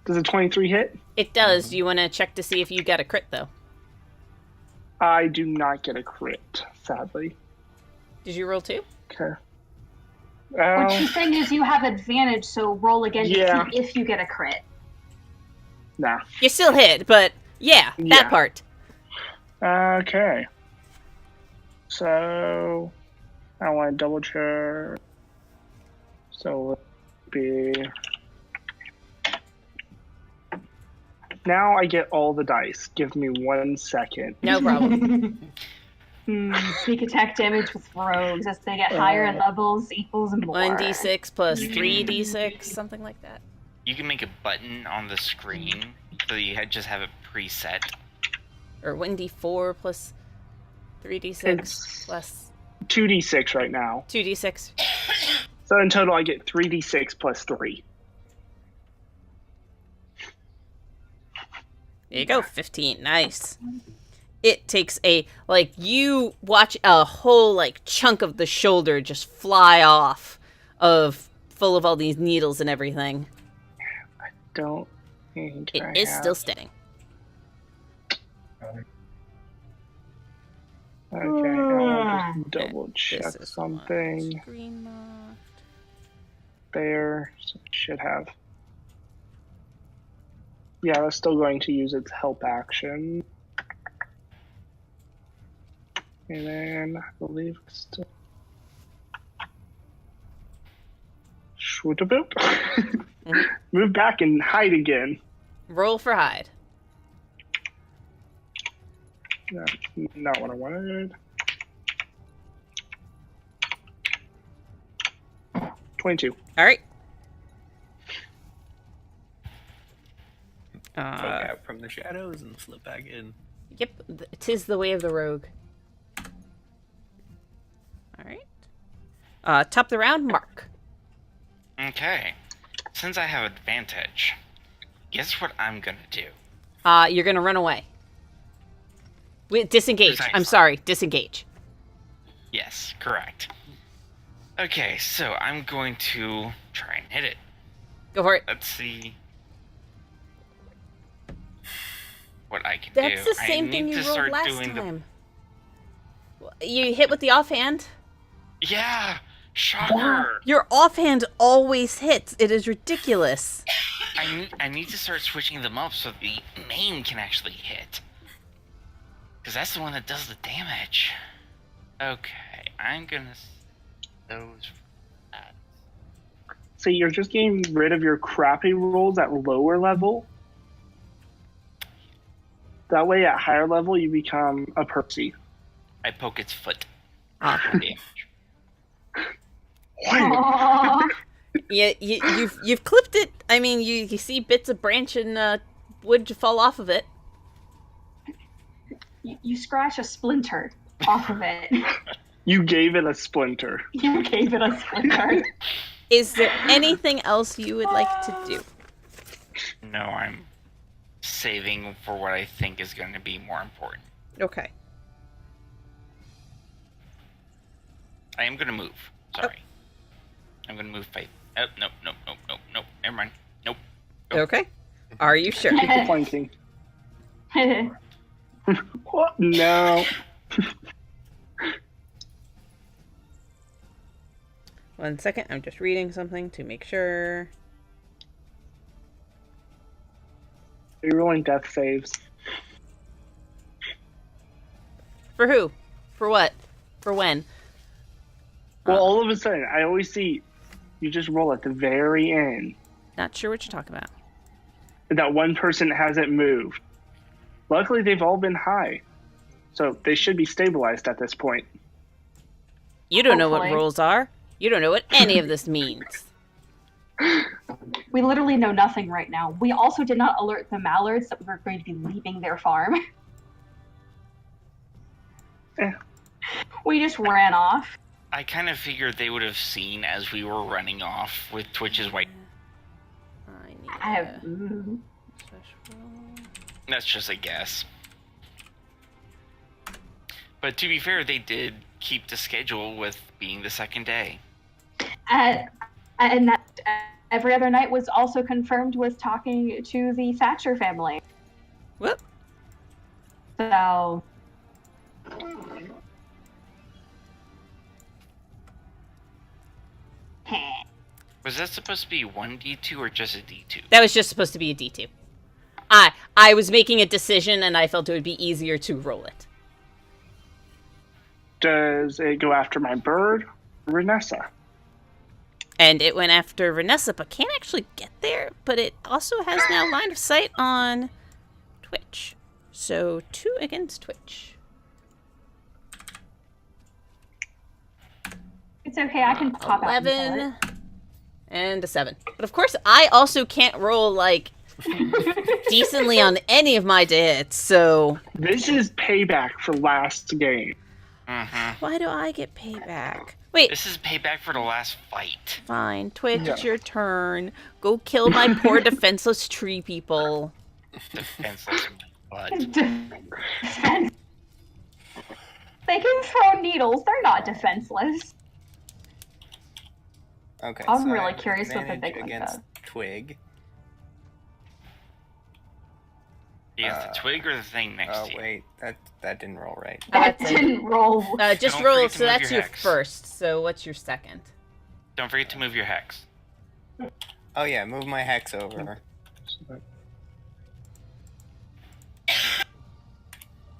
Does a 23 hit? It does. Do you want to check to see if you got a crit, though? I do not get a crit, sadly. Did you roll 2? Okay. What she's saying is you have advantage, so roll again Yeah. to see if you get a crit. Nah. You still hit, but yeah, that Yeah. part. Okay. So I want to double check. So it'll be. Now I get all the dice. Give me 1 second. No problem. Sneak attack damage with rogues as they get higher in levels equals more. 1d6 plus 3d6, something like that. You can make a button on the screen so you just have it preset. Or 1d4 plus 3d6 It's plus 2d6 right now. 2d6. So in total, I get 3d6 plus 3. There you go, 15. Nice. It takes you watch a whole, chunk of the shoulder just fly off full of all these needles and everything. Don't think It I is have. still standing. Okay, I want to just double check This is something. one screen locked. There, so it should have. Yeah, that's still going to use its help action. And then I believe it's still shoot a boop. Move back and hide again. Roll for hide. That's not what I wanted. 22. All right. Poke out from the shadows and slip back in. Yep, 'tis the way of the rogue. All right. Top of the round, Mark. Okay. Since I have advantage, guess what I'm gonna do? You're gonna run away. Wait, disengage. I'm sorry, disengage. Yes, correct. Okay, so I'm going to try and hit it. Go for it. Let's see what I can That's do. the same thing you rolled last doing time. You hit with the offhand? Yeah! Shocker! Your offhand always hits. It is ridiculous. I need to start switching them up so the main can actually hit. Because that's the one that does the damage. Okay, I'm gonna... those... So you're just getting rid of your crappy rolls at lower level? That way at higher level you become a Percy. I poke its foot. Okay. Aww. Yeah, you've clipped it. I mean, you see bits of branch and wood fall off of it. You scratch a splinter off of it. You gave it a splinter. You gave it a splinter. Is there anything else you would like to do? No, I'm saving for what I think is going to be more important. Okay. I am going to move. Sorry. I'm going to move 5. Oh, nope. Never mind. Nope. Go. Okay. Are you sure? Keep the flanking. What? No. One second. I'm just reading something to make sure. Are you rolling death saves? For who? For what? For when? Well, all of a sudden, I always see you just roll at the very end. Not sure what you're talking about. That one person hasn't moved. Luckily, they've all been high. So they should be stabilized at this point. You don't know what Hopefully. rules are. You don't know what any of this means. We literally know nothing right now. We also did not alert the mallards that we were going to be leaving their farm. Eh. We just ran off. I kind of figured they would have seen as we were running off with Twitch's white. I need I have. a special roll. That's just a guess. But to be fair, they did keep the schedule with being the second day. And that every other night was also confirmed with talking to the Thatcher family. Whoop. So. Was that supposed to be 1d2 or just a d2? That was just supposed to be a D2. I was making a decision and I felt it would be easier to roll it. Does it go after my bird or Renessa? And it went after Vanessa, but can't actually get there. But it also has now line of sight on Twitch. So 2 against Twitch. It's okay, I can pop out. and kill 11 and a 7. But of course, I also can't roll, like, decently on any of my hits, so... This is payback for last game. Mm-hmm. Why do I get payback? Wait, This is payback for the last fight. fine. Twitch, it's Yeah. your turn. Go kill my poor defenseless tree people. Defenseless butt. it. Defense. They can throw needles, they're not defenseless. Okay. I'm so I really have curious what the advantage big one against does. Twig. Against the twig or the thing next Oh to you? wait, that didn't roll right. That That's it. didn't roll. Just Don't roll, forget to so move that's your your hex. first. So what's your second? Don't forget to move your hex. Oh yeah, move my hex over.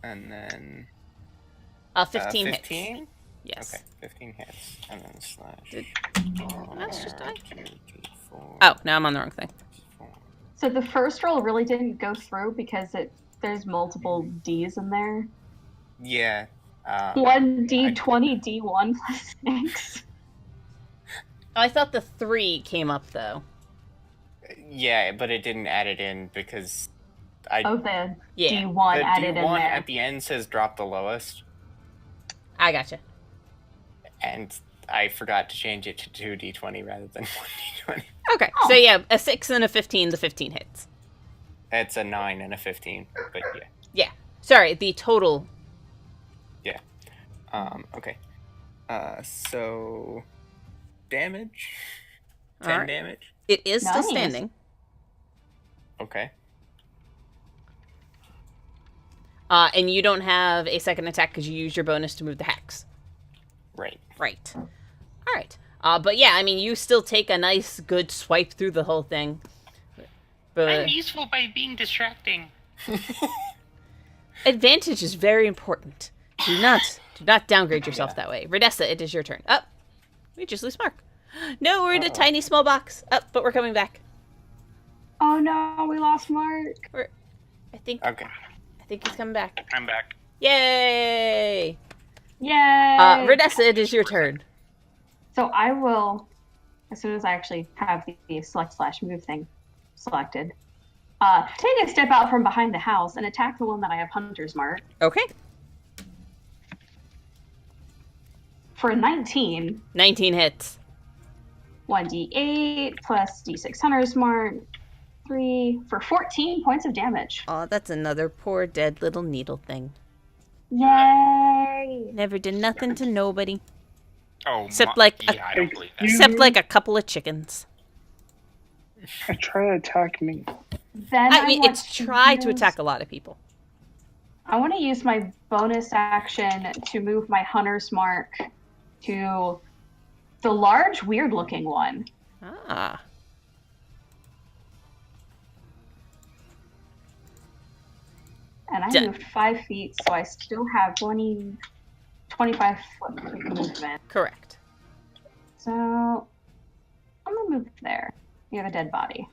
And then 15 hits. 15? Yes. Okay, 15 hits. And then slash. That's just die. 2, 4, Oh, now I'm on the wrong thing. 4. So the first roll really didn't go through because there's multiple D's in there. Yeah. 1D20, D1 plus 6. Oh, I thought the 3 came up, though. Yeah, but it didn't add it in because I. Oh, the Yeah. D1 The added D1 in there. at the end says drop the lowest, I gotcha. and I forgot to change it to 2D20 rather than 1D20. Okay, so yeah, a 6 and a 15, the 15 hits. It's a 9 and a 15, but yeah. Yeah. Sorry, the total. Yeah. Okay. So damage. 10 Alright. damage. It is still Nice. standing. Okay. And you don't have a second attack because you use your bonus to move the hex. Right. Right. All right. But yeah, I mean, you still take a nice, good swipe through the whole thing. But I'm useful by being distracting. advantage is very important. Do not downgrade yourself that way. Redessa, it is your turn. Up. We just lose Mark. No, we're in a tiny, small box. Up, but we're coming back. Oh no, we lost Mark. I think Okay. he's coming back. I'm back. Yay! Yay! Redessa, it is your turn. So I will, as soon as I actually have the select/move thing selected, take a step out from behind the house and attack the one that I have Hunter's Mark. Okay. For a 19, 19 hits. 1d8 plus d6 Hunter's Mark, 3 for 14 points of damage. Oh, that's another poor dead little needle thing. Yay! Never did nothing to nobody. Oh, Except like a- yeah, I don't believe that. Except like a couple of chickens. Try to attack me. Then I mean, want it's tried to use- attack a lot of people. I want to use my bonus action to move my Hunter's Mark to the large, weird-looking one. Ah. And I Done. moved 5 feet, so I still have 25 foot movement. Correct. So I'm gonna move there. You have a dead body.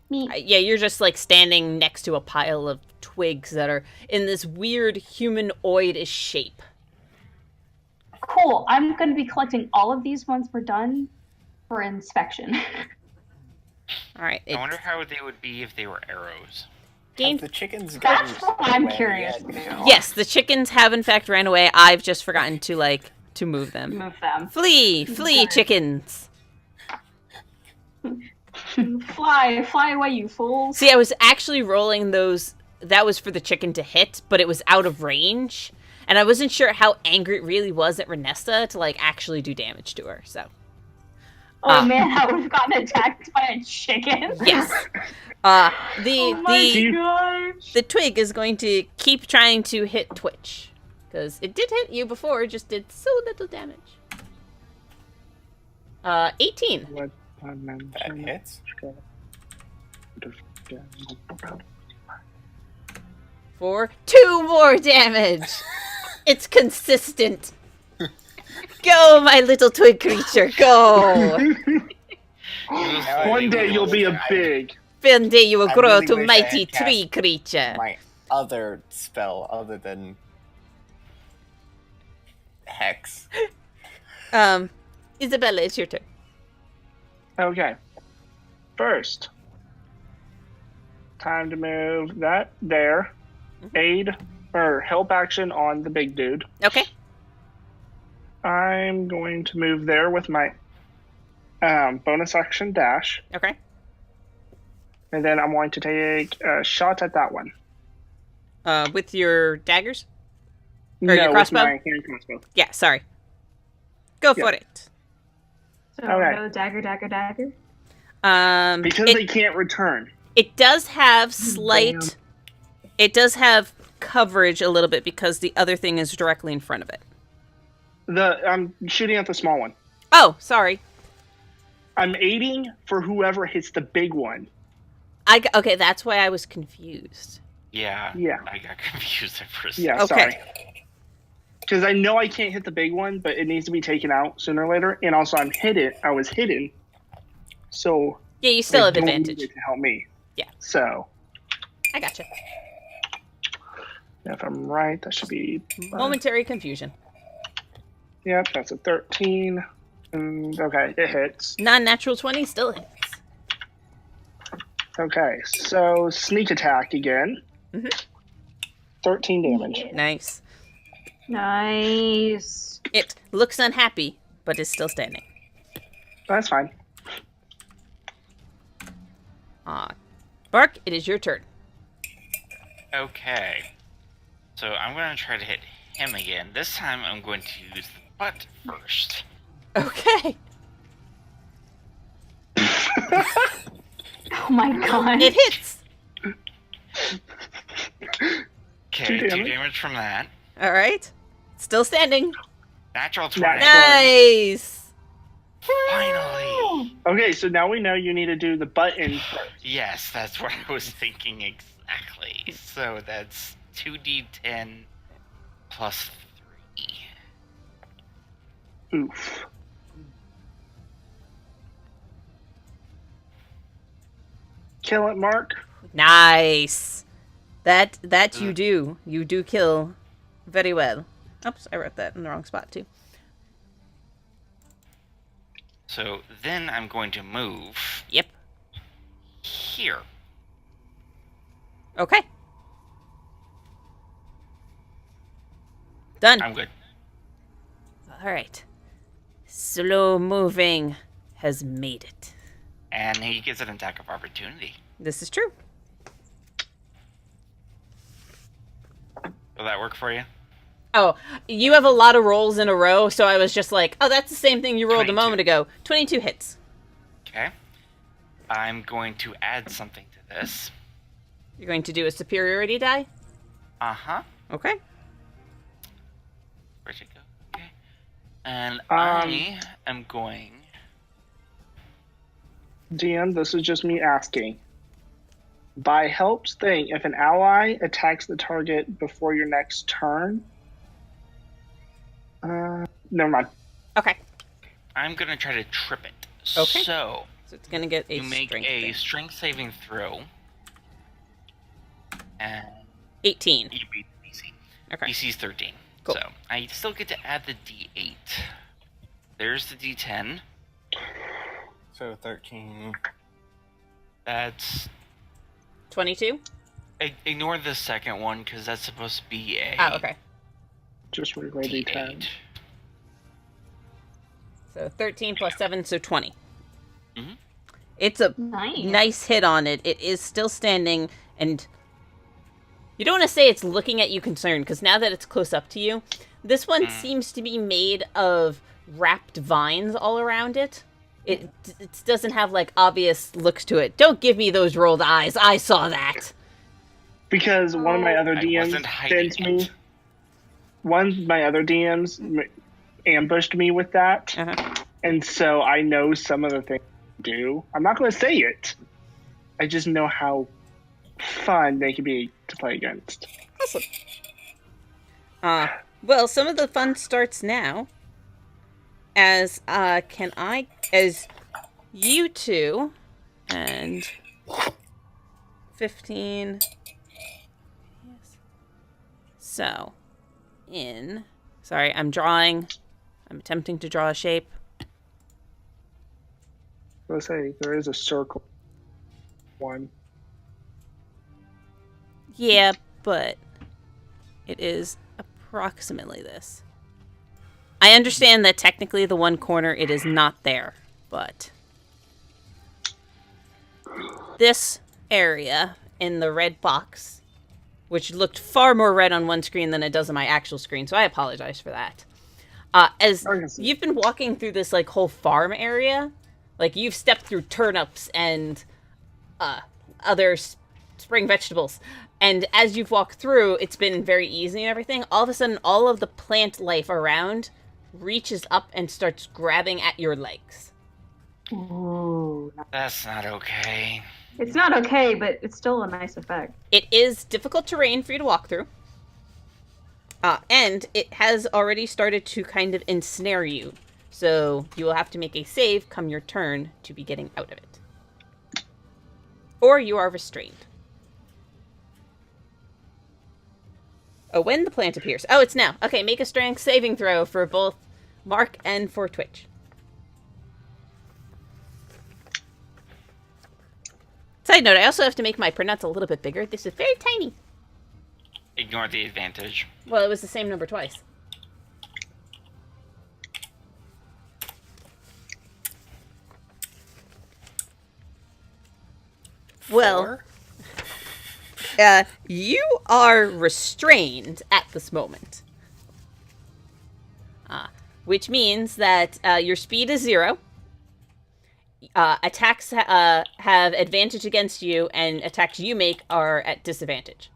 Me. Yeah, you're just like standing next to a pile of twigs that are in this weird humanoid-ish shape. Cool. I'm gonna be collecting all of these once we're done for inspection. All right. I wonder how they would be if they were arrows. Have the chickens gotten That's what I'm away curious yet? to do. Yes, the chickens have in fact ran away. I've just forgotten to move them. Move them. Flee, Sorry. chickens. Fly away, you fools. See, I was actually rolling those. That was for the chicken to hit, but it was out of range, and I wasn't sure how angry it really was at Renesta to like actually do damage to her. So Oh man, I would have gotten attacked by a chicken. yes, Oh my gosh. the twig is going to keep trying to hit Twitch because it did hit you before, it just did so little damage. 18 What dimension? That hits. for 2 more damage. It's consistent. Go, my little twig creature, go. One day you'll be a big. One day you will I grow really to wish I mighty had cast tree creature. My other spell other than Hex. Isabella, it's your turn. Okay. First, time to move that there. Aid or help action on the big dude. Okay. I'm going to move there with my bonus action dash, Okay. and then I'm going to take a shot at that one. With your daggers? Or No, your with crossbow? my hand crossbow. Yeah, sorry. Go for it. So Okay. no dagger. Because it, they can't return. it does have slight. It does have coverage a little bit because the other thing is directly in front of it. I'm shooting at the small one. Oh, sorry. I'm aiding for whoever hits the big one. Okay, that's why I was confused. Yeah. Yeah. I got confused at first. Yeah, Okay. sorry. Because I know I can't hit the big one, but it needs to be taken out sooner or later. And also, I was hidden, so Yeah, you still they have don't advantage. need it to help me. Yeah. So, I gotcha. if I'm right, that should be... Momentary confusion. Yep, that's a 13. And, okay, it hits. Non-natural 20 still hits. Okay, so sneak attack again. 13 damage. Nice. Nice. It looks unhappy, but is still standing. That's fine. Bark, it is your turn. Okay. So I'm going to try to hit him again. This time I'm going to use the butt first. Okay. Oh my god. It hits. Okay, 2 2 damage. damage from that. All right. Still standing. Natural 20. Nice. Finally. Okay, so now we know you need to do the button first. Yes, that's what I was thinking exactly. So that's 2d10 plus 3. Oof. Kill it, Mark. Nice. That you do. You do kill very well. Oops, I wrote that in the wrong spot too. So then I'm going to move Yep. here. Okay. Done. I'm good. All right. Slow moving has made it. And he gets an attack of opportunity. This is true. Will that work for you? Oh, you have a lot of rolls in a row, so I was just like, oh, that's the same thing you rolled 22. a moment ago. 22 hits. Okay. I'm going to add something to this. You're going to do a superiority die? Uh-huh. Okay. Where'd it go? Okay. And I am going... DM, this is just me asking. By help's thing, if an ally attacks the target before your next turn... never mind. Okay. I'm going to try to trip it. Okay. So it's going to get a you make strength a thing. strength saving throw. And 18. you beat the DC. Okay. DC's 13. Cool. So I still get to add the D8. There's the D10. So 13. That's... 22? Ignore the second one, because that's supposed to be a Oh, okay. Just regular D10. D8. So 13 plus 7, so 20. Mhm. It's a Nice. nice hit on it. It is still standing, and you don't want to say it's looking at you concerned, because now that it's close up to you, this one seems to be made of wrapped vines all around it. It doesn't have, like, obvious looks to it. Don't give me those rolled eyes. I saw that. Because one of my other I DMs wasn't hiding sent me... it. One of my other DMs ambushed me with that. Uh-huh. And so I know some of the things they do. I'm not going to say it. I just know how fun they can be to play against. Awesome. Well, some of the fun starts now. As you two and 15. Yes. So, sorry, I'm attempting to draw a shape. Let's say there is a circle one. Yeah, but it is approximately this. I understand that technically the one corner, it is not there, but this area in the red box, which looked far more red on one screen than it does on my actual screen, so I apologize for that. As you've been walking through this, like, whole farm area, like, you've stepped through turnips and other spring vegetables, and as you've walked through, it's been very easy and everything. All of a sudden, all of the plant life around reaches up and starts grabbing at your legs. Ooh. That's not okay. It's not okay, but it's still a nice effect. It is difficult terrain for you to walk through. And it has already started to kind of ensnare you. So you will have to make a save come your turn to be getting out of it. Or you are restrained. Oh, when the plant appears. Oh, it's now. Okay, make a strength saving throw for both Mark and for Twitch. Side note, I also have to make my printouts a little bit bigger. This is very tiny. Ignore the advantage. Well, it was the same number twice. Well, you are restrained at this moment. Which means that your speed is 0. Attacks have advantage against you, and attacks you make are at disadvantage.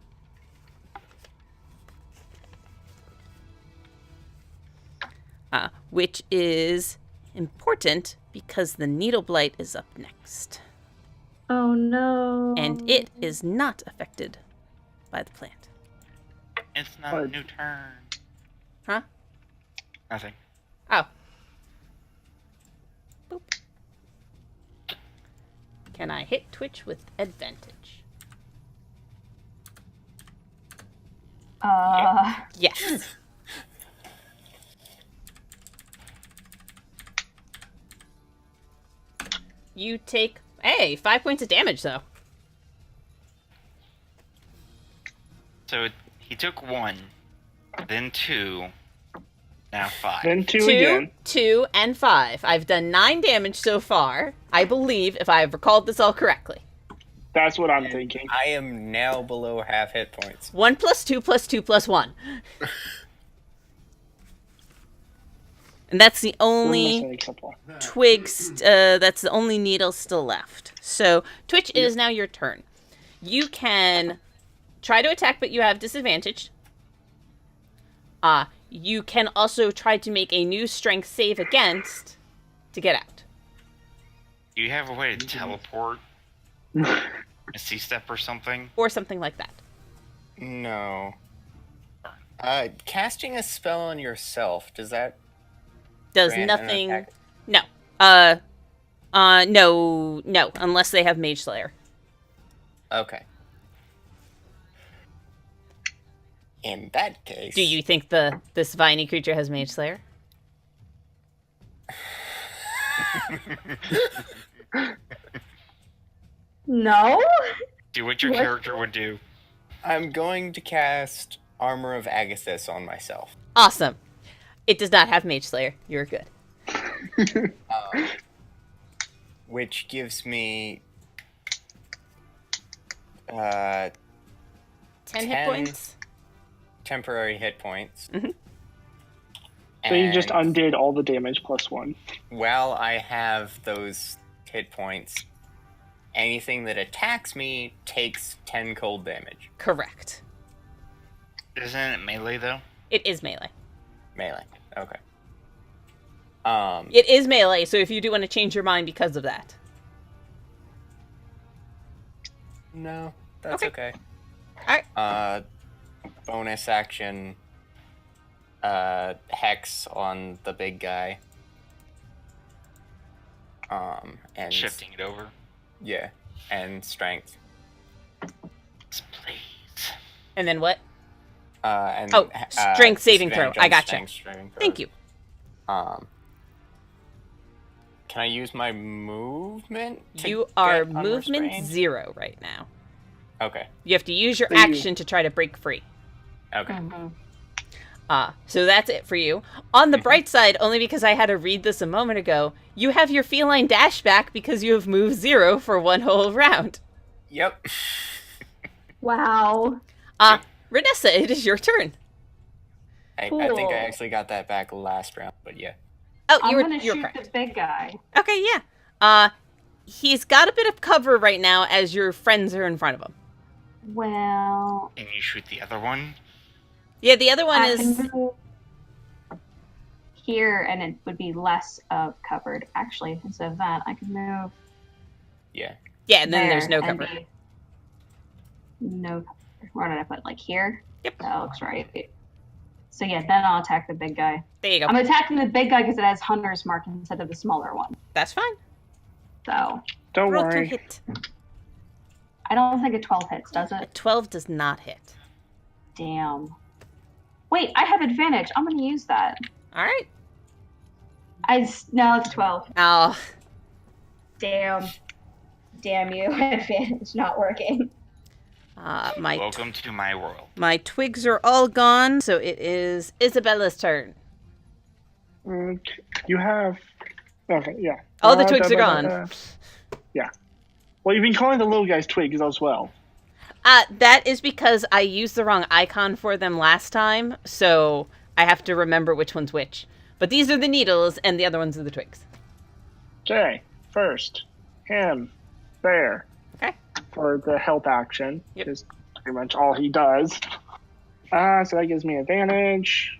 Which is important because the needle blight is up next. Oh no. And it is not affected by the plant. It's not a new turn. Huh? Nothing. Oh. Boop. Can I hit Twitch with advantage? Yes. You take, 5 points of damage, though. So he took 1, then 2, now 5. Then 2 again. 2, and 5. I've done 9 damage so far, I believe, if I've recalled this all correctly. That's what I'm thinking. I am now below half hit points. 1 plus 2 plus 2 plus 1. And that's the only that's the only needle still left. So, Twitch, it is now your turn. You can try to attack, but you have disadvantage. You can also try to make a new strength save against to get out. Do you have a way to teleport? A C-step or something? Or something like that. No. Casting a spell on yourself, does that Does grant nothing... an attack? No. No, unless they have Mage Slayer. Okay. In that case... Do you think this viney creature has Mage Slayer? No? Do what your character would do. I'm going to cast Armor of Agathis on myself. Awesome. It does not have Mage Slayer. You're good. Which gives me 10 hit points? Temporary hit points. Mm-hmm. So you just undid all the damage plus 1. While I have those hit points, anything that attacks me takes 10 cold damage. Correct. Isn't it melee, though? It is melee. Melee. Okay. It is melee, so if you do want to change your mind because of that. No, that's okay. Alright. Bonus action, Hex on the big guy. And Shifting it over. Yeah, and strength. Please. And then what? And strength saving throw. disadvantage on I gotcha. strength saving throw. Thank you. Can I use my movement? You are get movement unrestrained? 0 right now. Okay. You have to use your action to try to break free. Okay. So that's it for you. On the bright side, only because I had to read this a moment ago, you have your feline dash back because you have moved 0 for 1 whole round. Yep. Wow. Renessa, it is your turn. I Cool. think I actually got that back last round, but yeah. Oh, I'm you're gonna shoot correct. the big guy. Okay, yeah. He's got a bit of cover right now as your friends are in front of him. Well, And you shoot the other one? Yeah, the other one I is... can move here, and it would be less of covered. Actually, instead of that, I can move. Yeah. Yeah, and then there's no there and cover. be no cover. Where did I put? Like here? Yep. That looks right. So yeah, then I'll attack the big guy. There you go. I'm attacking the big guy because it has Hunter's Mark instead of the smaller one. That's fine. So Don't Roll to worry. hit. I don't think a 12 hits, does A it? 12 does not hit. Damn. Wait, I have advantage. I'm gonna use that. All right. No, it's 12. Oh, Damn. Damn you. Advantage not working. Welcome to my world. my twigs are all gone, so it is Isabella's turn. You have. Okay, yeah. All the twigs are gone. Yeah. Well, you've been calling the little guys twigs as well. That is because I used the wrong icon for them last time, so I have to remember which one's which. But these are the needles, and the other ones are the twigs. Okay, first, him, there. Okay. For the help action, Yep. is pretty much all he does. So that gives me advantage.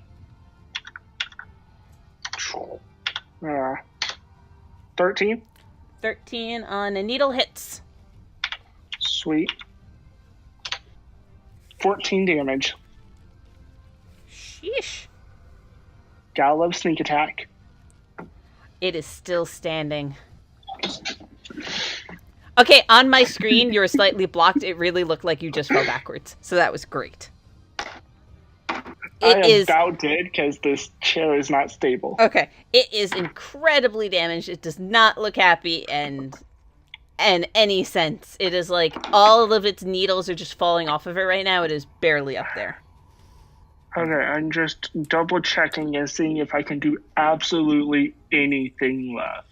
13. 13 on a needle hits. Sweet. 14 damage. Sheesh. Gotta love sneak attack. It is still standing. Okay, on my screen, you're slightly blocked. It really looked like you just fell backwards. So that was great. I about did because this chair is not stable. Okay. It is incredibly damaged. It does not look happy and any sense. It is like all of its needles are just falling off of it right now. It is barely up there. Okay, I'm just double checking and seeing if I can do absolutely anything left.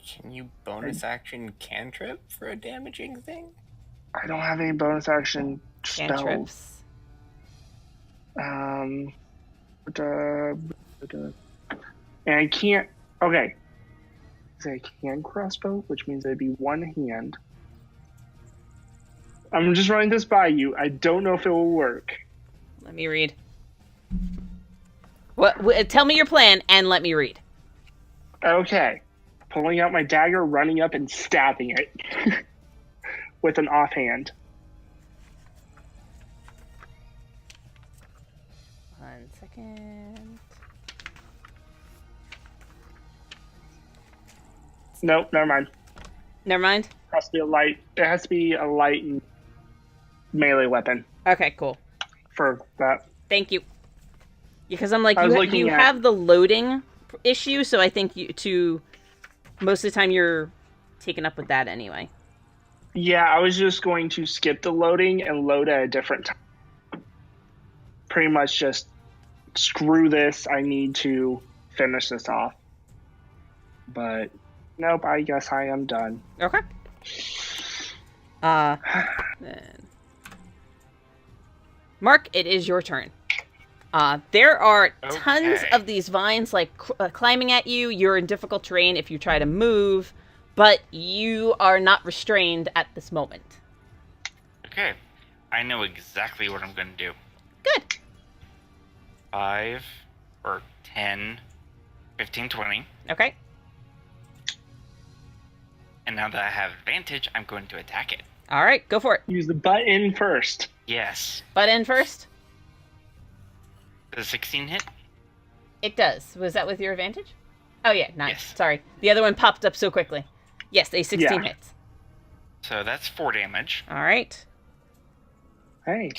Can you bonus action cantrip for a damaging thing? I don't have any bonus action spells. Cantrips. And I can't. Okay. I can crossbow, which means it'd be one hand. I'm just running this by you. I don't know if it will work. Let me read. What? Tell me your plan and let me read. Okay. Pulling out my dagger, running up and stabbing it with an offhand. 1 second. Nope, never mind. Never mind. It has to be a light. It has to be a light and melee weapon Okay, cool. for that. Thank you. Because I'm like, I was you looking at- have the loading issue, so I think most of the time you're taken up with that anyway. Yeah, I was just going to skip the loading and load at a different time. Pretty much just screw this. I need to finish this off. But nope, I guess I am done. Okay. Then. Mark, it is your turn. There are tons Okay. of these vines like climbing at you. You're in difficult terrain if you try to move, but you are not restrained at this moment. Okay. I know exactly what I'm going to do. Good. 5 or 10, 15, 20. Okay. And now that I have advantage, I'm going to attack it. All right, go for it. Use the button first. Yes. Butt in first. Does 16 hit? It does. Was that with your advantage? Oh, yeah, nice. Yes. Sorry. The other one popped up so quickly. Yes, a 16 Yeah. hits. So that's 4 damage. All right. Hey.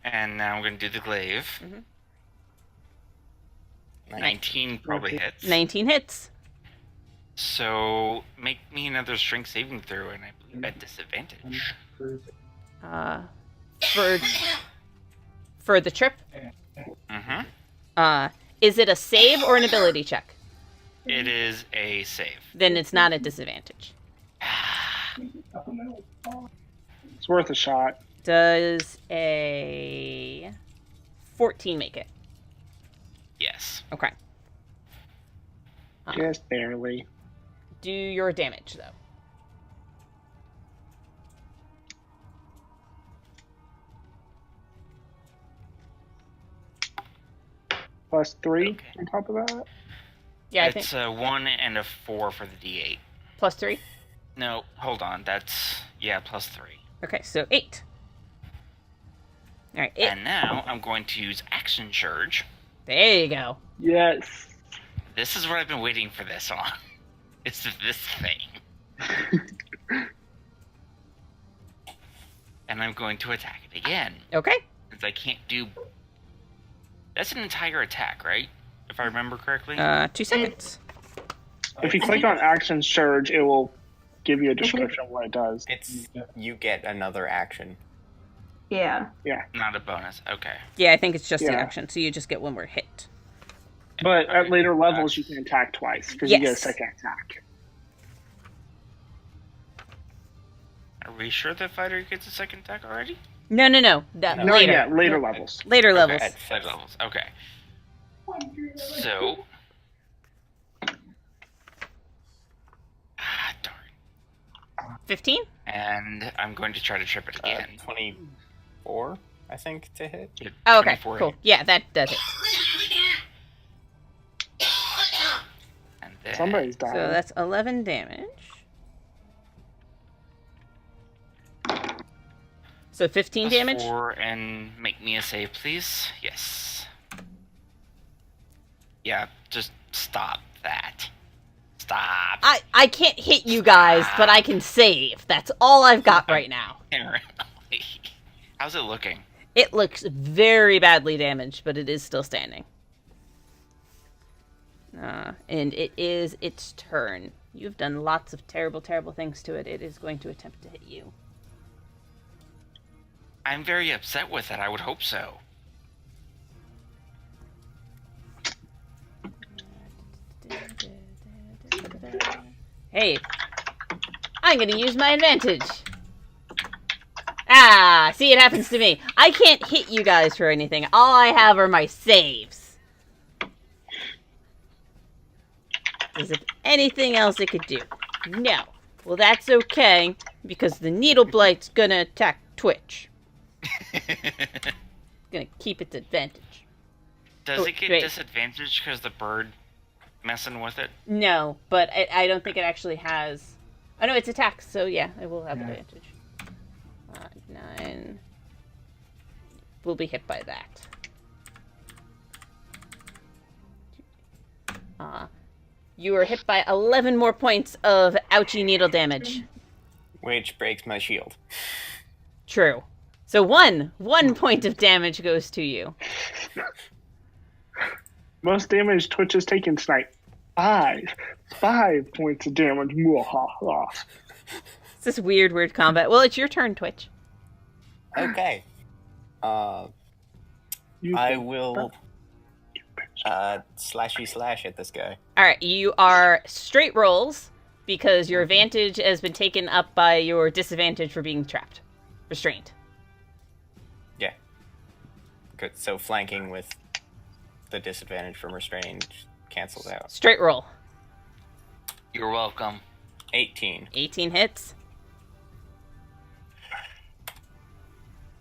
And now I'm going to do the glaive. Mhm. 19 probably hits. 19 hits. So make me another strength saving throw, and I believe at disadvantage. For the trip, Mm-hmm. is it a save or an ability check? It is a save. Then it's not a disadvantage. It's worth a shot. Does a 14 make it? Yes. Okay. Just barely. Do your damage, though. Plus 3 Okay. on top of that. Yeah, I think. It's a 1 and a 4 for the D8. Plus 3? No, hold on. That's, yeah, plus 3. Okay, so 8. All right. And now I'm going to use Action Surge. There you go. Yes. This is what I've been waiting for this on. It's this thing. And I'm going to attack it again. Okay. Since I can't do... That's an entire attack, right? If I remember correctly? 2 seconds. If you click on Action Surge, it will give you a description of what it does. It's you get another action. Yeah. Not a bonus. Okay. Yeah, I think it's just the Yeah. action, so you just get one more hit. But at later levels, you can attack twice, because you get a Yes. second attack. Are we sure the fighter gets a second attack already? No. No, Later. yeah, later levels. Later levels. Okay, at 5 levels. Okay. So... darn. 15? And I'm going to try to trip it again. 24, I think, to hit. Oh, okay. 24 Cool. hit. Yeah, that does it. And then... Somebody's dying. So that's 11 damage. So 15 Plus damage? 4 and make me a save, please. Yes. Yeah, just stop that. Stop. I can't hit you guys, but I can save. That's all I've got right now. How's it looking? It looks very badly damaged, but it is still standing. And it is its turn. You've done lots of terrible, terrible things to it. It is going to attempt to hit you. I'm very upset with it. I would hope so. Hey, I'm gonna use my advantage. Ah, see, it happens to me. I can't hit you guys for anything. All I have are my saves. Is there anything else it could do? No. Well, that's okay, because the needle blight's gonna attack Twitch. Gonna keep its advantage. Does it get wait. disadvantaged because the bird messing with it? No, but I don't think it actually has... Oh, no, it's attacks, so yeah, it will have advantage. 9... We'll be hit by that. You are hit by 11 more points of ouchie needle damage. Which breaks my shield. True. So one point of damage goes to you. Most damage Twitch has taken tonight. 5 points of damage. Mwahaha. It's this weird combat. Well, it's your turn, Twitch. Okay. I will slashy slash at this guy. Alright, you are straight rolls because your advantage has been taken up by your disadvantage for being trapped. Restrained. Yeah. Good. So flanking with the disadvantage from restrained cancels out. Straight roll. You're welcome. 18. 18 hits.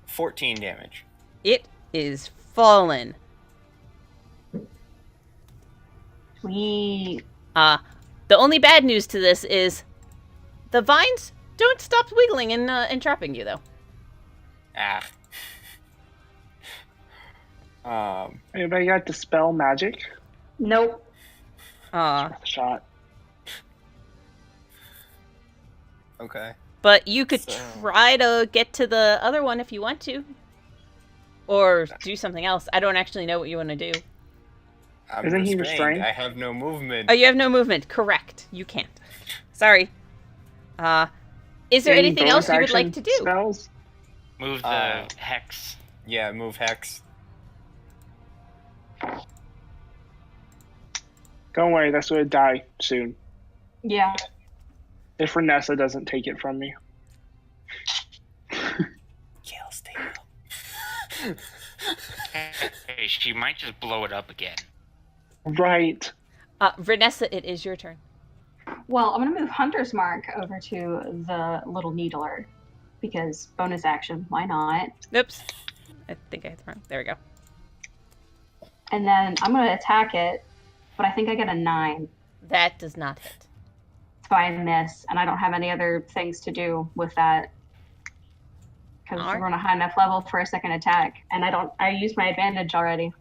14 damage. It is fallen. Sweet. The only bad news to this is the vines don't stop wiggling and trapping you, though. Anybody got Dispel Magic? Nope. Worth a shot. Okay. But you could So- try to get to the other one if you want to. Or do something else. I don't actually know what you want to do. I'm Isn't he restrained? I have no movement. Oh, you have no movement. Correct. You can't. Sorry. Is there Any anything bonus else you would action like to do? Spells? Move the hex. Yeah, move hex. Don't worry, that's going to die soon. Yeah. If Renessa doesn't take it from me. Kill steal. Hey, she might just blow it up again. Right. Vanessa, it is your turn. Well, I'm going to move Hunter's Mark over to the little needler because bonus action, why not? Oops. I think I hit the wrong. There we go. And then I'm going to attack it, but I think I get a 9. That does not hit. So I miss, and I don't have any other things to do with that because Alright. we're on a high enough level for a second attack, and I used my advantage already.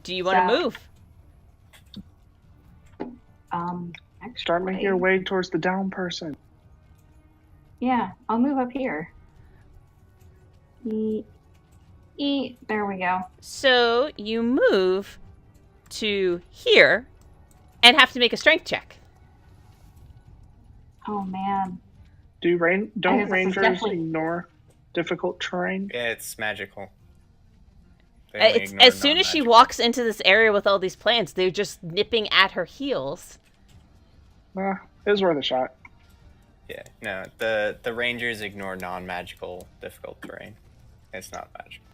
Do you want to So- move? Start making your way towards the down person. Yeah, I'll move up here. There we go. So you move to here and have to make a strength check. Oh man. Don't guess this is rangers definitely- ignore difficult terrain? Yeah, it's magical. They only It's ignore as soon as she non-magical. walks into this area with all these plants, they're just nipping at her heels. It was worth a shot. Yeah, no, the rangers ignore non-magical difficult terrain. It's not magical.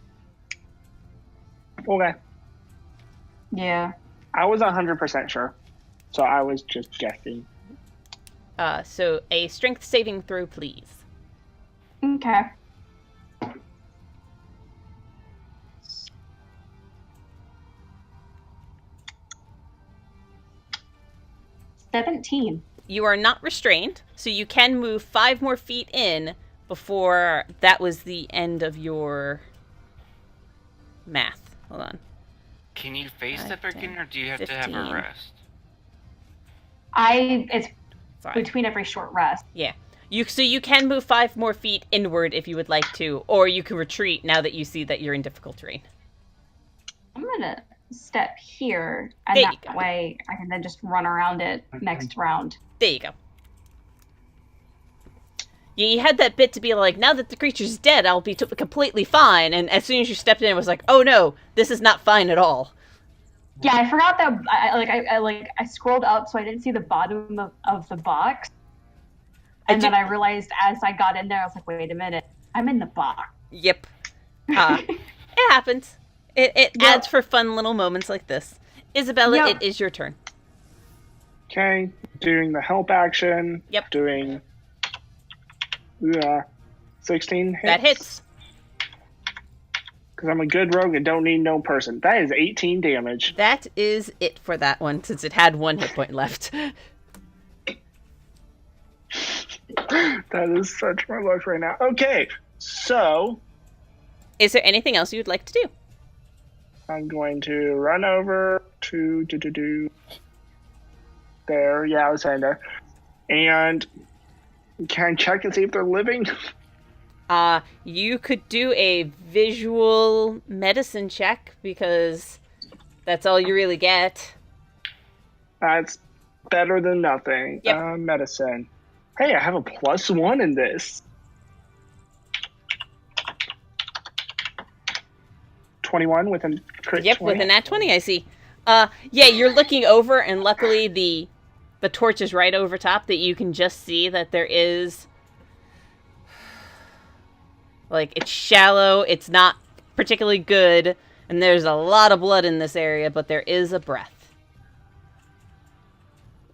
Okay. Yeah. I was 100% sure. So I was just guessing. So a strength saving throw, please. Okay. $17. You are not restrained, so you can move 5 more feet in before that was the end of your math. Hold on. Can you face 5, up 10, again, or do you have to have a 15. rest? It's Sorry. between every short rest. Yeah. So you can move 5 more feet inward if you would like to, or you can retreat now that you see that you're in difficult terrain. I'm gonna step here, and There you that go. way I can then just run around it next round. There you go. Yeah, you had that bit to be like, now that the creature's dead, I'll be completely fine. And as soon as you stepped in, it was like, oh no, this is not fine at all. Yeah, I forgot that. I scrolled up so I didn't see the bottom of the box, and then I realized as I got in there, I was like, wait a minute, I'm in the box. Yep. It happens. It adds for fun little moments like this. Isabella, Yep. it is your turn. Okay. Doing the help action. Yep. Doing 16 hits. That hits. Because I'm a good rogue and don't need no person. That is 18 damage. That is it for that one, since it had 1 hit point left. That is such my luck right now. Okay, so Is there anything else you'd like to do? I'm going to run over to there. Yeah, I was saying there. And can I check and see if they're living? You could do a visual medicine check, because that's all you really get. That's better than nothing. Yep. Medicine. Hey, I have a +1 in this. 21 with a crit. Yep, 20. with a nat 20, I see. Yeah, you're looking over, and luckily the torch is right over top that you can just see that there is... Like, it's shallow, it's not particularly good, and there's a lot of blood in this area, but there is a breath.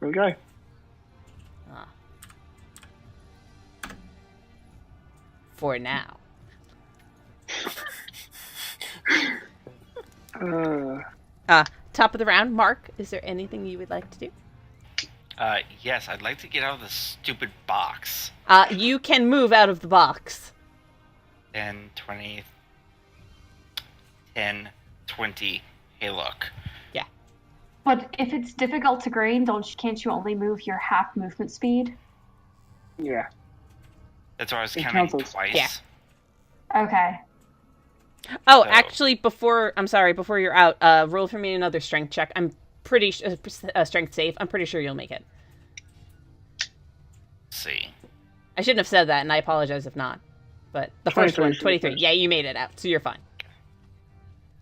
Okay. For now. Top of the round, Mark, is there anything you would like to do? Yes, I'd like to get out of this stupid box. You can move out of the box. 10, 20... 10, 20... Hey, look. Yeah. But if it's difficult to green, can't you only move your half movement speed? Yeah. That's why I was It counting counts as- twice. Yeah. Okay. Oh, So- actually, before you're out, roll for me another strength check. I'm pretty strength save. I'm pretty sure you'll make it. Let's see. I shouldn't have said that, and I apologize if not. But the first 23 one, for the 23. first. Yeah, you made it out, so you're fine.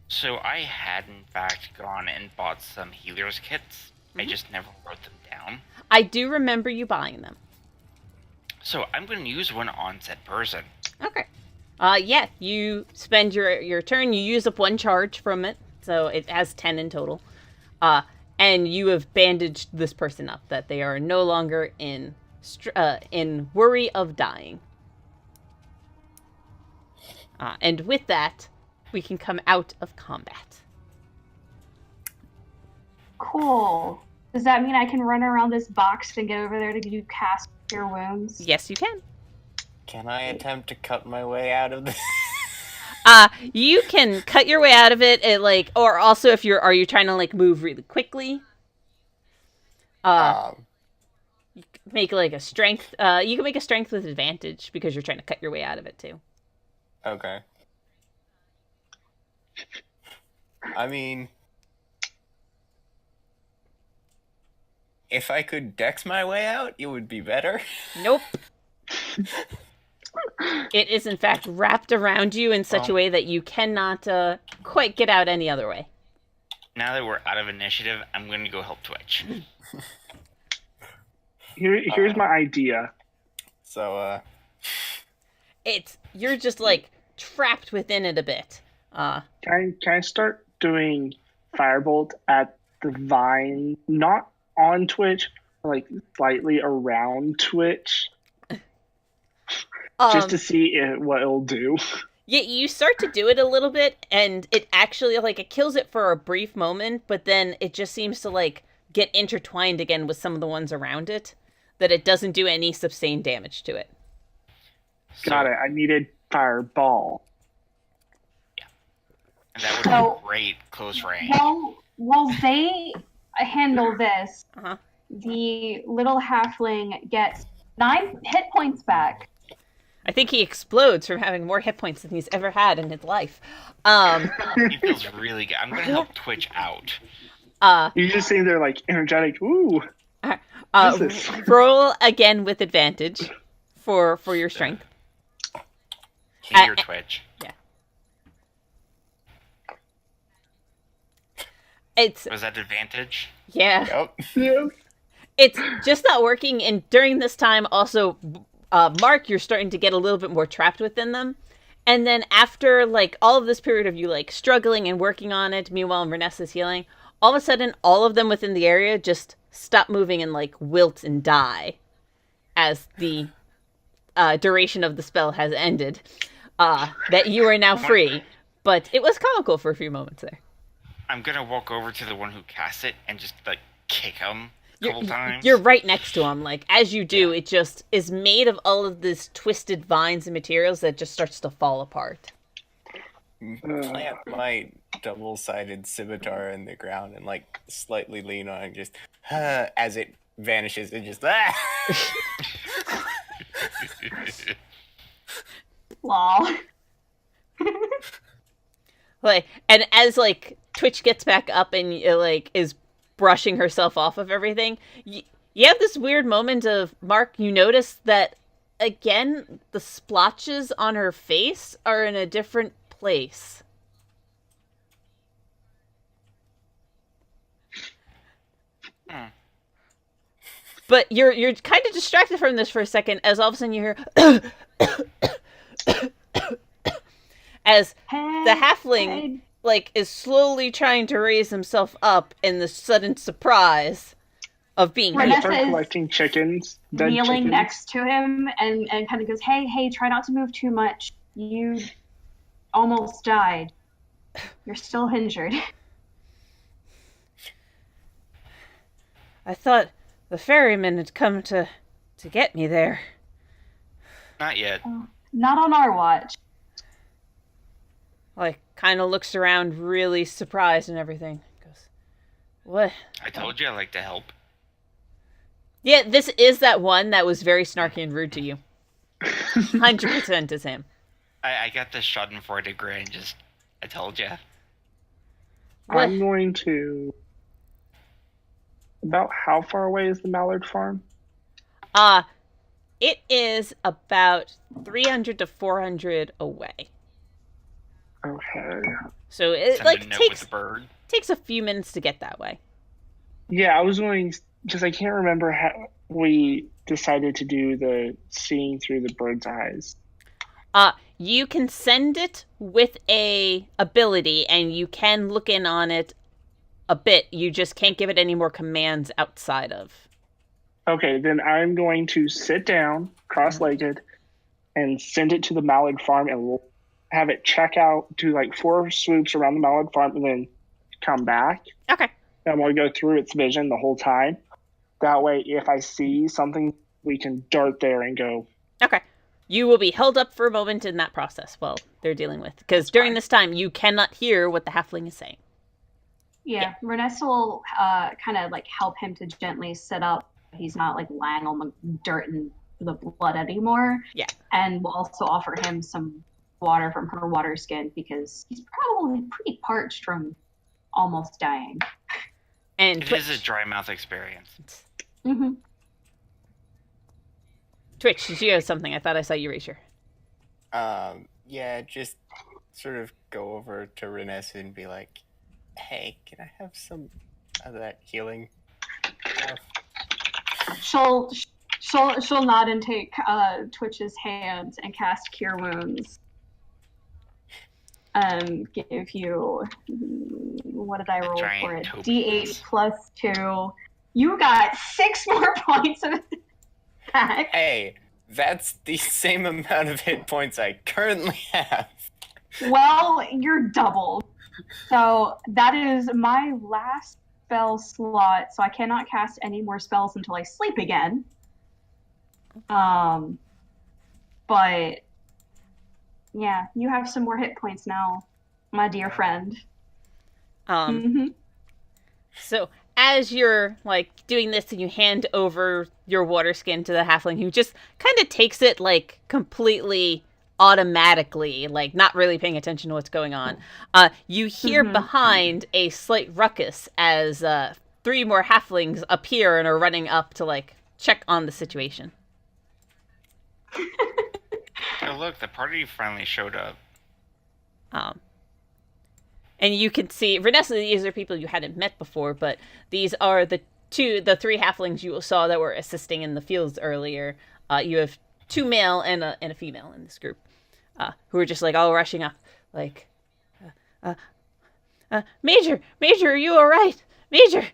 So I had, in fact, gone and bought some healer's kits. I just never wrote them down. I do remember you buying them. So I'm going to use one on said person. Okay. Yeah, you spend your turn, you use up 1 charge from it, so it has 10 in total. And you have bandaged this person up, that they are no longer in worry of dying. And with that, we can come out of combat. Cool. Does that mean I can run around this box and get over there to do cast cure wounds? Yes, you can. Can I attempt to cut my way out of this? You can cut your way out of it. Or also if are you trying to like move really quickly? You can make like a strength. You can make a strength with advantage because you're trying to cut your way out of it too. Okay. I mean, if I could dex my way out, it would be better. Nope. It is in fact wrapped around you in such a way that you cannot quite get out any other way. Now that we're out of initiative, I'm going to go help Twitch. Here's my idea. So, you're just like trapped within it a bit. Can I start doing firebolt at the vine, not on Twitch, like slightly around Twitch, just to see what it'll do? Yeah, you start to do it a little bit, and it actually it kills it for a brief moment, but then it just seems to like get intertwined again with some of the ones around it, that it doesn't do any sustained damage to it. Got it. I needed fireball. Yeah, and that would be great close range. While they handle this, Uh-huh. the little halfling gets 9 hit points back. I think he explodes from having more hit points than he's ever had in his life. He feels really good. I'm going to help Twitch out. You're just sitting there like energetic. Ooh. Roll again with advantage for your strength. King your Twitch. Yeah. Was that advantage? Yeah. Yep. It's just not working, and during this time also Mark, you're starting to get a little bit more trapped within them. And then after like all of this period of you like struggling and working on it, meanwhile Renessa's healing, all of a sudden all of them within the area just stop moving and like wilt and die as the duration of the spell has ended. That you are now free. But it was comical for a few moments there. I'm gonna walk over to the one who cast it and just like kick him a couple times. You're right next to him. Like as you do, it just is made of all of this twisted vines and materials that just starts to fall apart. Plant my double-sided scimitar in the ground and like slightly lean on it, just as it vanishes and just Lol. And as like Twitch gets back up and like is brushing herself off of everything, you have this weird moment of, Mark, you notice that again the splotches on her face are in a different place. But you're kind of distracted from this for a second as all of a sudden you hear as the halfling like is slowly trying to raise himself up in the sudden surprise of being I hit. start collecting chickens. Kneeling next to him and kind of goes, hey, try not to move too much. You almost died. You're still injured. I thought the ferryman had come to get me there. Not yet. Not on our watch. Like, kind of looks around really surprised and everything. Goes, what? I told you I like to help. Yeah, this is that one that was very snarky and rude to you. 100% is him. I got this Schadenfreude and just, I told you. I'm going to... About how far away is the Mallard Farm? It is about 300 to 400 away. Okay. So it Send like a note takes with the bird. takes a few minutes to get that way. Yeah, I was going... Because I can't remember how we decided to do the seeing through the bird's eyes. You can send it with a ability, and you can look in on it a bit. You just can't give it any more commands outside of. Okay, then I'm going to sit down, cross-legged, and send it to the Mallard Farm, and we'll have it check out, do like 4 swoops around the Mallard Farm, and then come back. Okay. And we'll go through its vision the whole time. That way, if I see something, we can dart there and go. Okay. you will be held up for a moment in that process while they're dealing with. Because during this time, you cannot hear what the halfling is saying. Yeah, Renessa will kind of like help him to gently sit up. He's not like lying on the dirt and the blood anymore. Yeah. And we'll also offer him some water from her water skin because he's probably pretty parched from almost dying. And It is a dry mouth experience. Mm-hmm. Twitch, did you have something? I thought I saw you raise your. Yeah, just sort of go over to Renessa and be like, "Hey, can I have some of that healing stuff?" She'll nod and take Twitch's hand and cast Cure Wounds. Give you, what did I roll for it? D8 plus 2. You got 6 more points of attack. Hey, that's the same amount of hit points I currently have. Well, you're doubled. So that is my last spell slot, so I cannot cast any more spells until I sleep again. But yeah, you have some more hit points now, my dear friend. So as you're like doing this and you hand over your water skin to the halfling, who just kind of takes it like completely automatically, like not really paying attention to what's going on, you hear behind a slight ruckus as 3 more halflings appear and are running up to like check on the situation. Oh look, the party finally showed up. And you can see, Renessa, these are people you hadn't met before, but these are the 3 halflings you saw that were assisting in the fields earlier. You have 2 male and a female in this group, who are just like all rushing up, like, Major, are you all right? Major,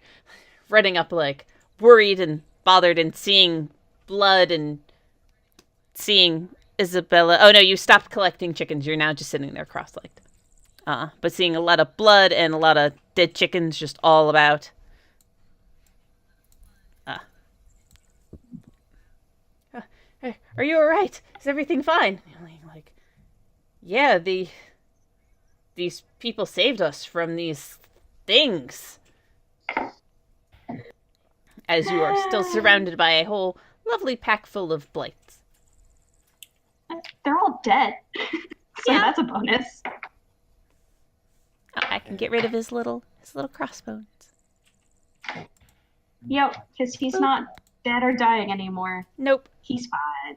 running up like worried and bothered and seeing blood and seeing Isabella. Oh no, you stopped collecting chickens. You're now just sitting there cross-legged. But seeing a lot of blood and a lot of dead chickens just all about. Hey, are you all right? Is everything fine? Like, yeah, these people saved us from these things. As you are still surrounded by a whole lovely pack full of blights. They're all dead. So Yeah. That's a bonus. I can get rid of his little crossbones. Yep, because he's not dead or dying anymore. Nope. He's fine.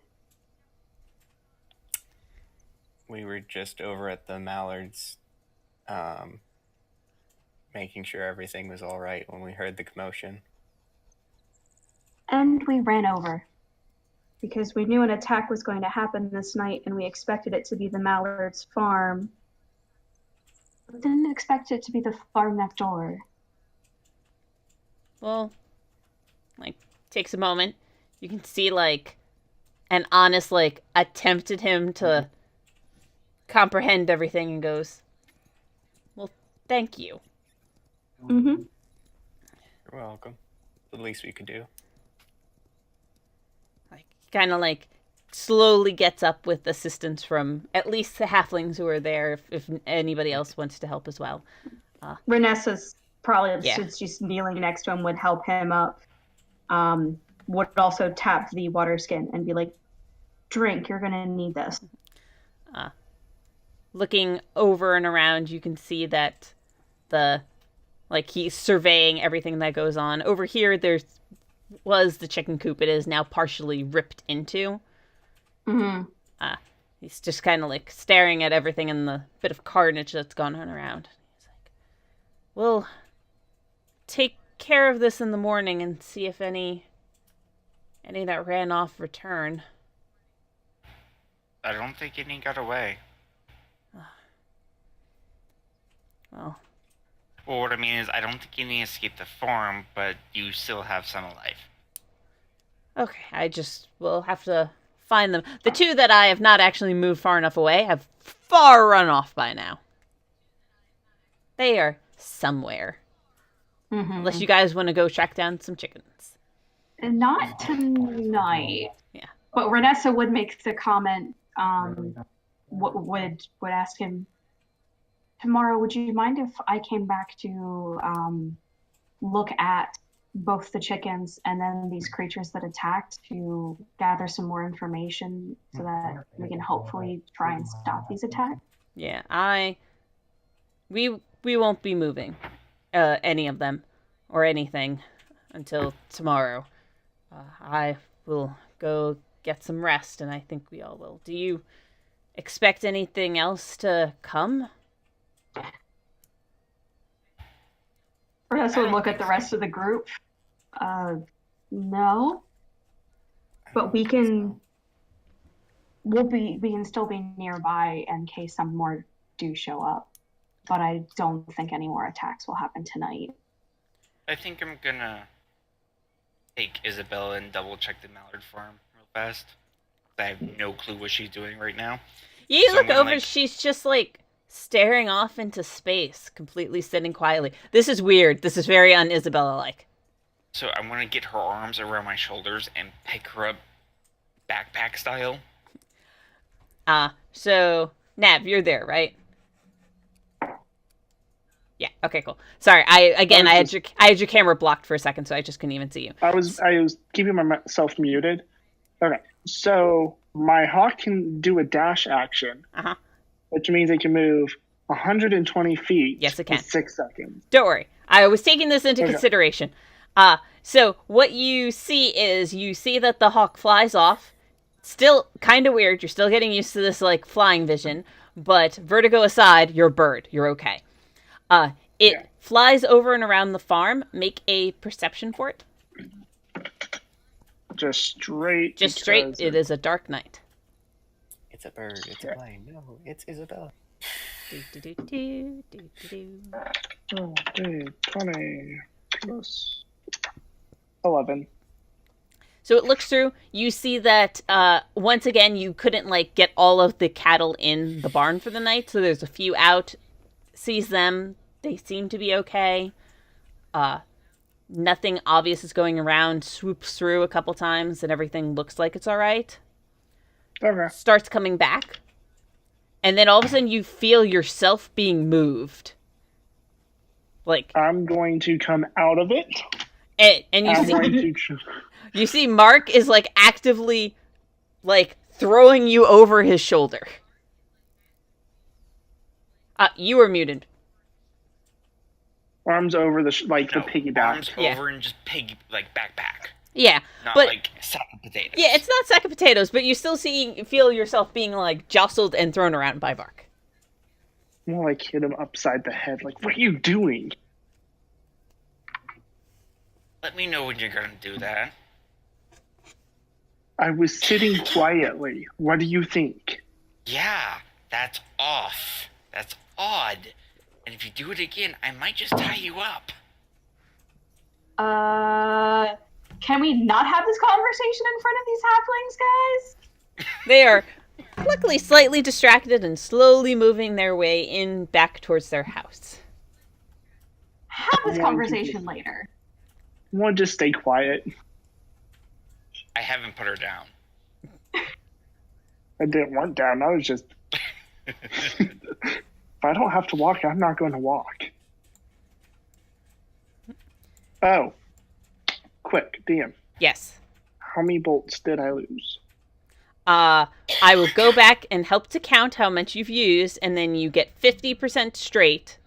We were just over at the Mallards, making sure everything was all right when we heard the commotion. And we ran over. Because we knew an attack was going to happen this night, and we expected it to be the Mallards' farm. But didn't expect it to be the farm next door. Well, like, takes a moment. You can see, like, an honest, like, attempt at him to comprehend everything and goes, well, thank you. Mm-hmm. You're welcome. The least we could do. Like, kind of, like, slowly gets up with assistance from at least the halflings who are there, if anybody else wants to help as well. Renessa's probably, Yeah. since she's kneeling next to him, would help him up. Would also tap the water skin and be like, drink, you're going to need this. Looking over and around, you can see that he's surveying everything that goes on. Over here, was the chicken coop. It is now partially ripped into. Mm-hmm. He's just kind of like staring at everything and the bit of carnage that's gone on around. He's like, we'll take care of this in the morning and see if any that ran off return. I don't think any got away. Well, what I mean is, I don't think any escaped the farm, but you still have some alive. okay, we'll have to find them. The 2 that I have not actually moved far enough away have far run off by now. They are somewhere. Mm-hmm. Unless you guys want to go track down some chickens. And not tonight. Yeah. But Renessa would make the comment, would ask him, tomorrow, would you mind if I came back to look at both the chickens and then these creatures that attacked to gather some more information so that we can hopefully try and stop these attacks? Yeah, we won't be moving any of them or anything until tomorrow. I will go get some rest, and I think we all will. Do you expect anything else to come? Renessa would look at the rest of the group. No. But we can still be nearby in case some more do show up. But I don't think any more attacks will happen tonight. I think I'm gonna take Isabella and double check the Mallard farm real fast. I have no clue what she's doing right now. You So look I'm over, gonna, she's just like staring off into space, completely sitting quietly. This is weird. This is very un-Isabella-like. So I'm gonna get her arms around my shoulders and pick her up backpack style. So, Nav, you're there, right? Yeah, okay, cool. Sorry, I had your camera blocked for a second, so I just couldn't even see you. I was keeping myself muted. Okay, so my hawk can do a dash action, which means it can move 120 feet. Yes, it can. In 6 seconds. Don't worry, I was taking this into consideration. So what you see is that the hawk flies off. Still kind of weird. You're still getting used to this like flying vision, but vertigo aside, you're a bird. You're okay. It flies over and around the farm. Make a perception for it. Just straight. Just straight. It is a dark night. It's a bird. It's a plane. No, it's Isabella. Do. 20 plus 11. So it looks through. You see that once again you couldn't like get all of the cattle in the barn for the night. So there's a few out. Sees them. They seem to be okay. Nothing obvious is going around. Swoops through a couple times and everything looks like it's all right. Okay. Starts coming back. And then all of a sudden you feel yourself being moved. Like I'm going to come out of it. And you see Mark is like actively like throwing you over his shoulder. You are muted. Arms over the the piggyback. Arms over and just backpack. Yeah, not but like sack of potatoes. Yeah, it's not sack of potatoes, but you still feel yourself being like jostled and thrown around by Mark. More like hit him upside the head. Like, what are you doing? Let me know when you're gonna do that. I was sitting quietly. What do you think? Yeah, that's off. That's odd. And if you do it again, I might just tie you up. Can we not have this conversation in front of these halflings, guys? They are luckily slightly distracted and slowly moving their way in back towards their house. Have this conversation later. I want to just stay quiet. I haven't put her down. I didn't want down. I was just... If I don't have to walk, I'm not going to walk. Oh. Quick, DM. Yes. How many bolts did I lose? I will go back and help to count how much you've used, and then you get 50% straight.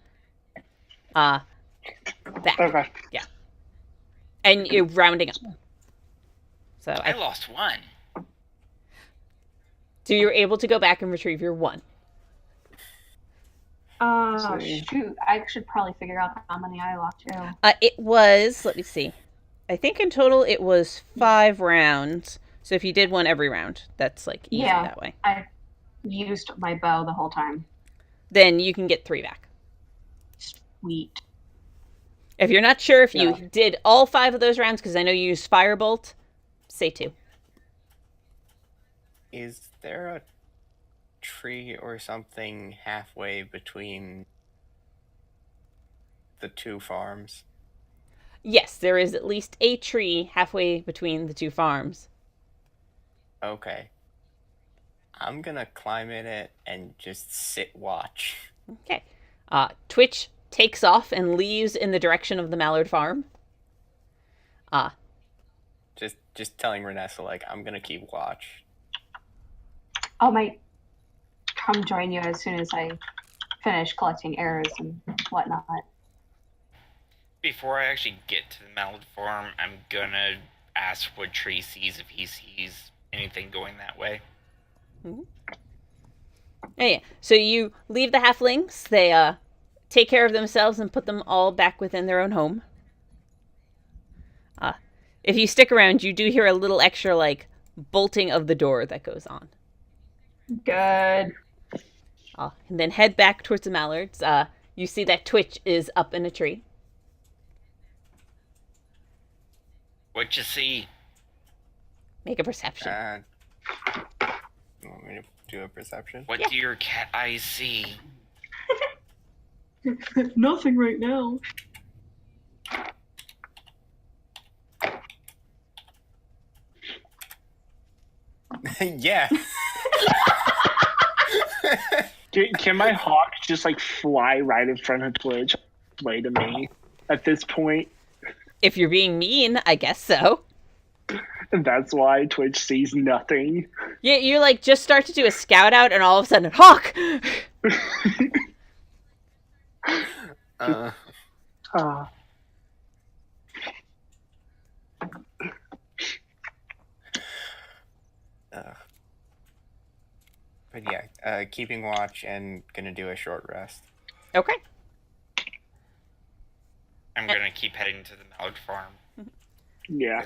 Back. Okay. Yeah. And you're rounding up. So I lost one. So you're able to go back and retrieve your one. Shoot. I should probably figure out how many I lost too. It was, let me see. I think in total it was 5 rounds. So if you did one every round, that's like easy that way. I used my bow the whole time. Then you can get 3 back. Sweet. If you're not sure if you did all 5 of those rounds, because I know you used Firebolt, say 2. Is there a tree or something halfway between the 2 farms? Yes, there is at least a tree halfway between the 2 farms. Okay. I'm gonna climb in it and just sit watch. Okay. Twitch takes off and leaves in the direction of the Mallard farm. Just telling Renessa, like, I'm gonna keep watch. I might come join you as soon as I finish collecting arrows and whatnot. Before I actually get to the Mallard farm, I'm gonna ask what Tree sees if he sees anything going that way. Yeah. So you leave the halflings. They take care of themselves and put them all back within their own home. If you stick around, you do hear a little extra like bolting of the door that goes on. Good. And then head back towards the Mallards. You see that Twitch is up in a tree. What you see? Make a perception. You want me to do a perception? What do your cat eyes see? Nothing right now. Yeah. Can my hawk just like fly right in front of Twitch, way to me at this point? If you're being mean, I guess so. And that's why Twitch sees nothing. Yeah, you like just start to do a scout out, and all of a sudden, hawk. But yeah, keeping watch and gonna do a short rest. Okay. I'm gonna keep heading to the Mallard farm. Yeah. You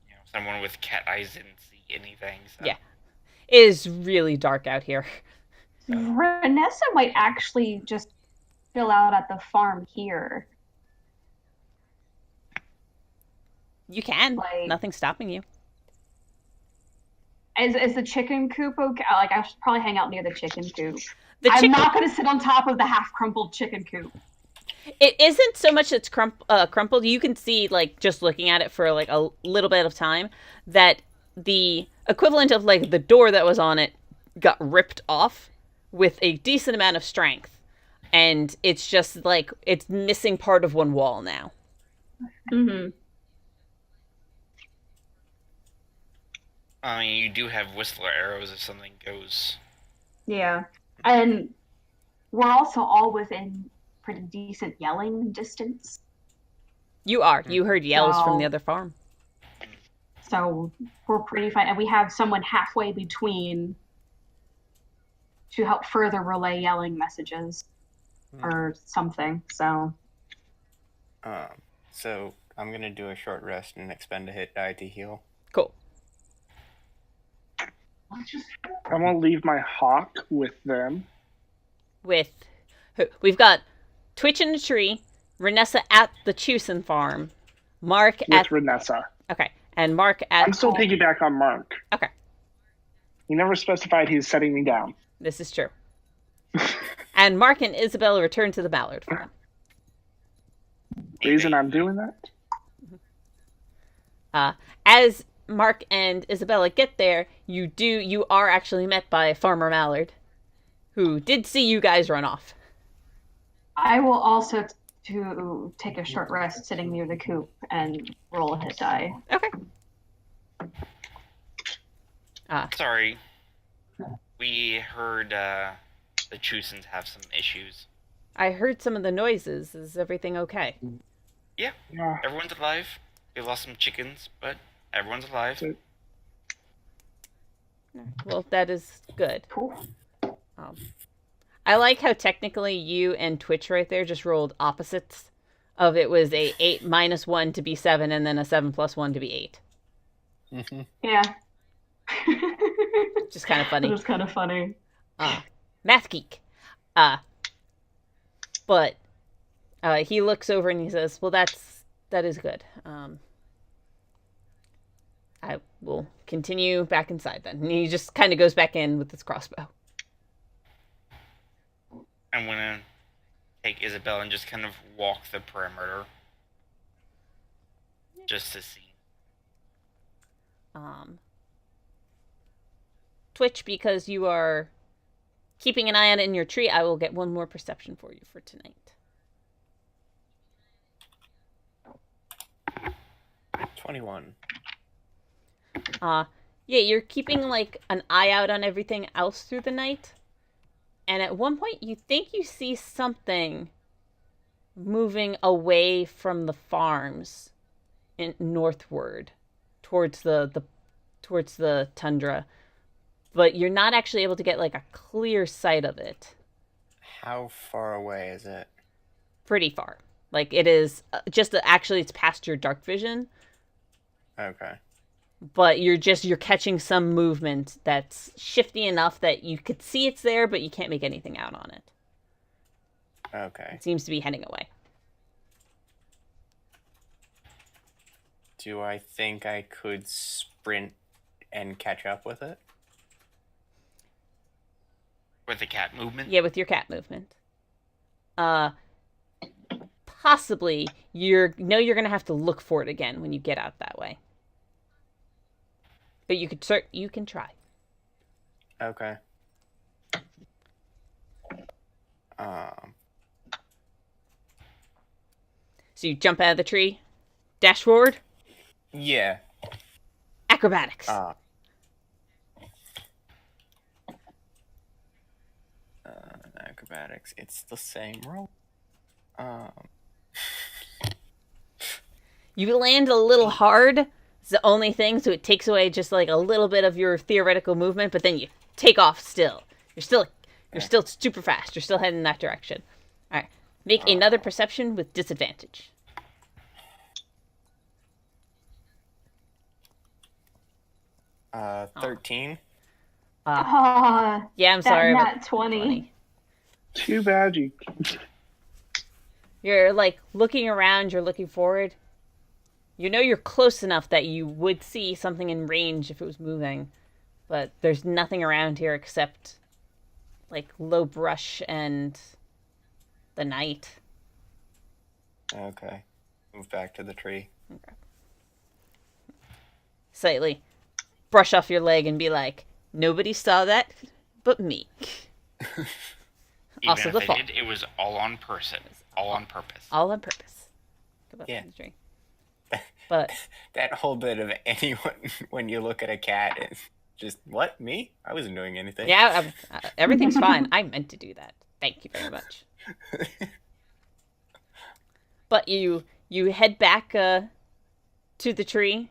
know, someone with cat eyes didn't see anything. So. Yeah. It is really dark out here. Renessa might actually just chill out at the farm here. You can. Like- Nothing's stopping you. Is the chicken coop okay? Like, I should probably hang out near the chicken coop. The I'm chicken. not going to sit on top of the half-crumpled chicken coop. It isn't so much it's crumpled. You can see, like, just looking at it for like a little bit of time, that the equivalent of like the door that was on it got ripped off with a decent amount of strength, and it's just like it's missing part of one wall now. Mm-hmm. I mean, you do have whistler arrows if something goes. Yeah. And we're also all within pretty decent yelling distance. You are. You heard yells from the So- other farm. So we're pretty fine. And we have someone halfway between to help further relay yelling messages or something. So So I'm gonna do a short rest and expend a hit die to heal. Cool. I'm gonna leave my hawk with them. We've got Twitch in the tree, Renessa at the Chusen farm, Mark With at Renessa. and Mark at. I'm still piggyback on Mark. Okay, He never specified he's setting me down. this is true. And Mark and Isabella return to the Mallard farm. Reason I'm doing that? As Mark and Isabella get there, you are actually met by Farmer Mallard, who did see you guys run off. I will also to take a short rest sitting near the coop and roll a hit die. Okay. Sorry. We heard the Chusens have some issues. I heard some of the noises. Is everything okay? Yeah, Yeah. everyone's alive. We lost some chickens, but everyone's alive. So- Well, that is good. Cool. I like how technically you and Twitch right there just rolled opposites. Of it was a 8 minus 1 to be 7, and then a 7 plus 1 to be 8. Yeah. Just kind of It funny. was kind of funny. Math geek. But he looks over and he says, "Well, that is good. I will continue back inside then." And he just kind of goes back in with his crossbow. I'm gonna take Isabel and just kind of walk the perimeter. Just to see. Twitch, because you are keeping an eye on it in your tree, I will get one more perception for you for tonight. 21. Yeah, you're keeping like an eye out on everything else through the night. And at one point you think you see something moving away from the farms northward towards the tundra. But you're not actually able to get like a clear sight of it. How far away is it? Pretty far. Like it is actually it's past your dark vision. Okay. But you're catching some movement that's shifty enough that you could see it's there, but you can't make anything out on it. Okay. It seems to be heading away. Do I think I could sprint and catch up with it? With the cat movement? Yeah, with your cat movement. Possibly you're going to have to look for it again when you get out that way. But you can try. Okay. So you jump out of the tree, dash forward. Yeah. Acrobatics. Acrobatics. It's the same roll. You land a little hard. It's the only thing, so it takes away just like a little bit of your theoretical movement, but then you take off still. You're still super fast. You're still heading in that direction. All right. Make another perception with disadvantage. 13. Ah, Yeah, I'm sorry. That But 20. Too bad you. You're like looking around, you're looking forward. You know you're close enough that you would see something in range if it was moving. But there's nothing around here except like low brush and the night. Okay. Move back to the tree. Okay. Slightly brush off your leg and be like, nobody saw that but me. Also Even the if fall. they did, it was all on person. All on purpose. All on purpose. Yeah. But that whole bit of anyone, when you look at a cat, is just, what? Me? I wasn't doing anything. yeah, everything's fine. I meant to do that. Thank you very much. But you head back to the tree.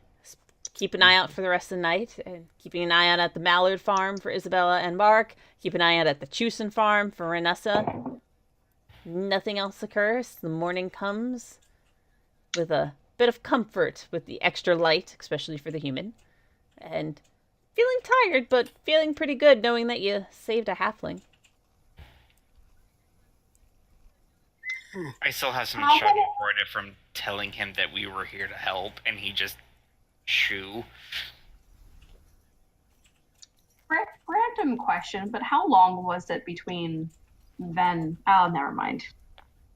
Keep an eye out for the rest of the night. And keeping an eye out at the Mallard farm for Isabella and Mark. Keep an eye out at the Chusen farm for Renessa. Nothing else occurs. The morning comes with a bit of comfort with the extra light, especially for the human. And feeling tired, but feeling pretty good knowing that you saved a halfling. I still have some How- shaggy Florida from telling him that we were here to help, and he just shoo. Random question, but how long was it between then? Oh, never mind.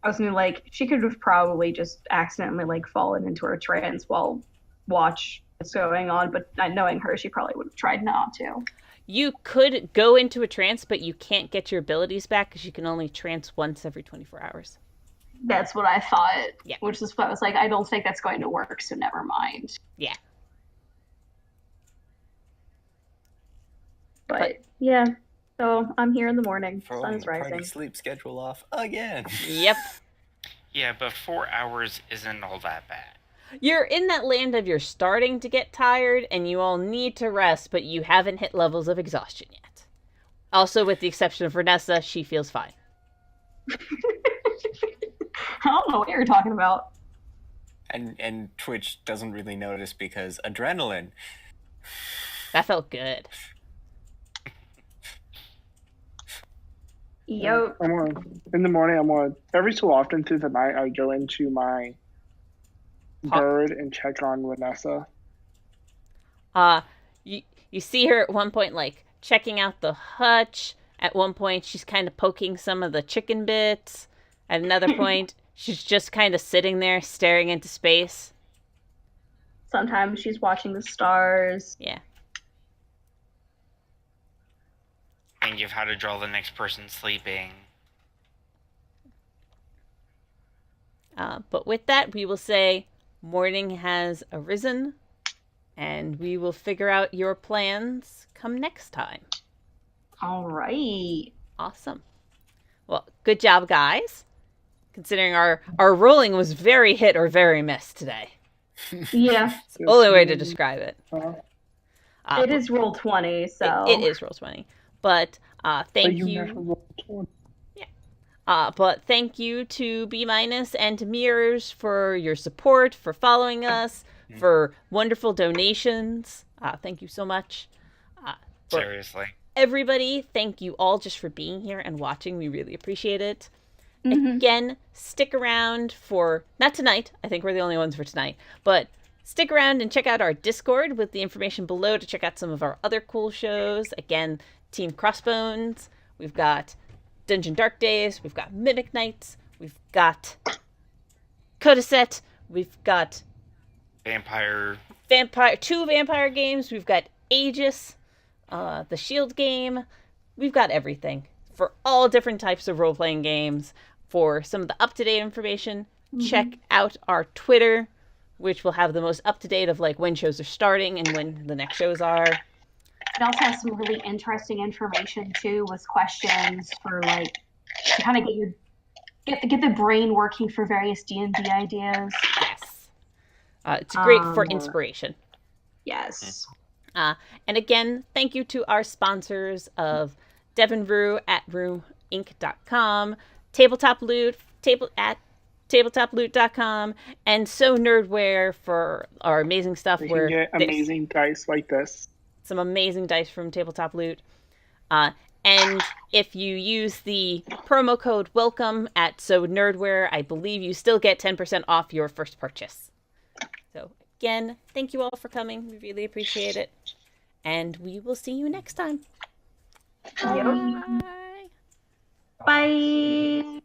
I was gonna like, she could have probably just accidentally like fallen into her trance while watch what's going on, but knowing her, she probably would have tried not to. You could go into a trance, but you can't get your abilities back because you can only trance once every 24 hours. That's what I thought. Yeah. Which is what I was like, I don't think that's going to work, so never mind. Yeah. But yeah, so I'm here in the morning. Throwing Sun's the party rising. sleep schedule off again. Yep. Yeah, but 4 hours isn't all that bad. You're in that land of you're starting to get tired and you all need to rest, but you haven't hit levels of exhaustion yet. Also, with the exception of Renessa, she feels fine. I don't know what you're talking about. And Twitch doesn't really notice because adrenaline. That felt good. Yo, In the morning, every so often through the night, I go into my bird and check on Vanessa. You see her at one point, like, checking out the hutch. At one point, she's kind of poking some of the chicken bits. At another point, she's just kind of sitting there staring into space. sometimes she's watching the stars. Yeah. thinking of how to draw the next person sleeping. But with that, we will say morning has arisen, and we will figure out your plans come next time. All right. Awesome. Well, good job, guys. Considering our rolling was very hit or very miss today. Yeah, It's the only way to describe it. it is roll 20, so. It is roll 20. But thank But you you. never rolled 20. But thank you to B- and to Mirrors for your support, for following us, for wonderful donations. Thank you so much. Seriously. Everybody, thank you all just for being here and watching. We really appreciate it. Mhm. Again, stick around for, not tonight, I think we're the only ones for tonight, but stick around and check out our Discord with the information below to check out some of our other cool shows. Again, Team Crossbones, we've got Dungeon Dark Days, we've got Mimic Nights, we've got Codiset, we've got two vampire games, we've got Aegis, the Shield game, we've got everything for all different types of role-playing games. For some of the up-to-date information, check out our Twitter, which will have the most up-to-date of like when shows are starting and when the next shows are. It also has some really interesting information too, with questions for like to kind of get the brain working for various D&D ideas. Yes, it's great for inspiration. Yes. And again, thank you to our sponsors of Devin Rue at roominc.com, Tabletop Loot at tabletoploot.com, and So Nerdware for our amazing stuff. You can get amazing dice like this. Some amazing dice from Tabletop Loot. And if you use the promo code WELCOME at So Nerdware, I believe you still get 10% off your first purchase. So again, thank you all for coming. We really appreciate it. And we will see you next time. Yep. Bye. Bye.